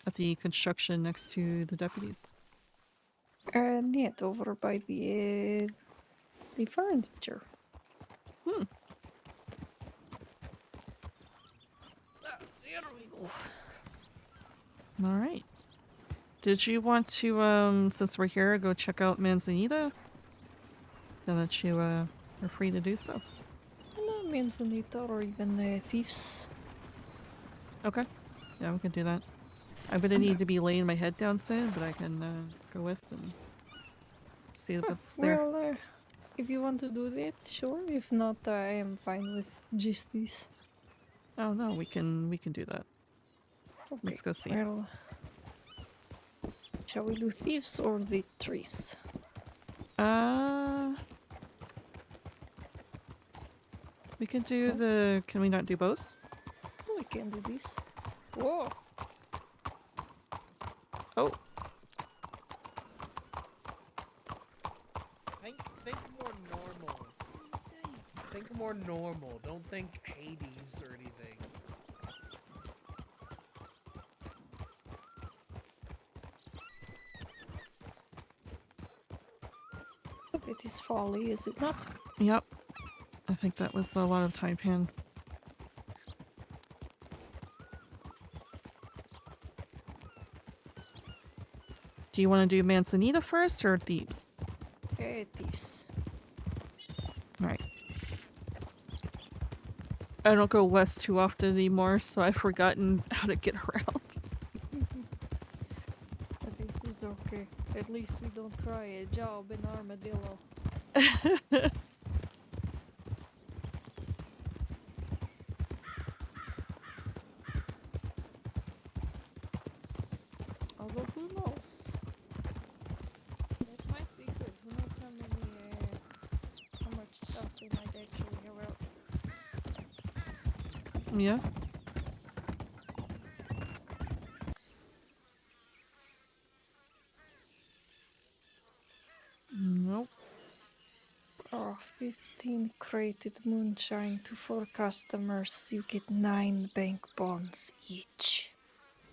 At the construction next to the deputies. Yet over by the furniture. Hmm. There we go. Alright. Did you want to, since we're here, go check out Manzanita? Now that you, are free to do so. No, Manzanita or even thieves. Okay. Yeah, we can do that. I'm gonna need to be laying my head down soon, but I can, go with and see what's there. Well, if you want to do that, sure. If not, I am fine with just this. Oh no, we can do that. Okay. Let's go see. Well, shall we do thieves or the trees? We can do the... Can we not do both? We can do this. Whoa! Oh. Think more normal. Think more normal. Don't think Hades or anything. It is folly, is it not? Yep. I think that was a lot of Taipan. Do you want to do Manzanita first or Thieves? Thieves. Alright. I don't go west too often anymore, so I've forgotten how to get around. This is okay. At least we don't try a job in Armadillo. Although who knows? It might be good. Who knows how much stuff they might actually have out. Yeah. Nope. Oh, 15 crated moonshine to 4 customers. You get 9 bank bonds each.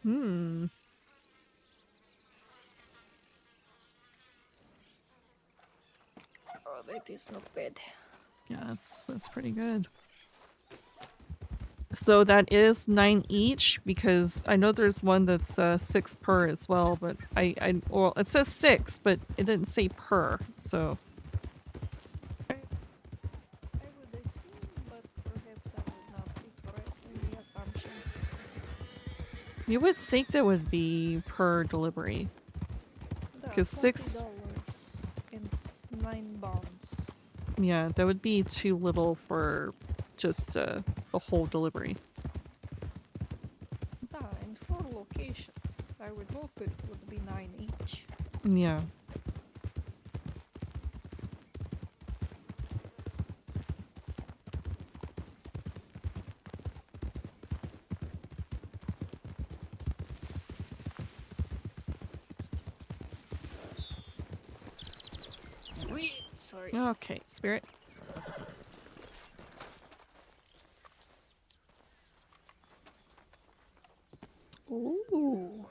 Hmm. Oh, that is not bad. Yeah, that's pretty good. So that is 9 each, because I know there's one that's 6 per as well, but well, it says 6, but it didn't say per, so. I would assume, but perhaps I would not be correct in the assumption. You would think that would be per delivery. Because 6, $20 and 9 bonds. yeah, that would be too little for just a whole delivery. And 4 locations. I would hope it would be 9 each. Yeah. Sorry. Okay, Spirit. Ooh.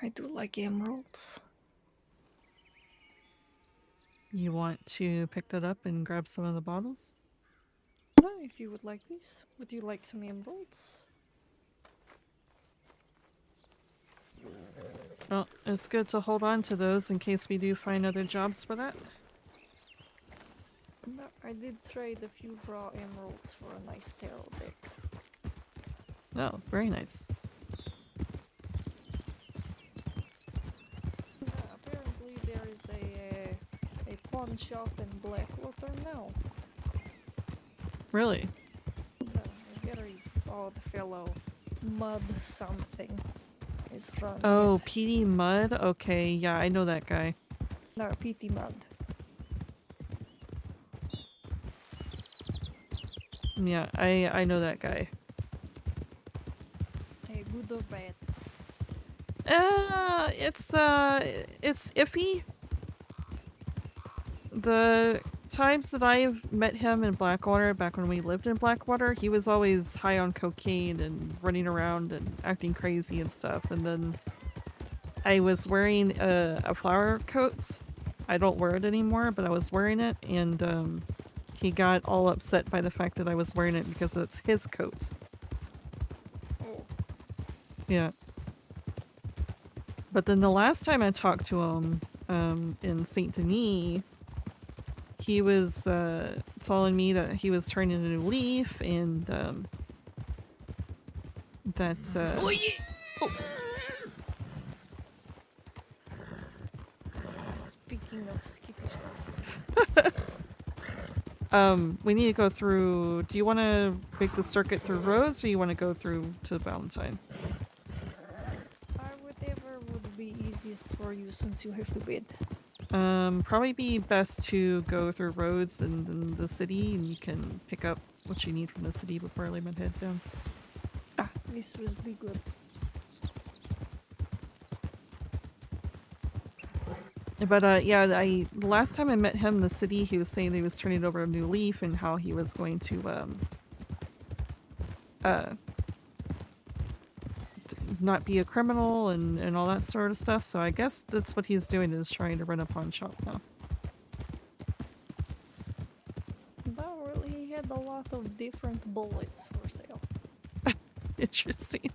I do like emeralds. You want to pick that up and grab some of the bottles? No, if you would like this. Would you like some emeralds? Well, it's good to hold on to those in case we do find other jobs for that. No, I did trade a few raw emeralds for a nice tarot deck. Oh, very nice. Apparently there is a pawn shop in Blackwater now. Really? A very odd fellow, Mud something, is running Oh, it. PD Mud? Okay, yeah, I know that guy. No, PT Mud. Yeah, I know that guy. Hey, good or bad? It's iffy. The times that I've met him in Blackwater, back when we lived in Blackwater, he was always high on cocaine and running around and acting crazy and stuff. And then I was wearing a flower coat. I don't wear it anymore, but I was wearing it, and he got all upset by the fact that I was wearing it because it's his coat. Oh. Yeah. But then the last time I talked to him in Saint Denis, he was telling me that he was turning a new leaf and that. Oh, yeah. Oh. Speaking of skittish horses. We need to go through. Do you want to make the circuit through Rose, or you want to go through to Valentine? Whatever would be easiest for you since you have to bid. Probably be best to go through roads and then the city, and you can pick up what you need from the city before I lay my head down. This would be good. But yeah, the last time I met him in the city, he was saying that he was turning over a new leaf and how he was going to not be a criminal and all that sort of stuff. So I guess that's what he's doing, is trying to run a pawn shop now. No, really, he had a lot of different bullets for sale. Interesting.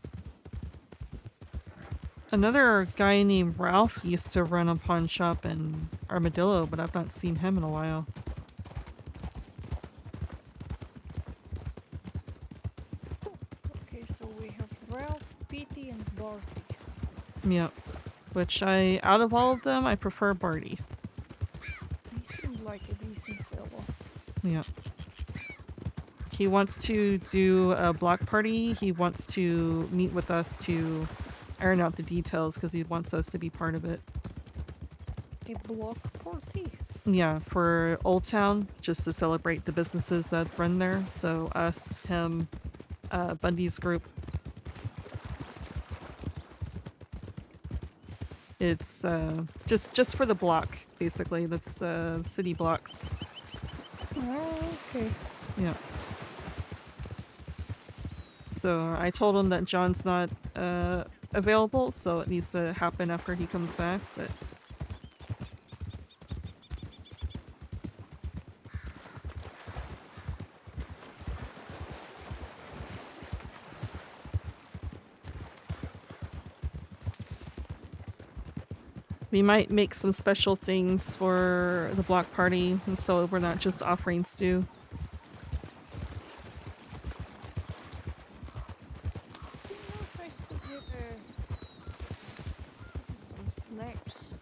Another guy named Ralph used to run a pawn shop in Armadillo, but I've not seen him in a while. Okay, so we have Ralph, Petey, and Barty. Yep. Which out of all of them, I prefer Barty. He seemed like a decent fellow. Yep. He wants to do a block party. He wants to meet with us to iron out the details because he wants us to be part of it. A block party? Yeah, for Old Town, just to celebrate the businesses that run there. So us, him, Bundy's group. It's just for the block, basically. That's city blocks. Oh, okay. Yeah. So I told him that John's not available, so it needs to happen after he comes back, but We might make some special things for the block party, and so we're not just offering stew. I still have some snacks.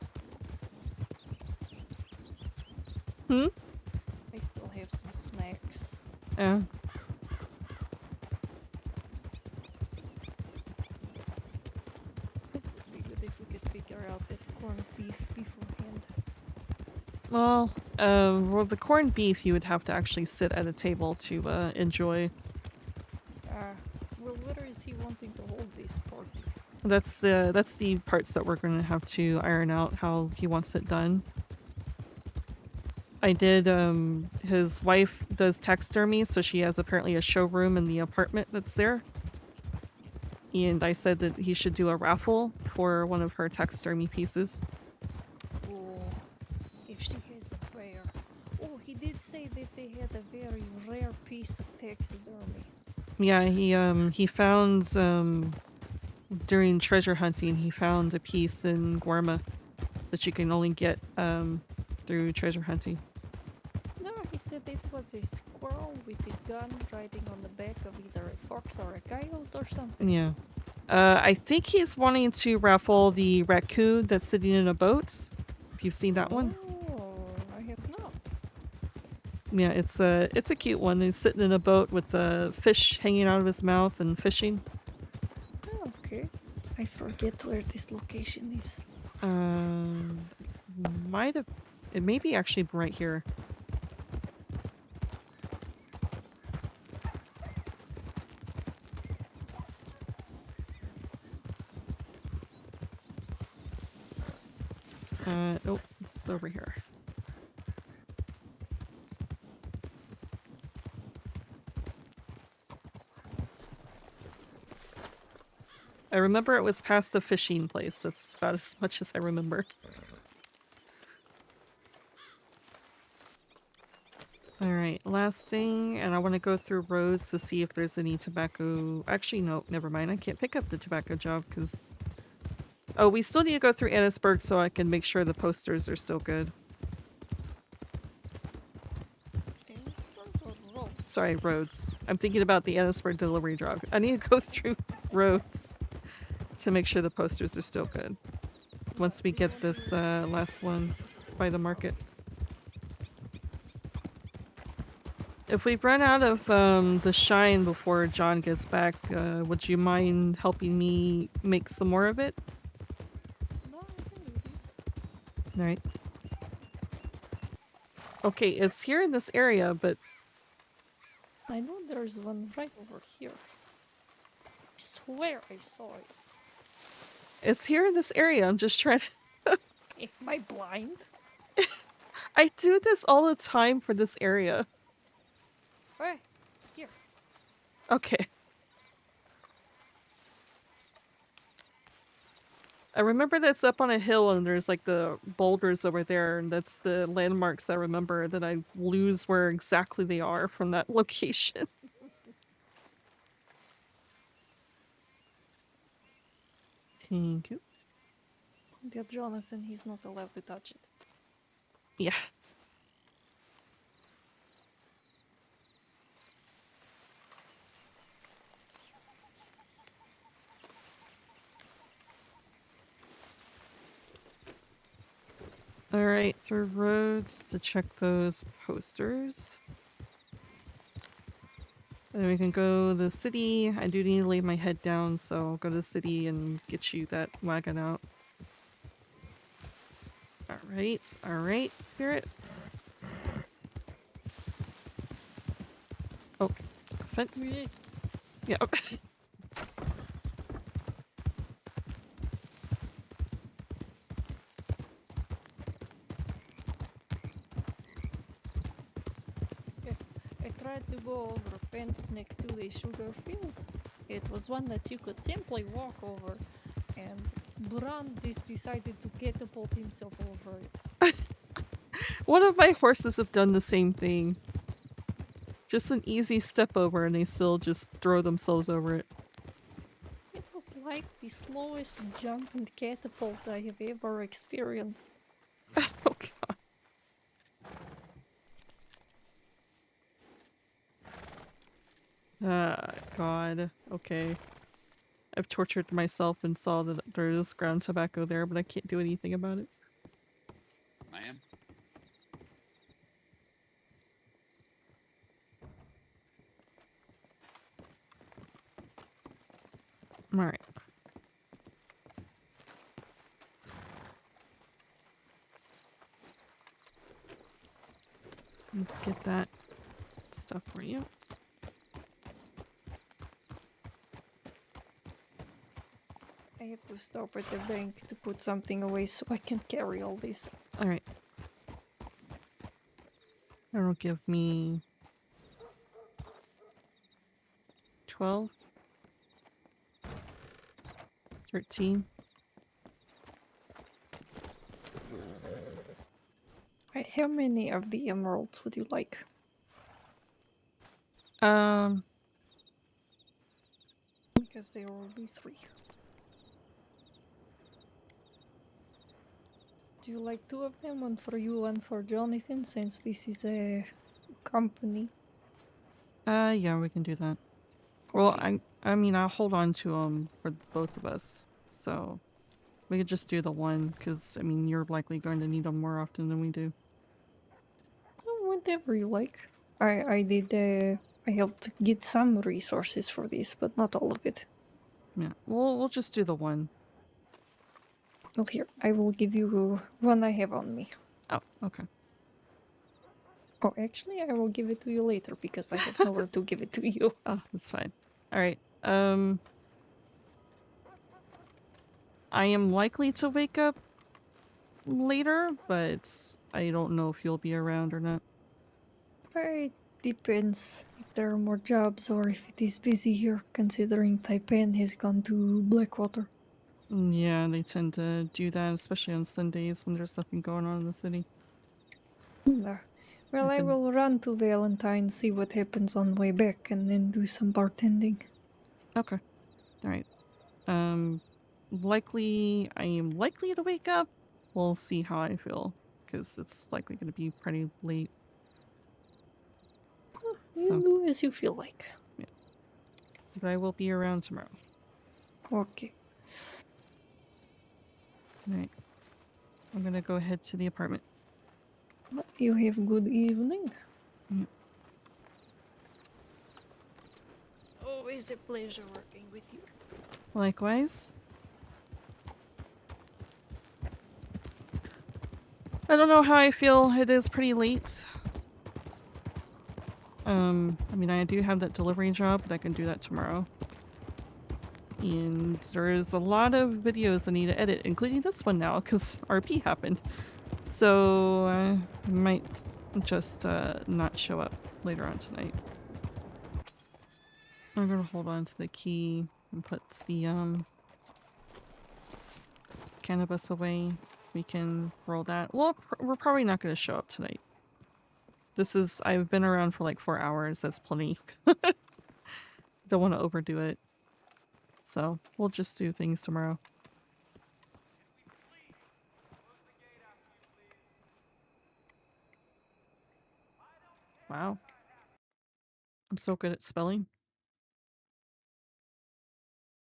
Hmm? I still have some snacks. Yeah. It would be good if we could figure out that corned beef beforehand. Well, the corned beef you would have to actually sit at a table to enjoy. Well, where is he wanting to hold this party? That's the parts that we're going to have to iron out how he wants it done. I did, his wife does taxidermy, so she has apparently a showroom in the apartment that's there. And I said that he should do a raffle for one of her taxidermy pieces. Oh, if she has a rare. Oh, he did say that they had a very rare piece of taxidermy. Yeah, he found, during treasure hunting, he found a piece in Guarma that you can only get, through treasure hunting. No, he said it was a squirrel with a gun riding on the back of either a fox or a coyote or something. Yeah. I think he's wanting to raffle the raccoon that's sitting in a boat. If you've seen that one. Oh, I have not. Yeah, it's a cute one. He's sitting in a boat with the fish hanging out of his mouth and fishing. Oh, okay. I forget where this location is. It may be actually right here. Nope, it's over here. I remember it was past the fishing place. That's about as much as I remember. Alright, last thing, and I want to go through roads to see if there's any tobacco. Actually, no, never mind. I can't pick up the tobacco job because... Oh, we still need to go through Annisburg so I can make sure the posters are still good. Sorry, roads. I'm thinking about the Annisburg delivery job. I need to go through roads to make sure the posters are still good. Once we get this last one by the market. If we run out of the shine before John gets back, would you mind helping me make some more of it? No, I can do this. Alright. Okay, it's here in this area, but... I know there's one right over here. I swear I saw it. It's here in this area, I'm just trying to... Am I blind? I do this all the time for this area. Right, here. Okay. I remember that's up on a hill and there's like the boulders over there, and that's the landmarks I remember that I lose where exactly they are from that location. Thank you. Tell Jonathan he's not allowed to touch it. Yeah. Alright, through roads to check those posters. Then we can go to the city. I do need to lay my head down, so I'll go to the city and get you that wagon out. Alright, Spirit. Oh, fence. Yeah. I tried to go over a fence next to the sugar field. It was one that you could simply walk over, and Bran just decided to catapult himself over it. One of my horses have done the same thing. Just an easy step over and they still just throw themselves over it. It was like the slowest jump and catapult I have ever experienced. Oh god. God. Okay. I've tortured myself and saw that there is ground tobacco there, but I can't do anything about it. Ma'am? Alright. Let's get that stuff for you. I have to stop at the bank to put something away so I can carry all this. Alright. That'll give me 12, 13. Right, how many of the emeralds would you like? Because there will be 3. Do you like 2 of them? One for you, one for Jonathan, since this is a company. Yeah, we can do that. Well, I mean, I'll hold on to them for both of us. So, we could just do the one, because, I mean, you're likely going to need them more often than we do. Whatever you like. I helped get some resources for this, but not all of it. Yeah, we'll just do the one. Well, here, I will give you one I have on me. Oh, okay. Oh, actually, I will give it to you later because I have nowhere to give it to you. Oh, that's fine. Alright, I am likely to wake up later, but I don't know if you'll be around or not. It depends if there are more jobs or if it is busy here, considering Taipan has gone to Blackwater. Yeah, they tend to do that, especially on Sundays when there's nothing going on in the city. No. Well, I will run to Valentine, see what happens on the way back, and then do some bartending. Okay. Alright. I am likely to wake up. We'll see how I feel, because it's likely going to be pretty late. You do as you feel like. Yeah. But I will be around tomorrow. Okay. Alright. I'm gonna go ahead to the apartment. You have a good evening. Yeah. Always a pleasure working with you. Likewise. I don't know how I feel. It is pretty late. I mean, I do have that delivery job, but I can do that tomorrow. And there is a lot of videos I need to edit, including this one now, because RP happened. So I might just not show up later on tonight. I'm gonna hold on to the key and put the cannabis away. We can roll that. Well, we're probably not gonna show up tonight. I've been around for like 4 hours. That's plenty. Don't want to overdo it. So we'll just do things tomorrow. Wow. I'm so good at spelling.